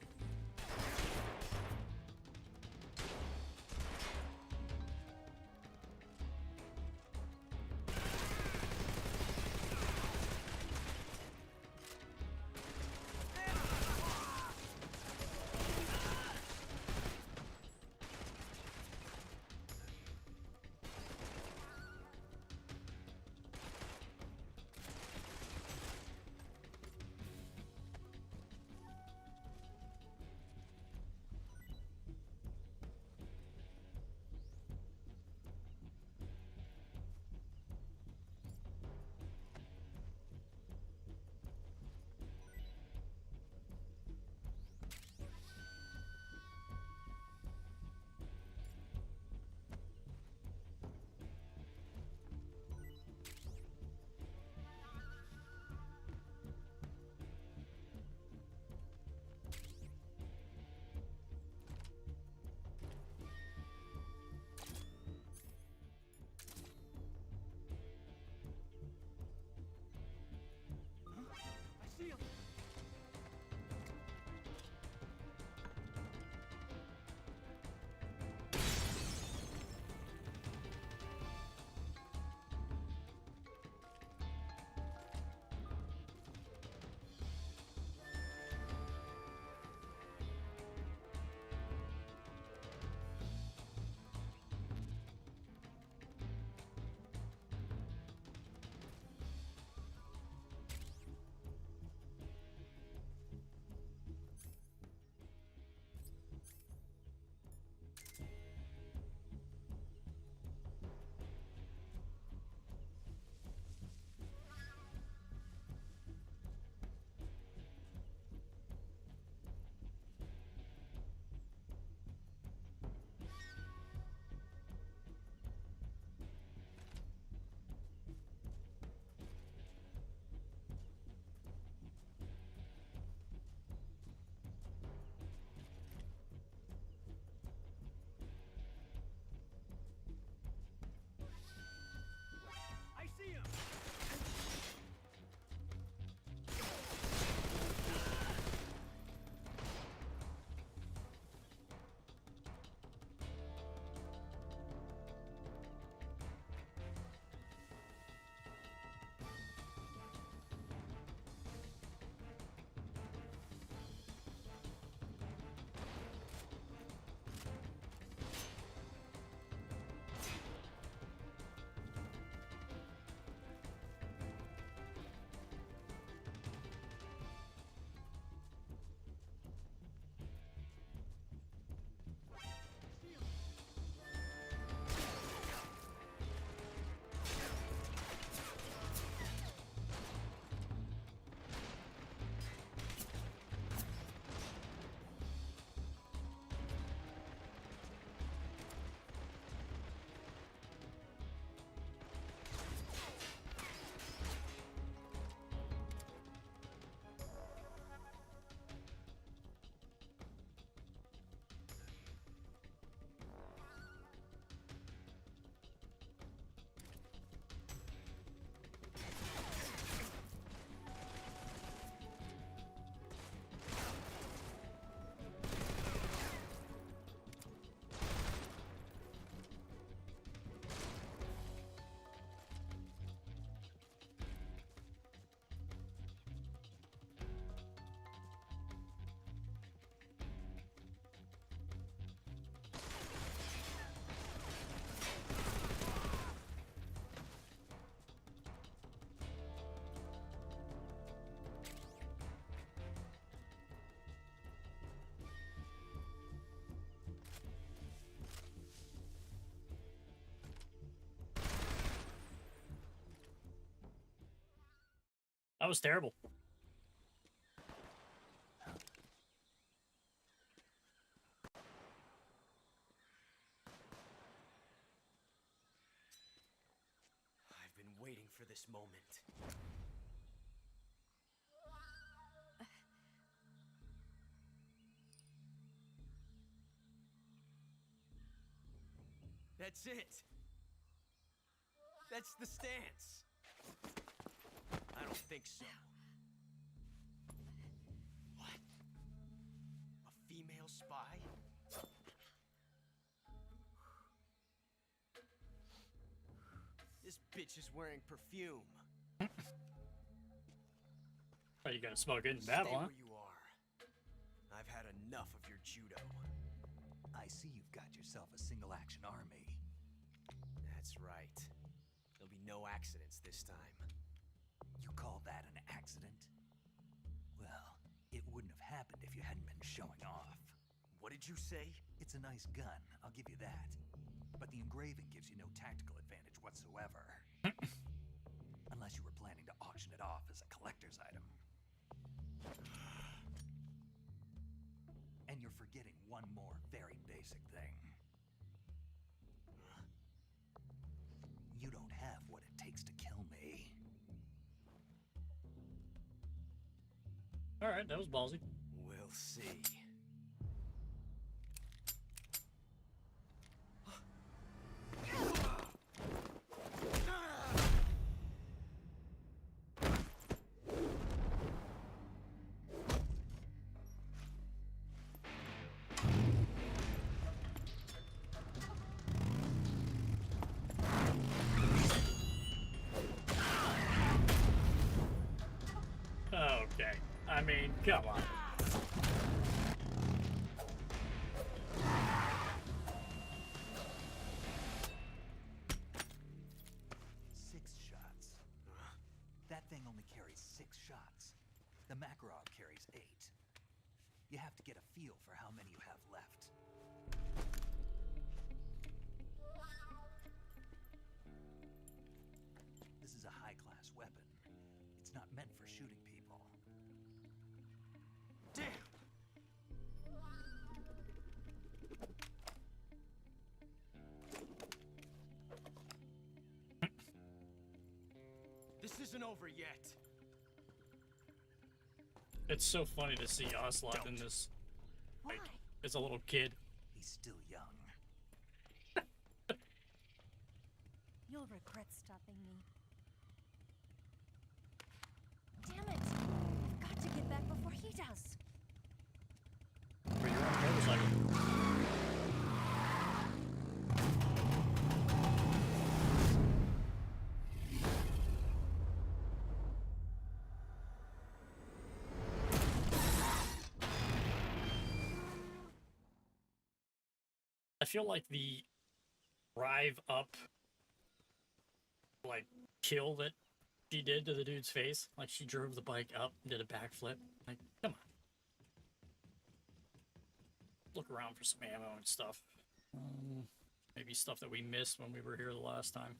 That was terrible. I've been waiting for this moment. That's it. That's the stance. I don't think so. What? A female spy? This bitch is wearing perfume. Oh, you gonna smoke it in battle, huh? Stay where you are. I've had enough of your judo. I see you've got yourself a single-action army. That's right. There'll be no accidents this time. You call that an accident? Well, it wouldn't have happened if you hadn't been showing off. What did you say? It's a nice gun, I'll give you that. But the engraving gives you no tactical advantage whatsoever. Unless you were planning to auction it off as a collector's item. And you're forgetting one more very basic thing. You don't have what it takes to kill me. Alright, that was ballsy. We'll see. Okay. I mean, come on. Six shots. That thing only carries 6 shots. The Makarov carries 8. You have to get a feel for how many you have left. This is a high-class weapon. It's not meant for shooting people. Damn! This isn't over yet. It's so funny to see Ocelot in this, like, as a little kid. He's still young. You'll regret stopping me. Damn it! I've got to get back before he does. But you're on a motorcycle. I feel like the drive up, like, kill that she did to the dude's face, like she drove the bike up and did a backflip. Like, come on. Look around for some ammo and stuff. Maybe stuff that we missed when we were here the last time.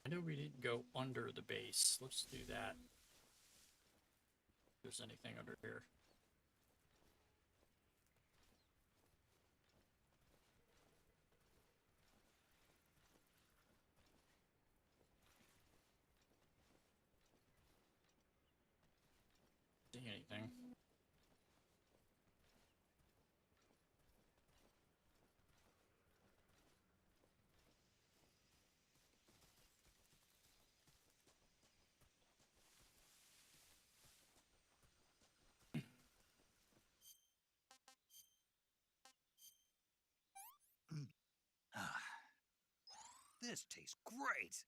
I know we didn't go under the base. Let's do that. If there's anything under here. See anything? This tastes great!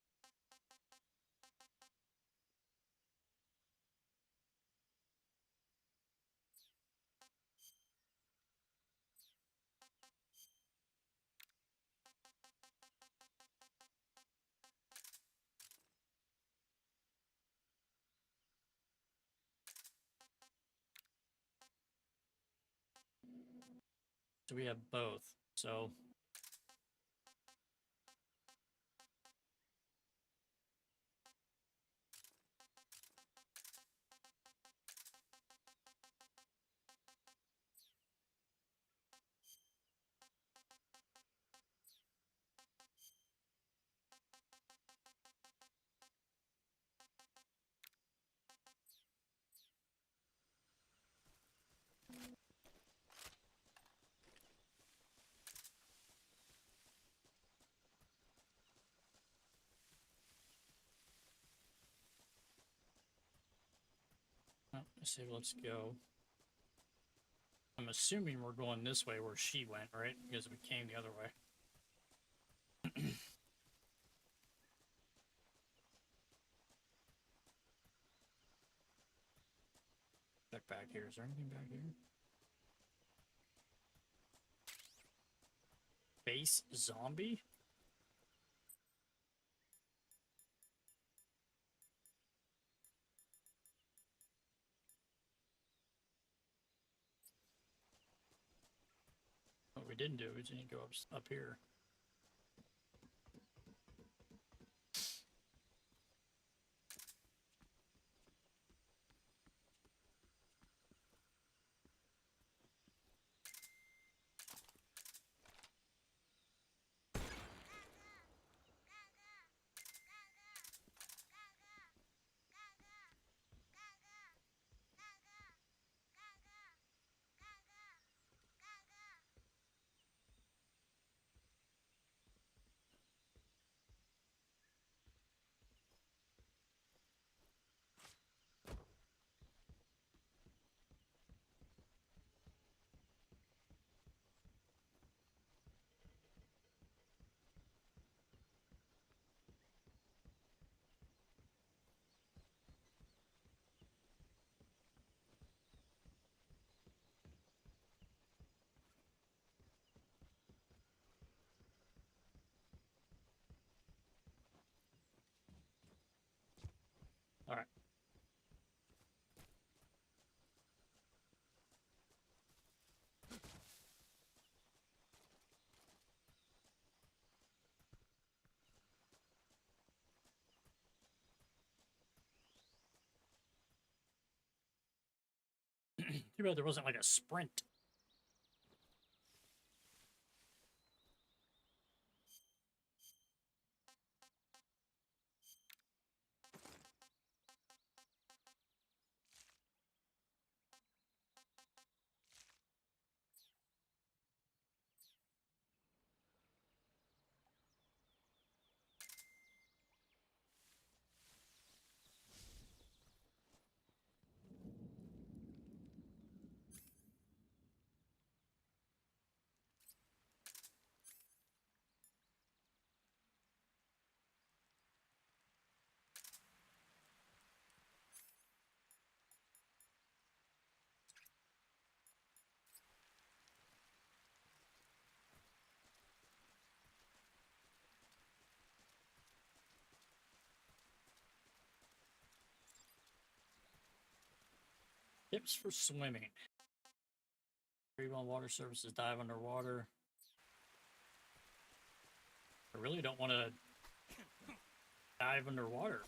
So we have both. So Oh, let's see, let's go. I'm assuming we're going this way where she went, right? Because we came the other way. Check back here. Is there anything back here? Base zombie? What we didn't do is we didn't go up here. All right. Too bad there wasn't like a sprint. Tips for swimming. Very well, water services, dive underwater. I really don't want to dive underwater.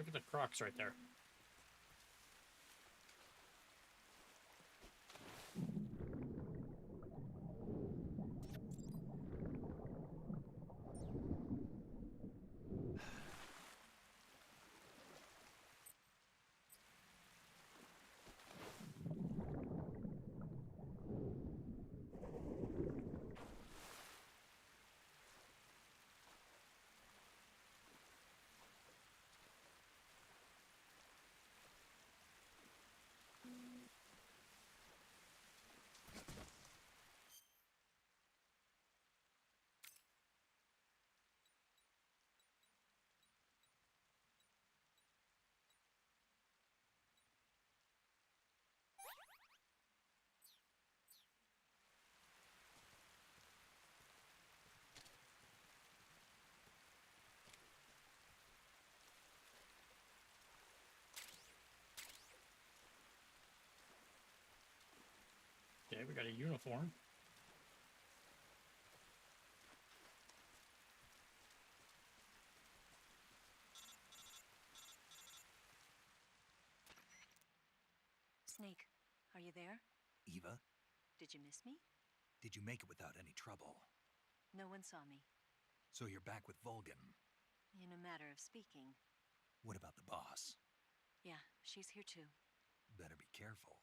Look at the crocs right there. Okay, we got a uniform. Snake, are you there? Eva, Did you miss me? did you make it without any trouble? No one saw me. So you're back with Volgan. In a matter of speaking. What about the boss? Yeah, she's here too. Better be careful.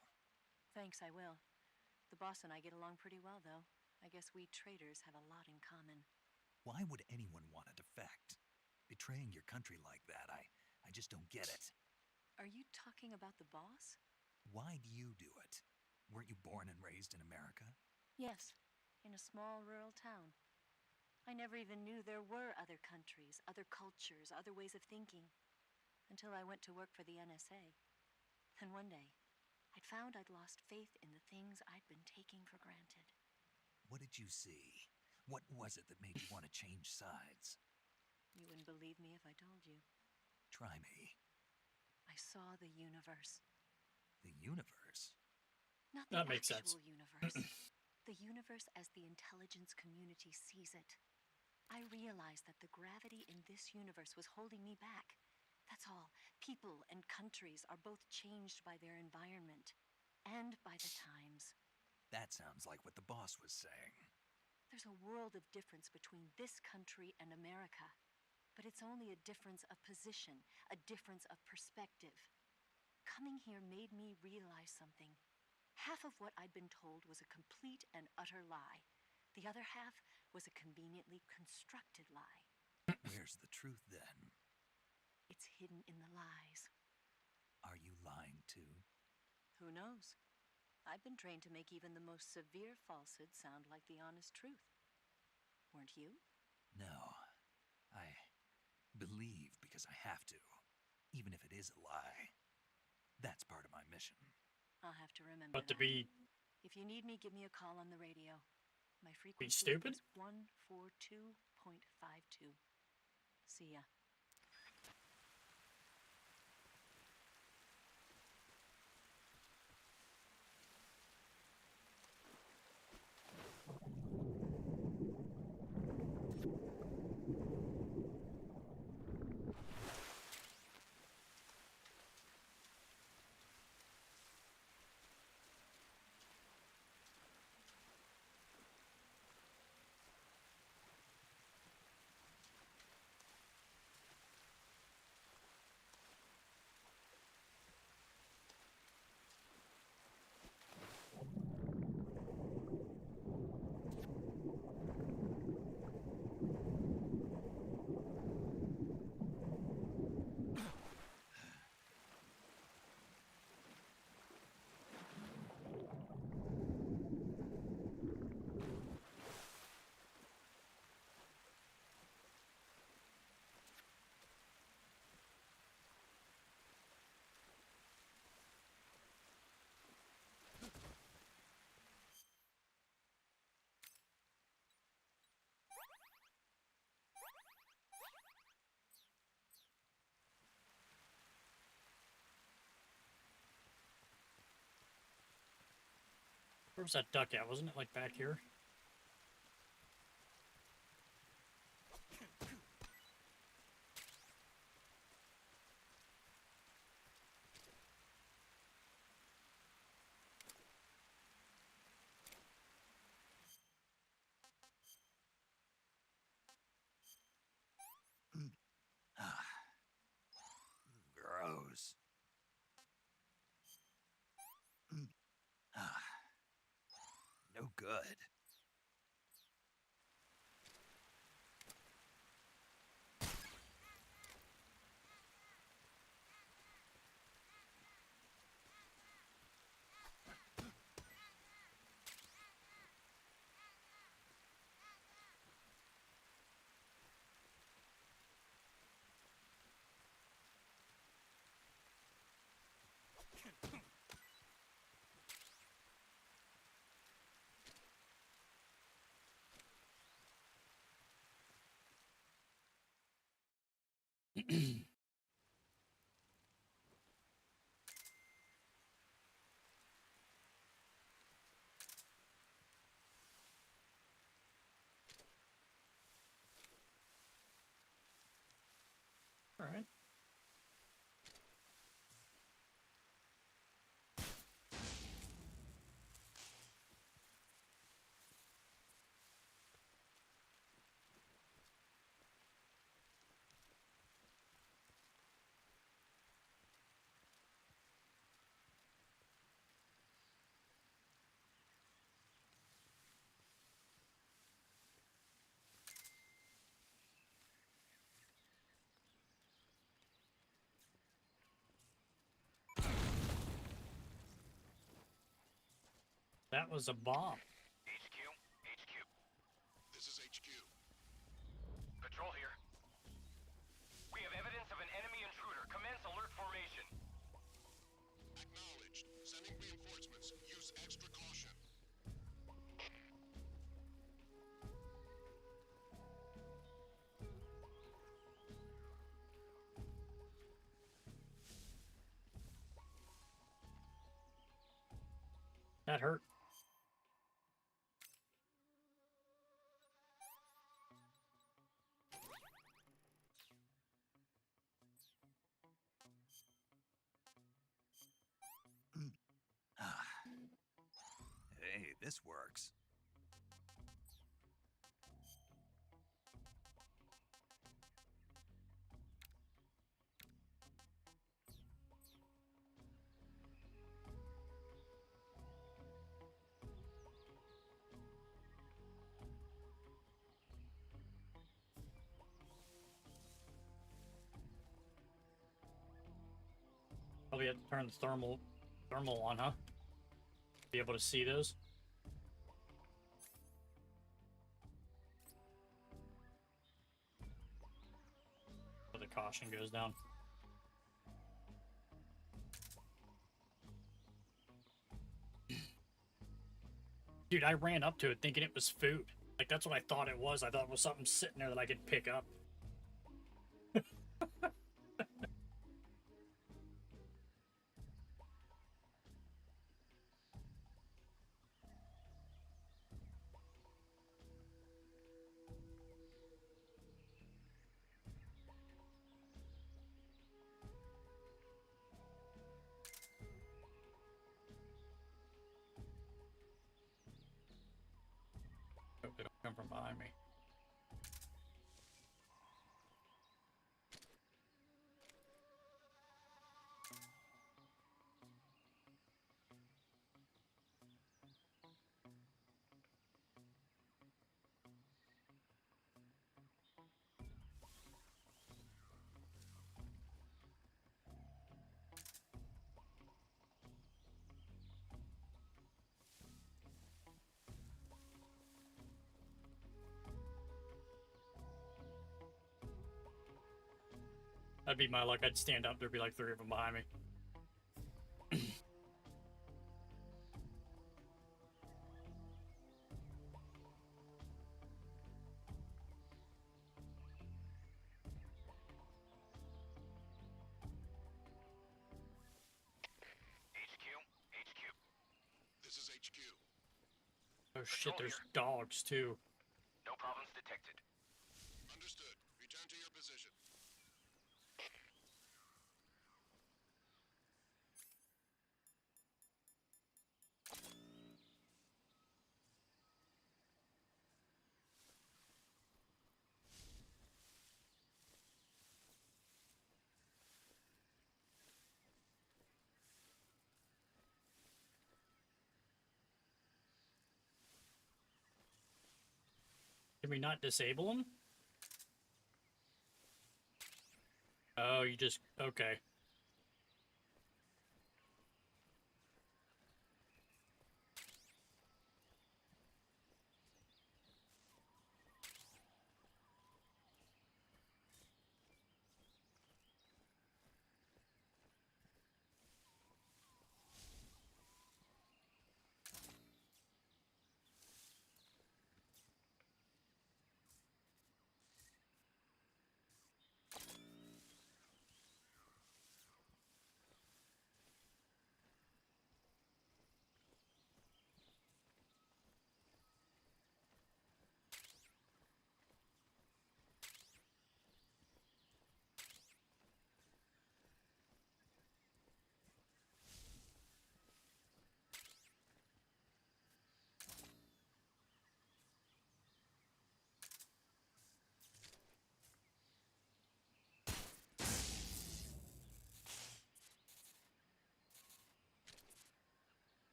Thanks, I will. The boss and I get along pretty well, though. I guess we traders have a lot in common. Why would anyone want to defect? Betraying your country like that, I just don't get it. Are you talking about the boss? Why do you do it? Weren't you born and raised in America? Yes, in a small rural town. I never even knew there were other countries, other cultures, other ways of thinking. Until I went to work for the NSA. And one day, I'd found I'd lost faith in the things I'd been taking for granted. What did you see? What was it that made you want to change sides? You wouldn't believe me if I told you. Try me. I saw the universe. The universe? Not the That makes sense. actual universe. The universe as the intelligence community sees it. I realized that the gravity in this universe was holding me back. That's all. People and countries are both changed by their environment and by the times. That sounds like what the boss was saying. There's a world of difference between this country and America. But it's only a difference of position, a difference of perspective. Coming here made me realize something. Half of what I'd been told was a complete and utter lie. The other half was a conveniently constructed lie. Where's the truth then? It's hidden in the lies. Are you lying too? Who knows? I've been trained to make even the most severe falsehood sound like the honest truth. Weren't you? No. I believe because I have to, even if it is a lie. That's part of my mission. I'll have to remember But to that. be If you need me, give me a call on the radio. My frequency stupid? is 142.52. See ya. Where was that duck at? Wasn't it like back here? Gross. No good. All right. That was a bomb. HQ, HQ. This is HQ. Patrol here. We have evidence of an enemy intruder. Commence alert formation. Acknowledged. Sending reinforcements. Use extra caution. That hurt. Hey, this works. Probably have to turn the thermal on, huh? Be able to see those. So the caution goes down. Dude, I ran up to it thinking it was food. Like, that's what I thought it was. I thought it was something sitting there that I could pick up. Hope they don't come from behind me. That'd be my luck. I'd stand up, there'd be like 3 of them behind me. This is HQ. Oh shit, there's dogs too. No problems detected. Understood. Return to your position. Can we not disable them? Oh, you just... okay.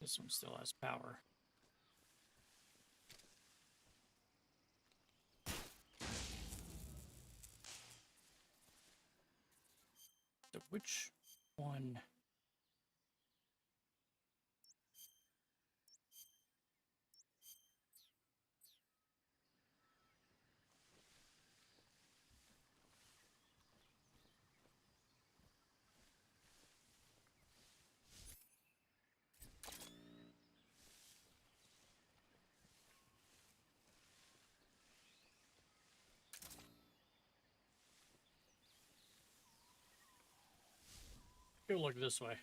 This one still has power. So which one? Go look this way.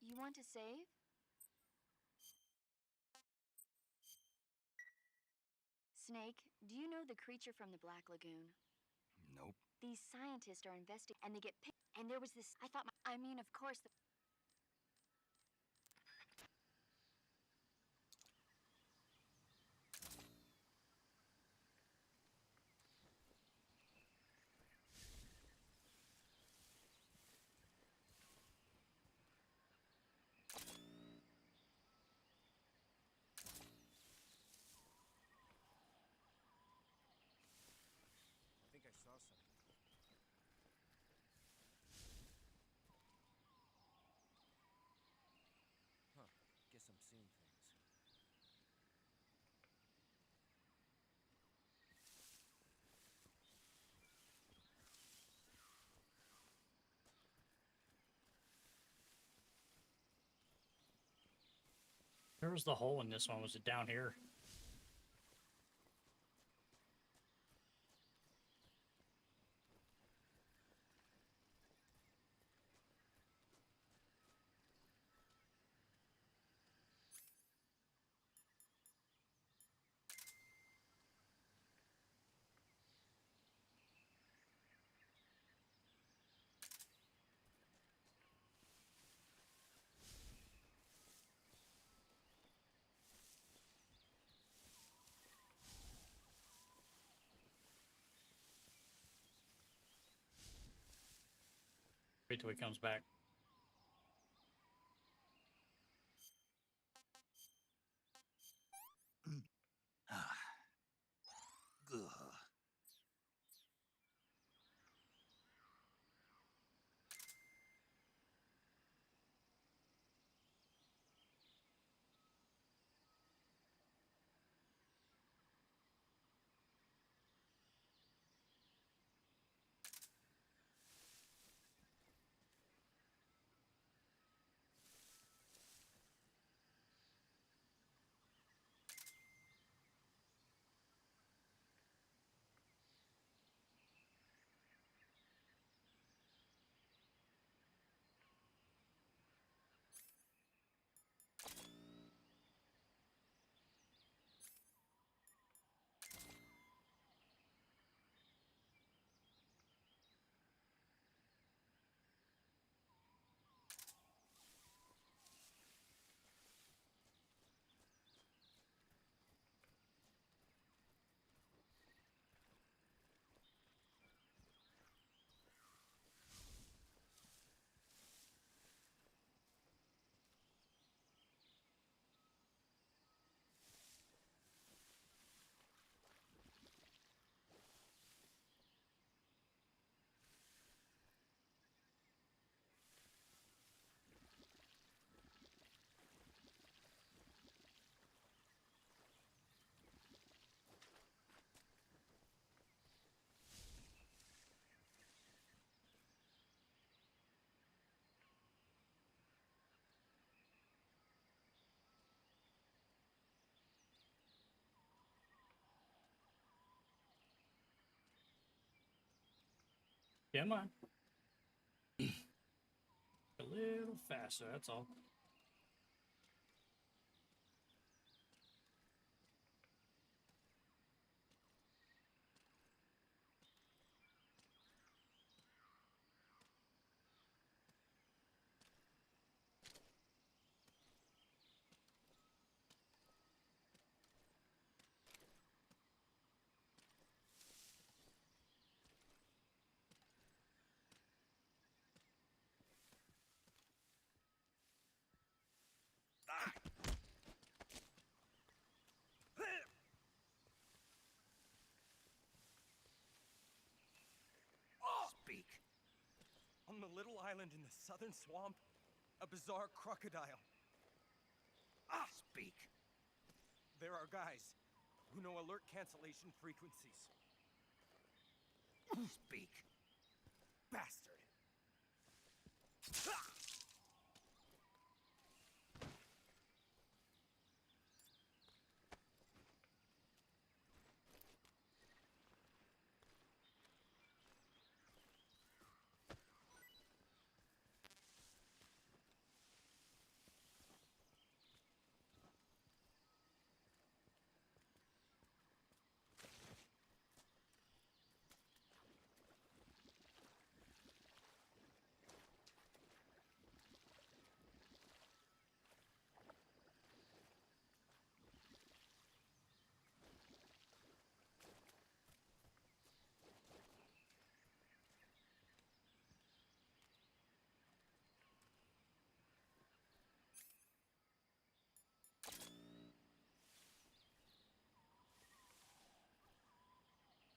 You want to save? Snake, do you know the creature from the Black Lagoon? Nope. These scientists are investigating, and they get picked. And there was this. I thought. I mean, of course. I think I saw something. Huh. Guess I'm seeing things. Where was the hole in this one? Was it down here? Wait till he comes back. Ugh. Come on. A little faster, that's all. On the little island in the southern swamp, a bizarre crocodile. Ah! Speak. There are guys who know alert cancellation frequencies. Speak. Bastard.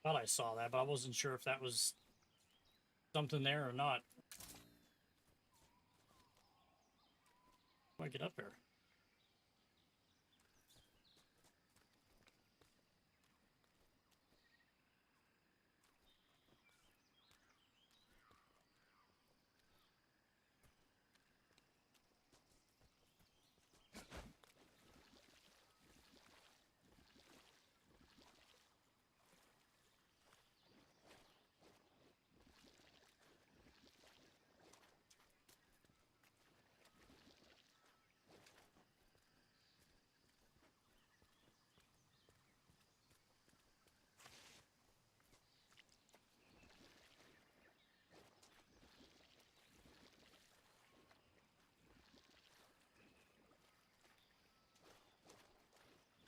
Thought I saw that, but I wasn't sure if that was something there or not. How do I get up there?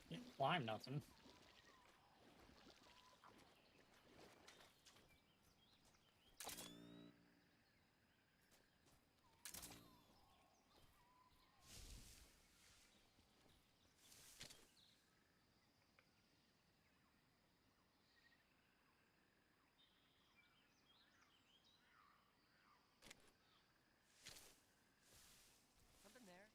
Can't climb nothing. Something there.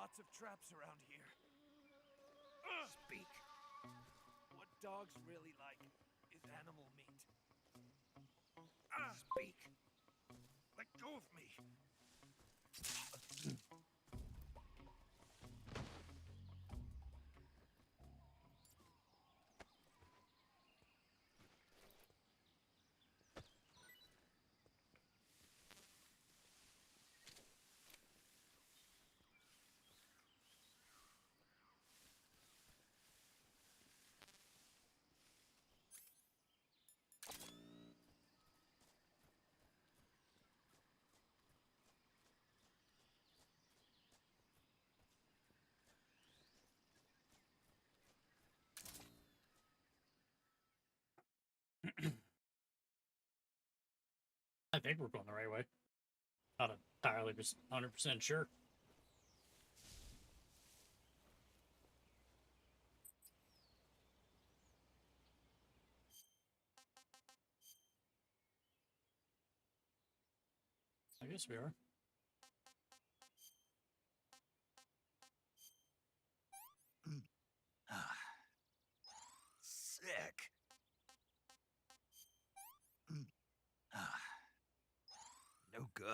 lots of traps around here. Speak. What dogs really like is animal meat. Speak. Let go of me. I think we're going the right way. Not entirely just 100% sure. I guess we are. Sick. No good.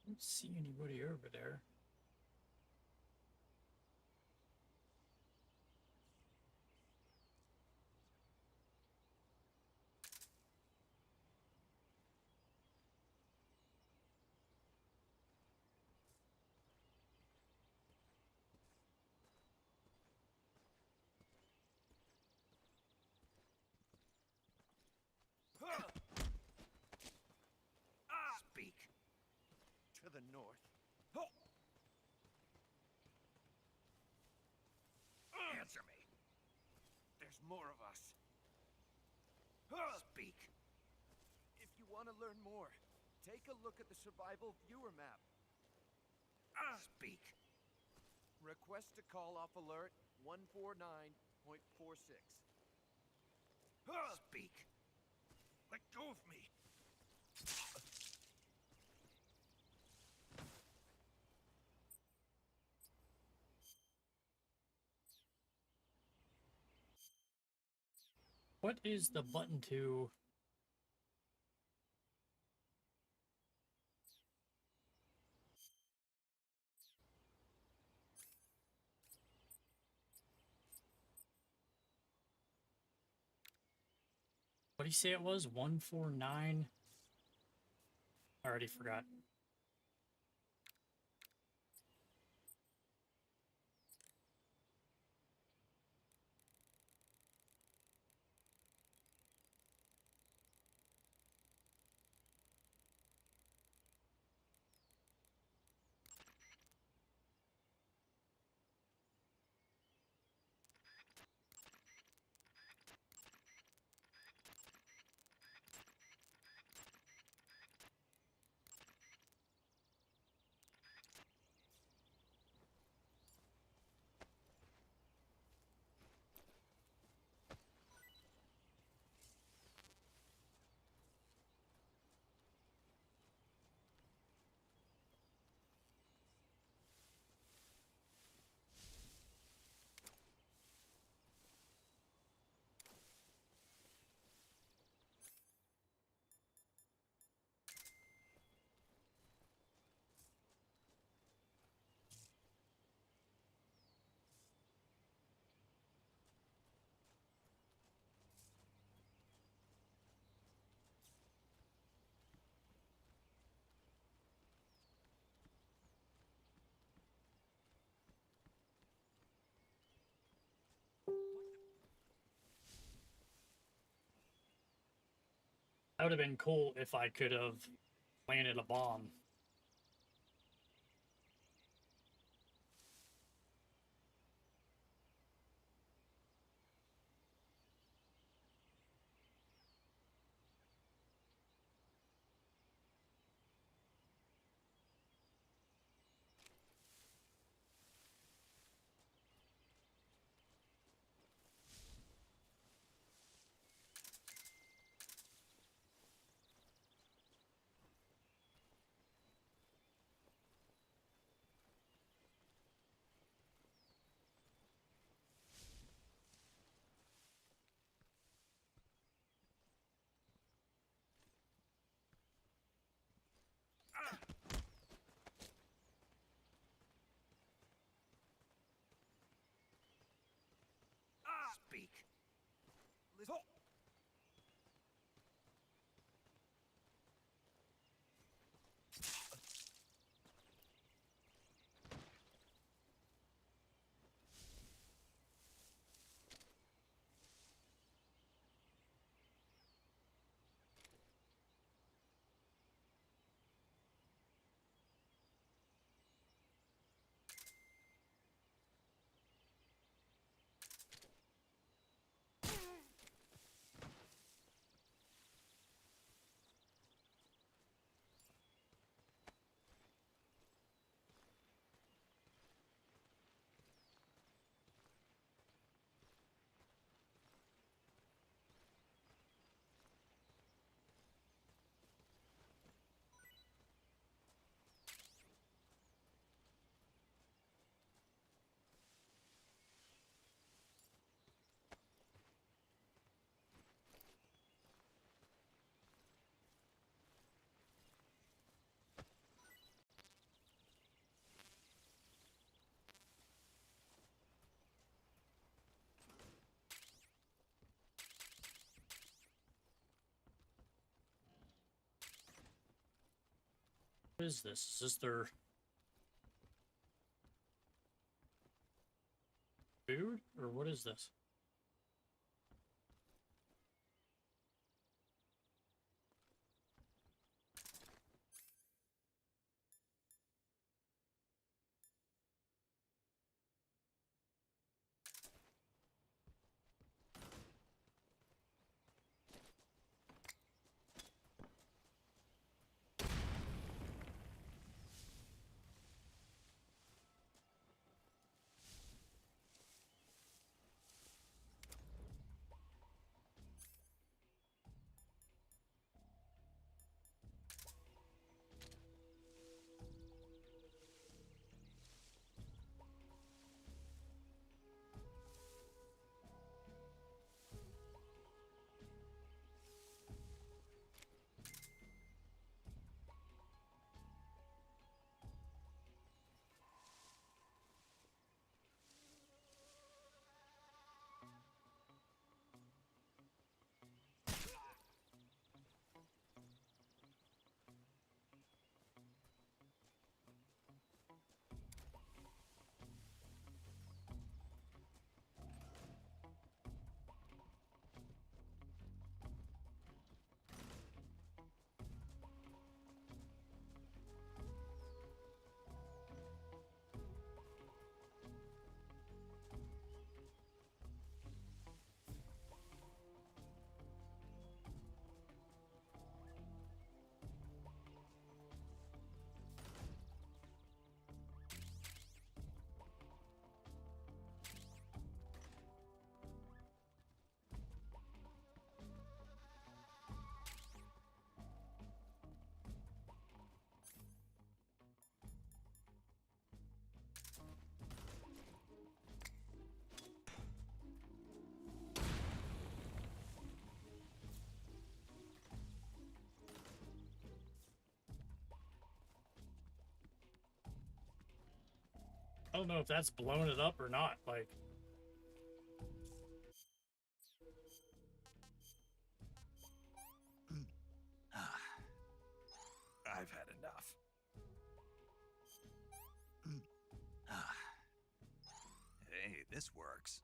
I don't see anybody over there. Speak. To the north. Answer me. There's more of us. Speak. If you want to learn more, take a look at the survival viewer map. Speak. Request to call off alert 149.46. Speak. Let go of me. What is the button to... What did he say it was? 149? I already forgot. That would have been cool if I could have planted a bomb. Speak. Listen. What is this? Is this their food? Or what is this? don't know if that's blown it up or not. Like, I've had enough. Hey, this works.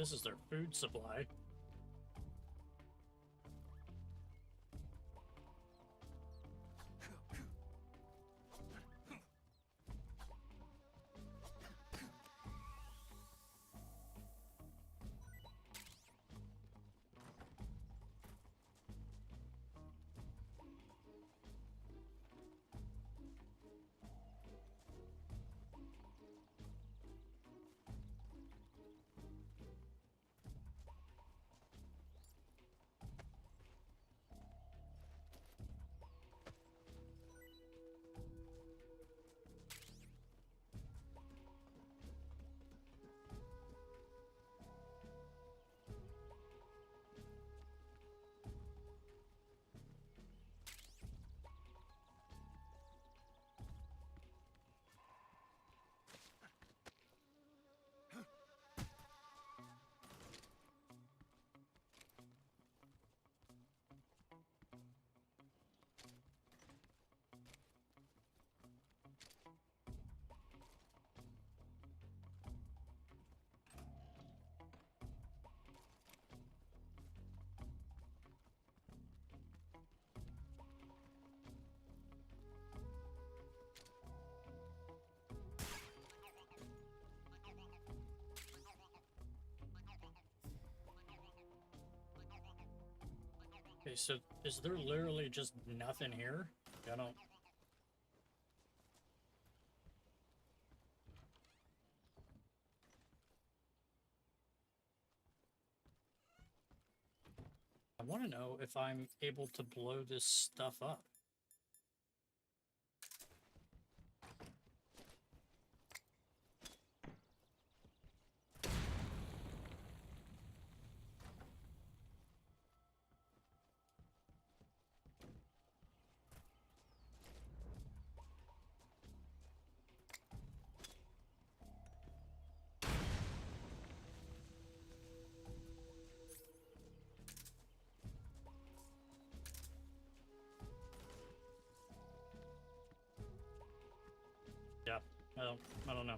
this is their food supply. Okay, so is there literally just nothing here? I don't... I want to know if I'm able to blow this stuff up. Yeah, I don't know.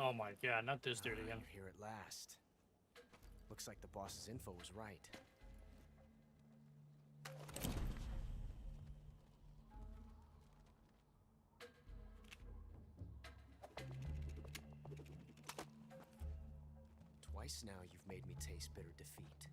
Oh my god, not this dude again. You're here at last. Looks like the boss's info was right. Twice now you've made me taste bitter defeat.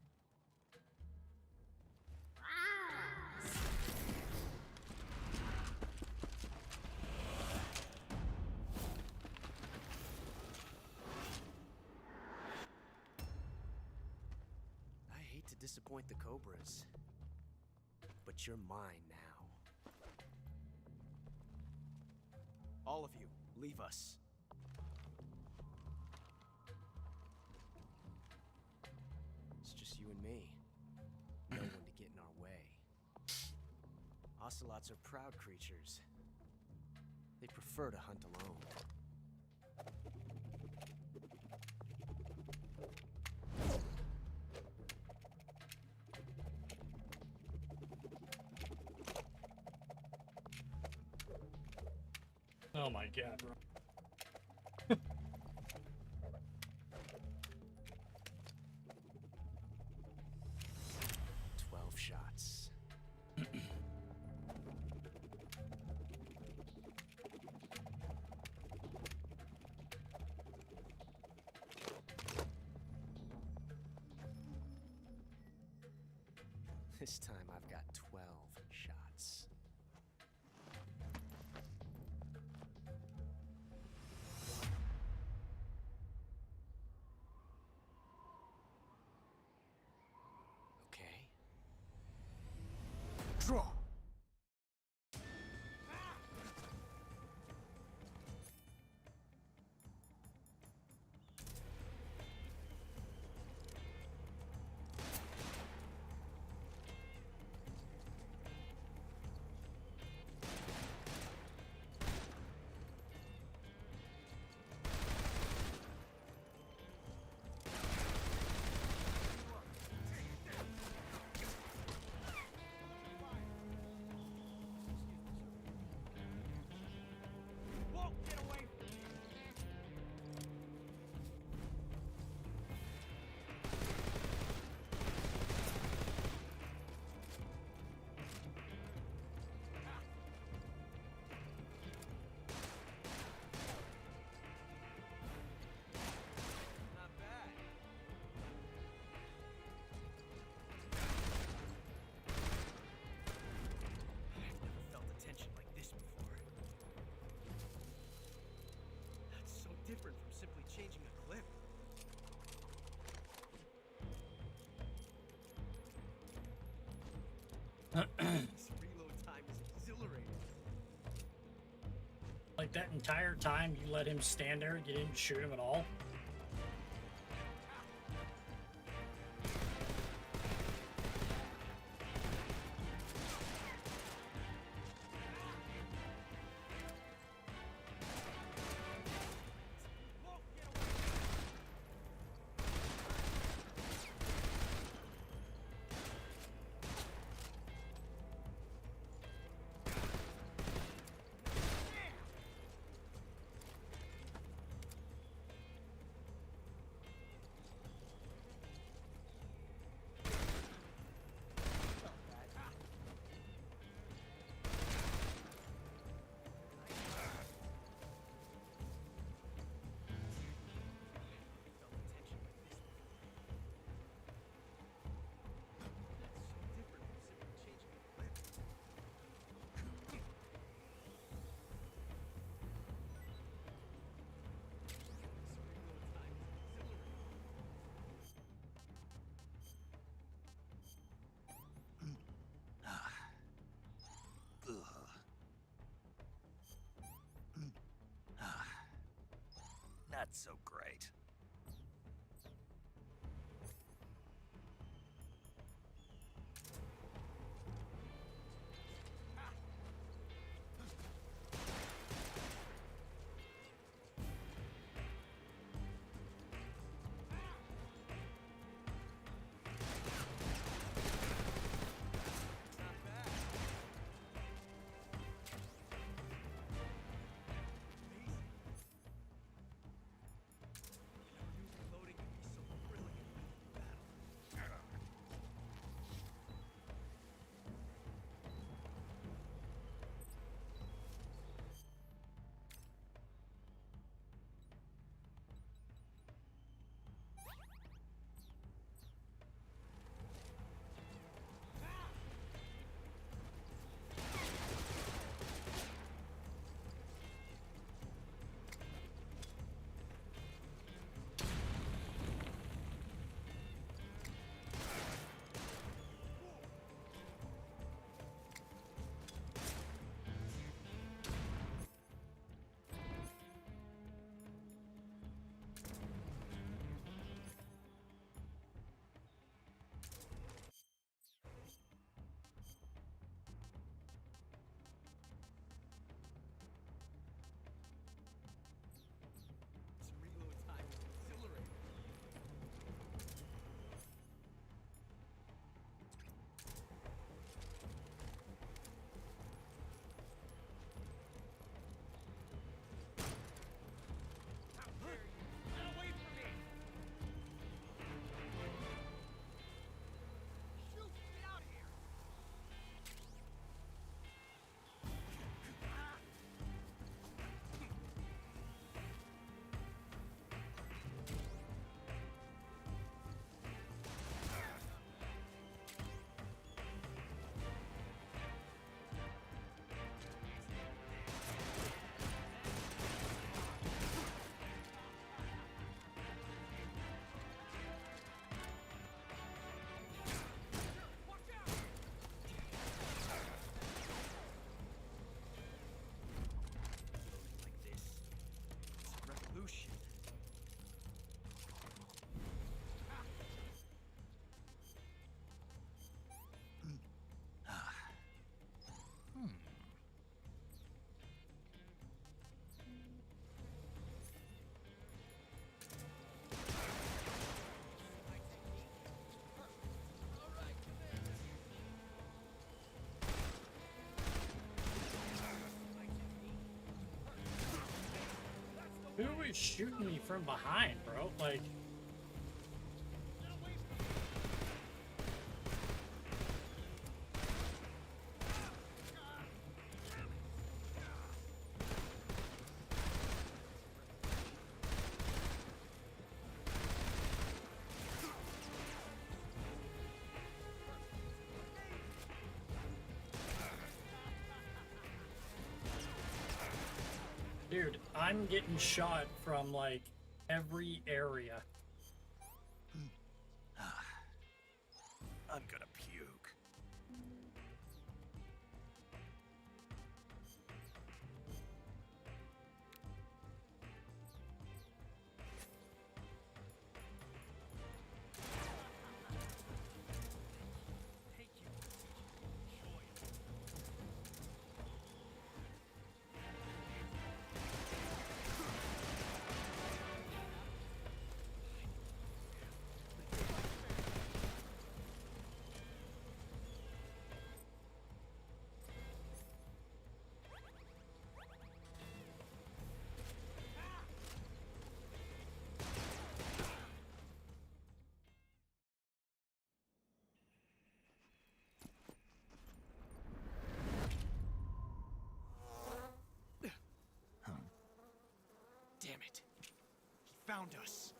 I hate to disappoint the Cobras, but you're mine now. All of you, leave us. It's just you and me. No one to get in our way. Ocelots are proud creatures. They prefer to hunt alone. Oh my god, bro. 12 shots. This time I've got 12 shots. Okay. Draw! Whoa, get away from me! Not bad. I've never felt a tension like this before. That's so different from simply changing a clip. This reload time is exhilarating. Like that entire time you let him stand there, you didn't shoot him at all? Not so great. is shooting me from behind, bro? Like... Dude, I'm getting shot from, like, every area. I'm gonna puke. Damn it. He found us.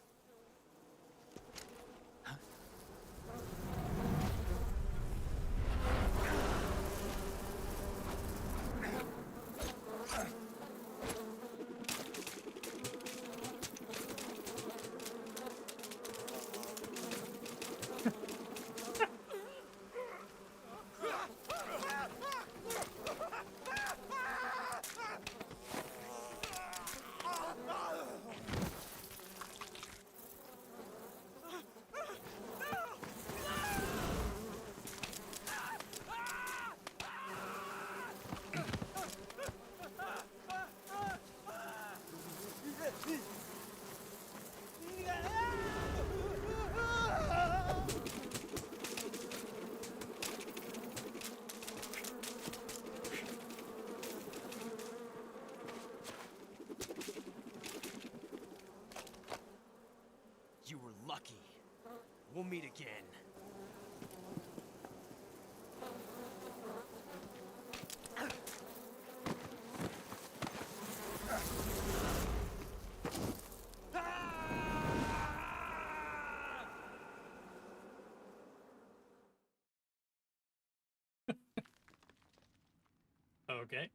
You were lucky. We'll meet again. Okay.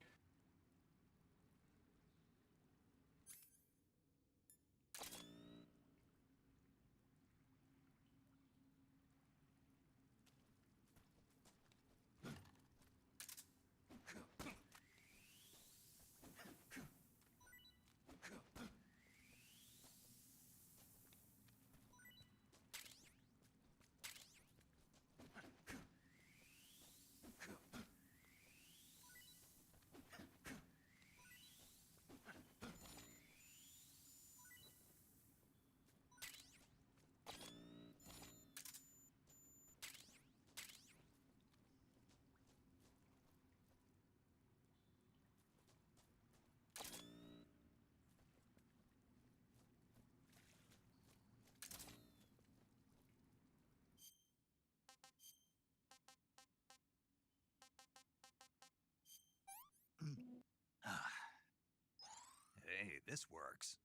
Hey, this works.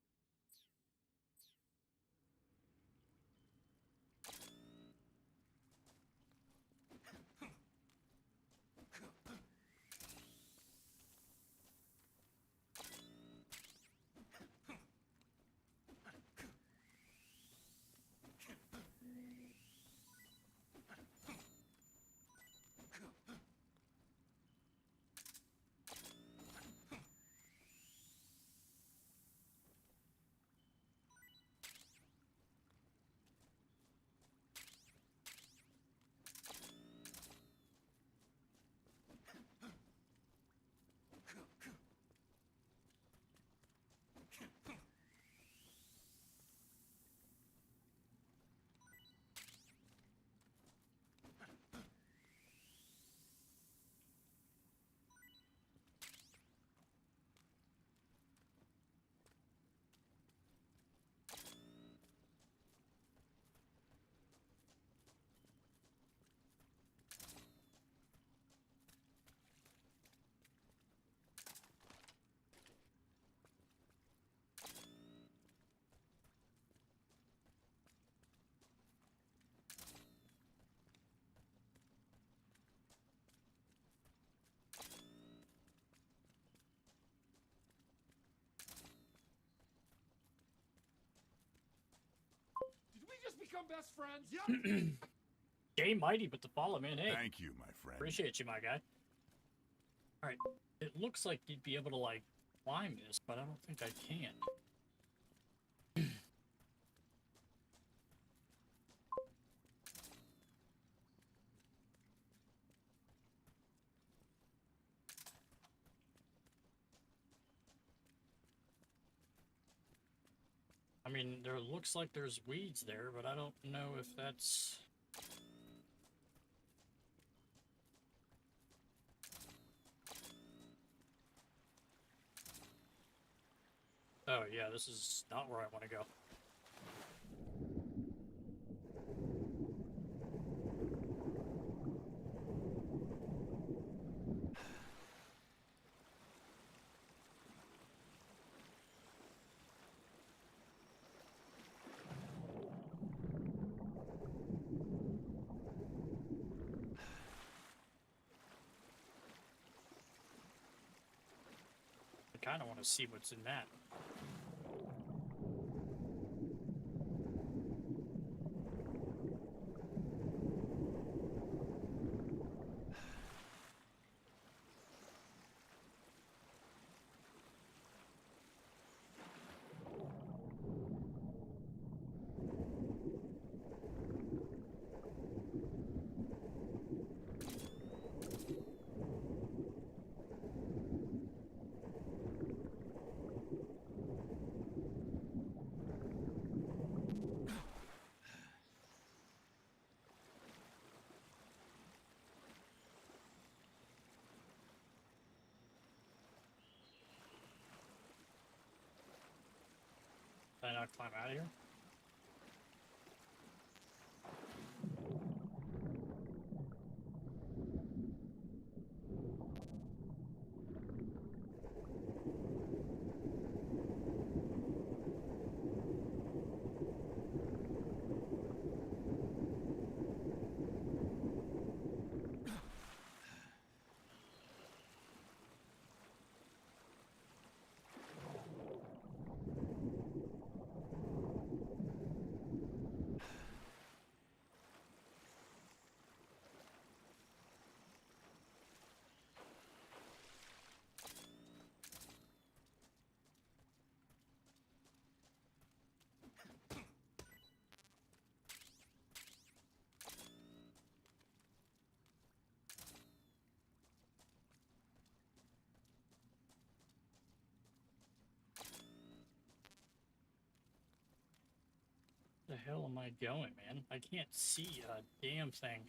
become best friends. Yep. Jay Mighty, but the follow, man. Hey. Thank you, my friend. Appreciate you, my guy. All right. It looks like you'd be able to, like, climb this, but I don't think I can. I mean, there looks like there's weeds there, but I don't know if that's... Oh, yeah, this is not where I want to go. I kind of want to see what's in that. Can I not climb out of here? The hell am I going, man? I can't see a damn thing.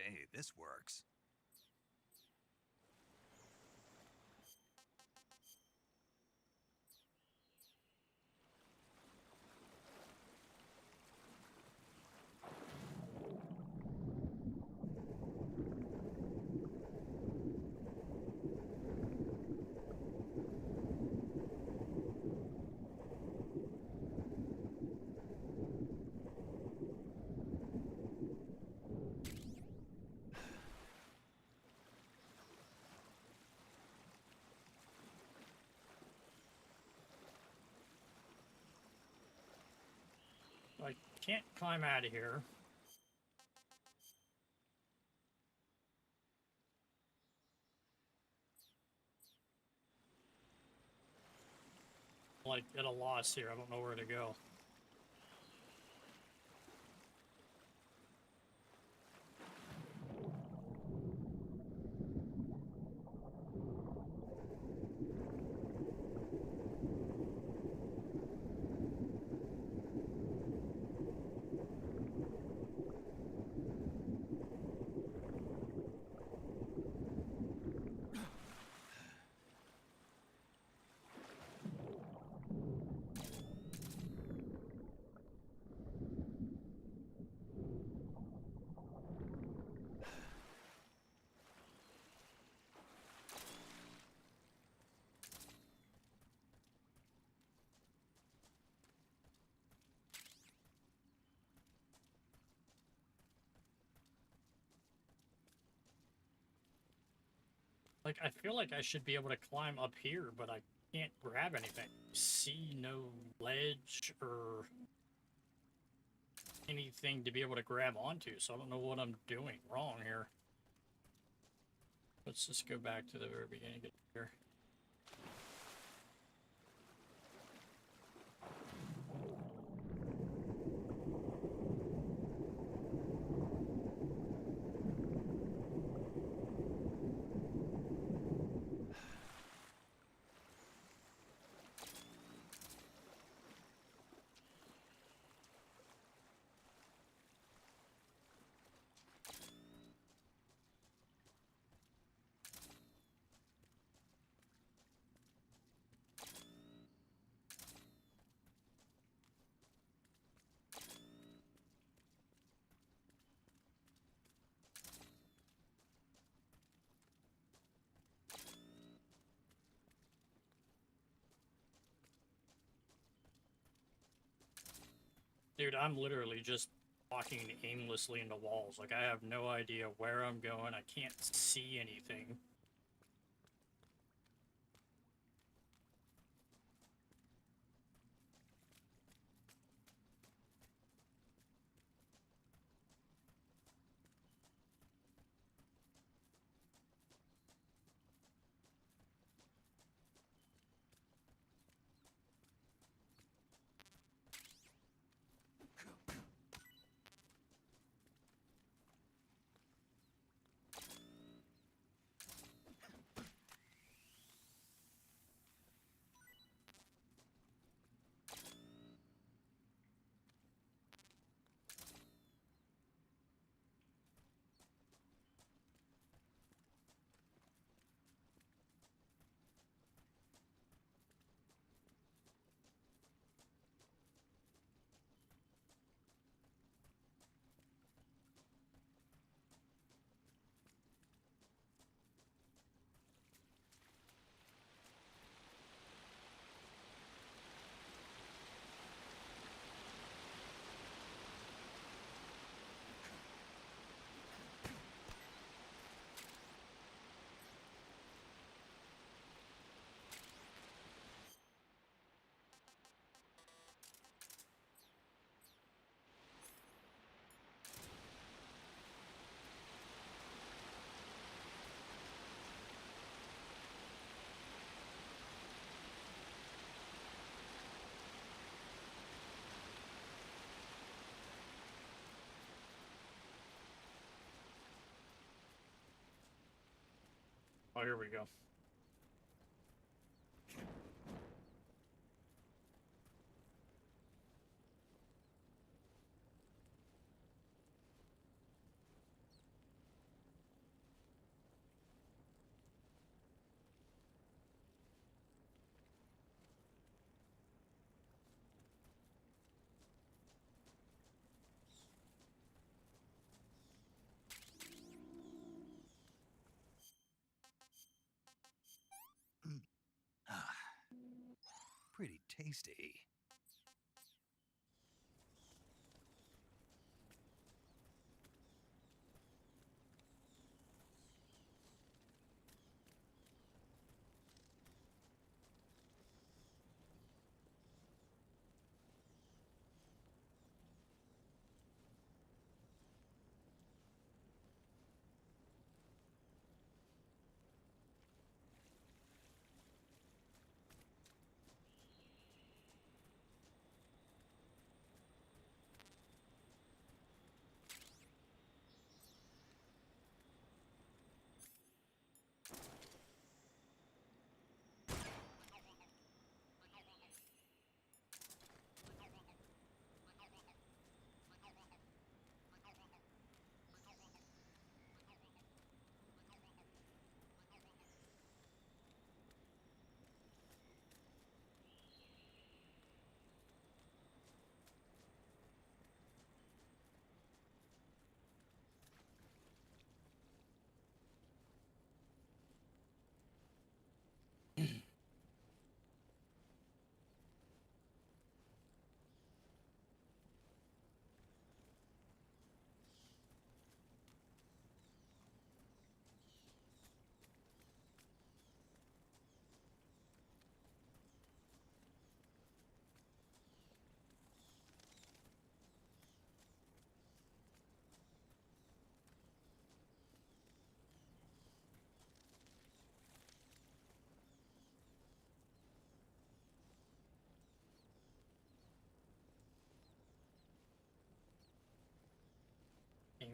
Hey, this works. can't climb out of here. Like at a loss here. I don't know where to go. Like, I feel like I should be able to climb up here, but I can't grab anything. See no ledge or anything to be able to grab onto, so I don't know what I'm doing wrong here. Let's just go back to the very beginning here. Dude, I'm literally just walking aimlessly into walls. Like, I have no idea where I'm going. I can't see anything. Oh, here we go. Pretty tasty.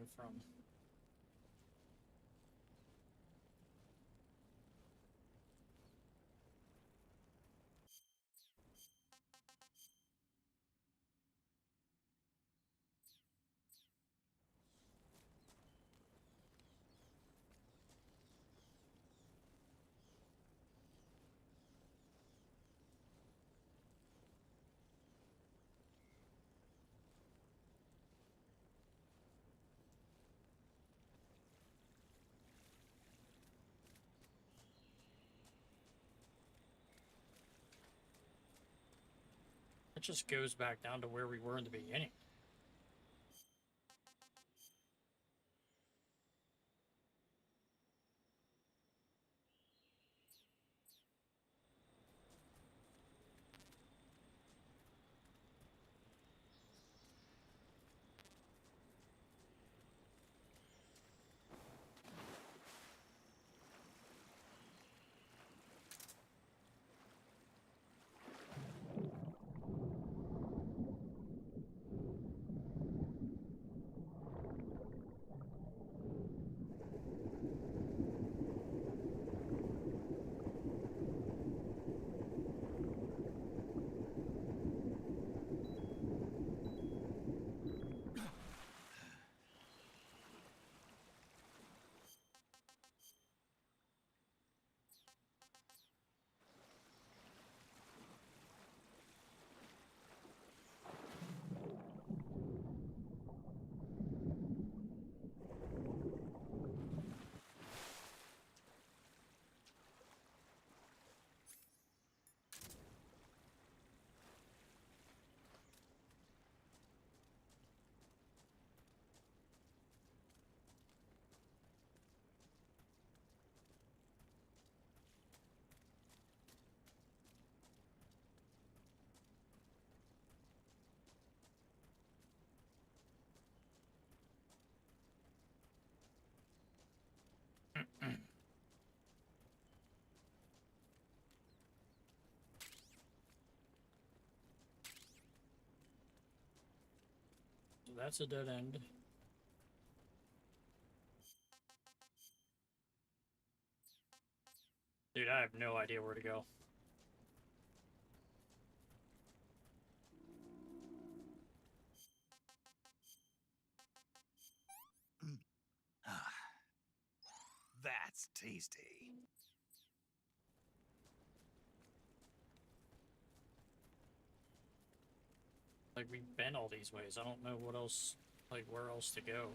came from. It just goes back down to where we were in the beginning. So that's a dead end. Dude, I have no idea where to go. That's tasty. Like, we've been all these ways. I don't know what else, like, where else to go.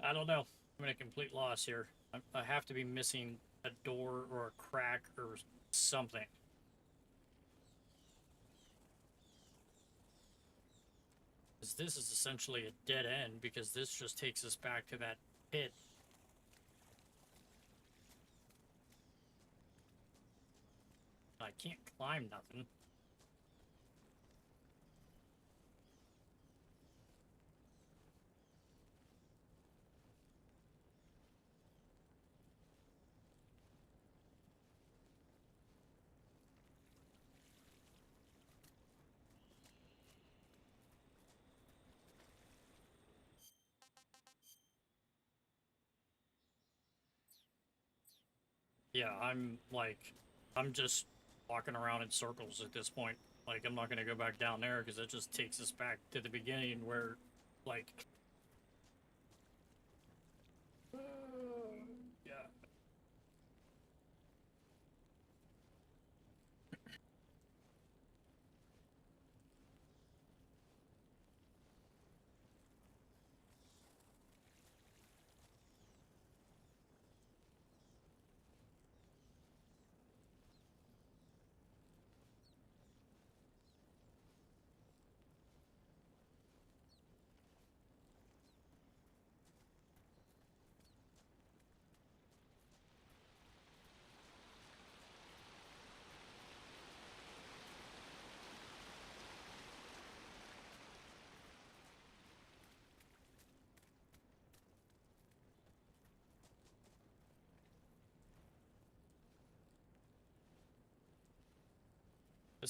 I don't know. I'm in a complete loss here. I have to be missing a door or a crack or something. Because this is essentially a dead end, because this just takes us back to that pit. I can't climb nothing. Yeah, I'm just walking around in circles at this point. Like, I'm not gonna go back down there because it just takes us back to the beginning where, like... yeah.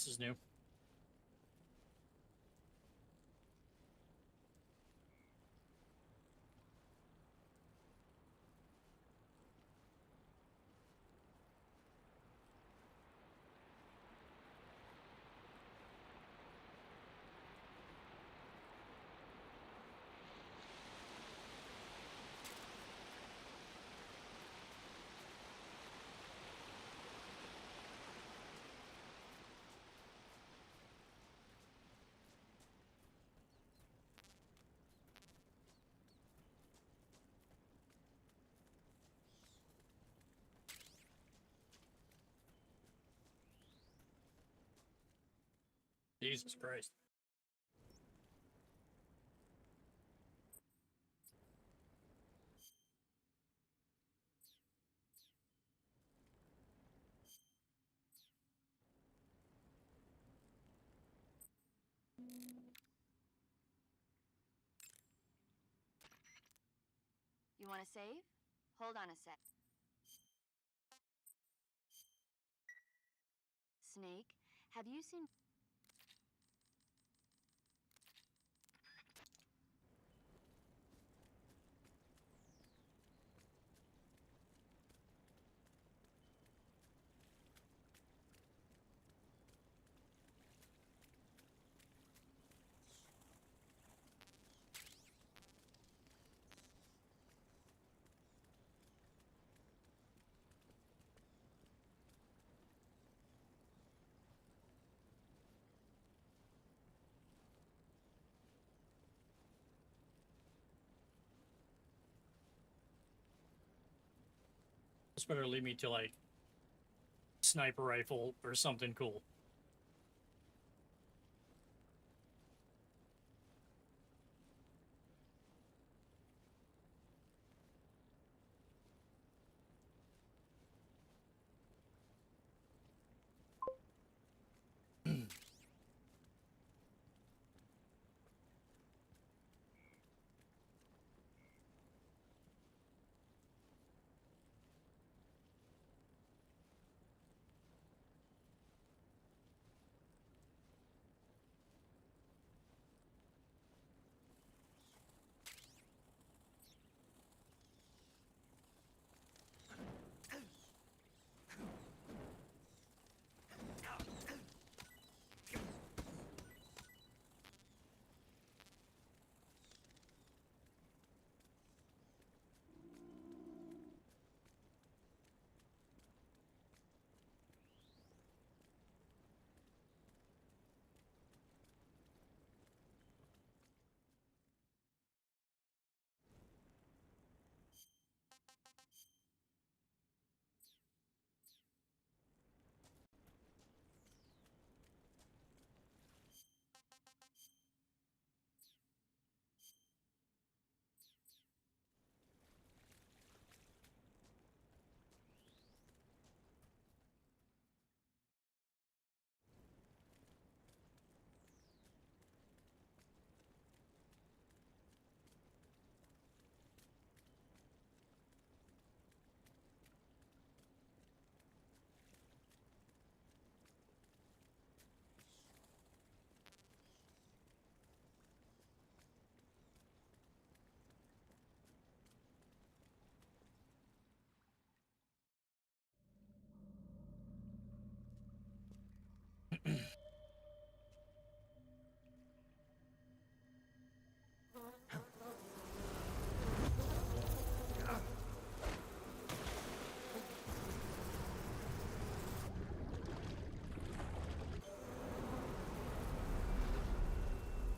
this is new. Jesus Christ. You want to save? Hold on a sec. Snake, have you seen... This better lead me to, like, sniper rifle or something cool.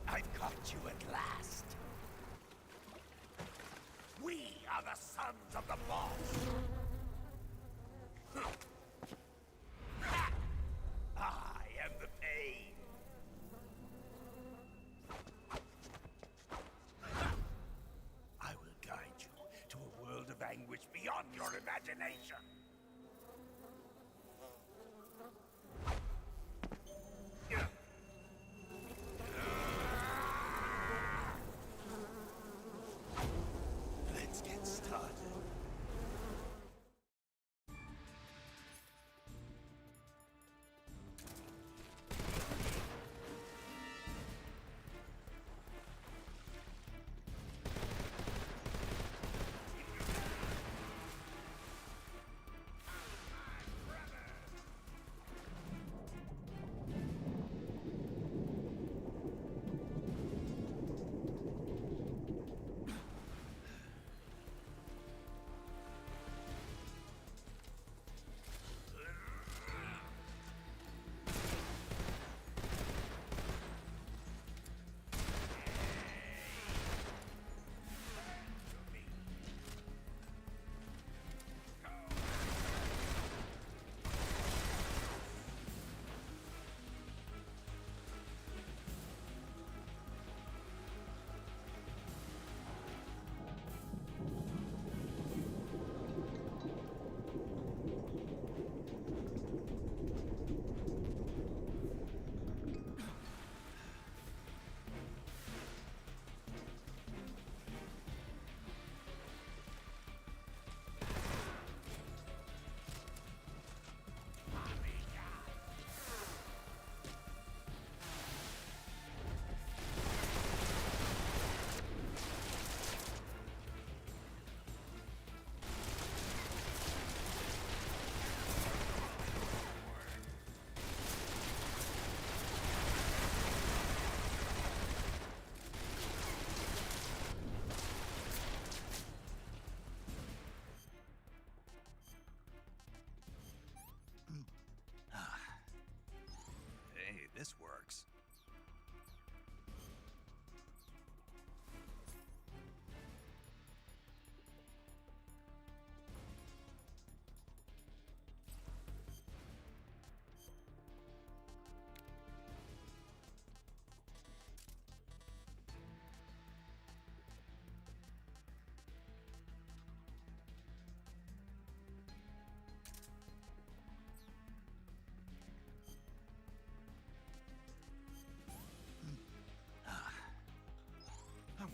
I've caught you at last. We are the sons of the boss. I am the pain. I will guide you to a world of anguish beyond your imagination. Let's get started.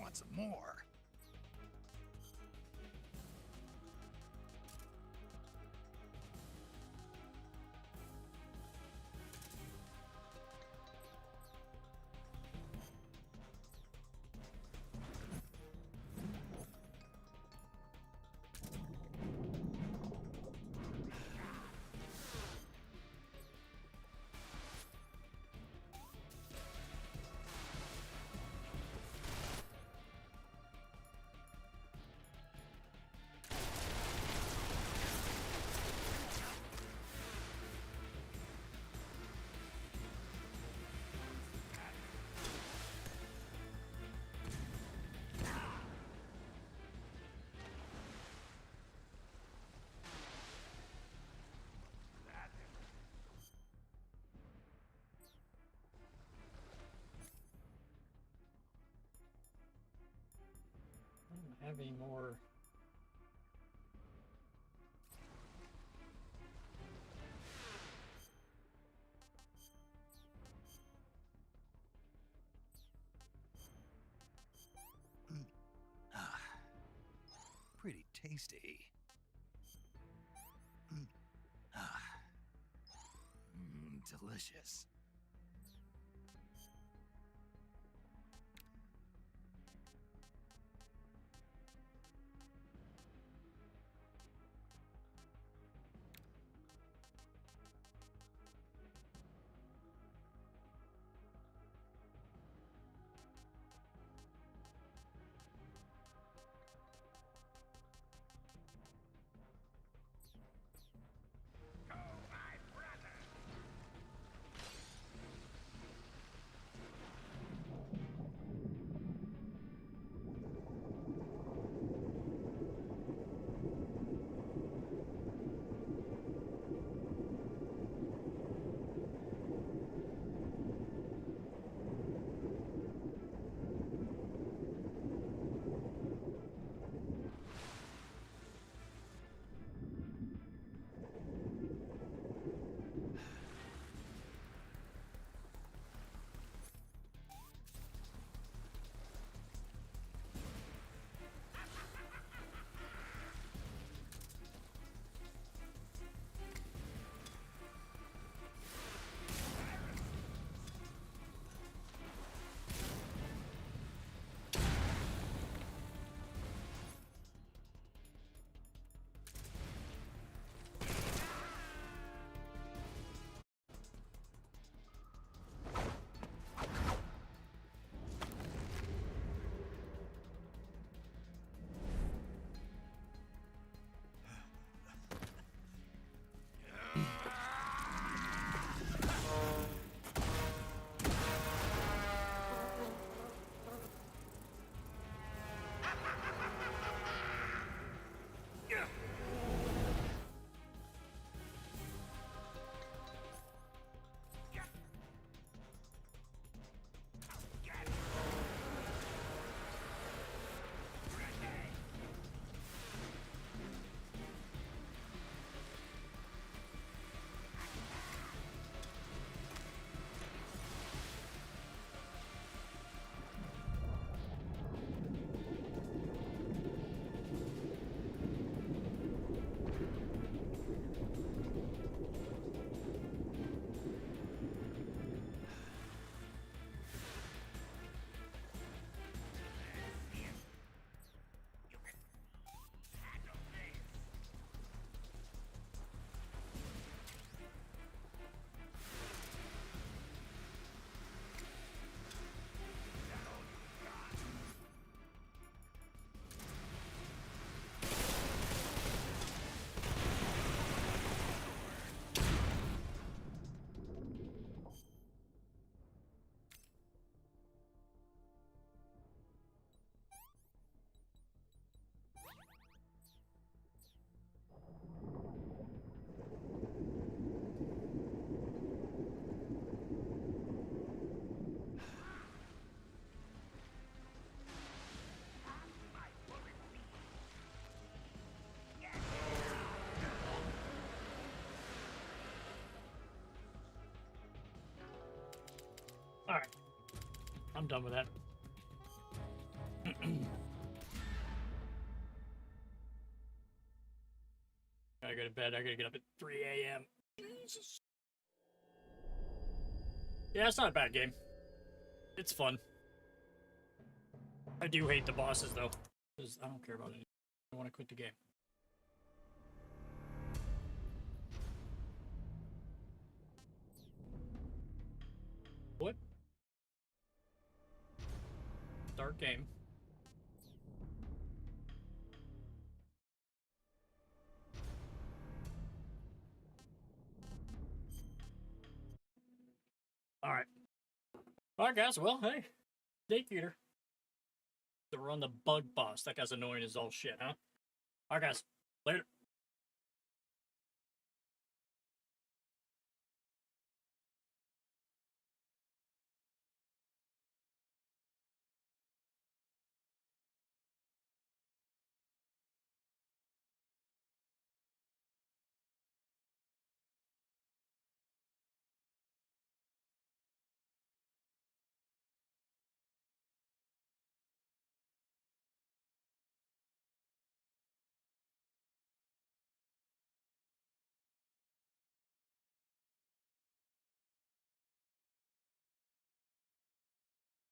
want some more. I don't have any more. Pretty tasty. Delicious. All right, I'm done with that. go to bed. I gotta get up at 3 a.m. Jesus. Yeah, it's not a bad game. It's fun. I do hate the bosses, though. Because I don't care about it. I want to quit the game. What? Start game. Alright. Alright, guys. Well, hey. Day theater. So we're on the bug boss. That guy's annoying as all shit, huh? Alright, guys. Later.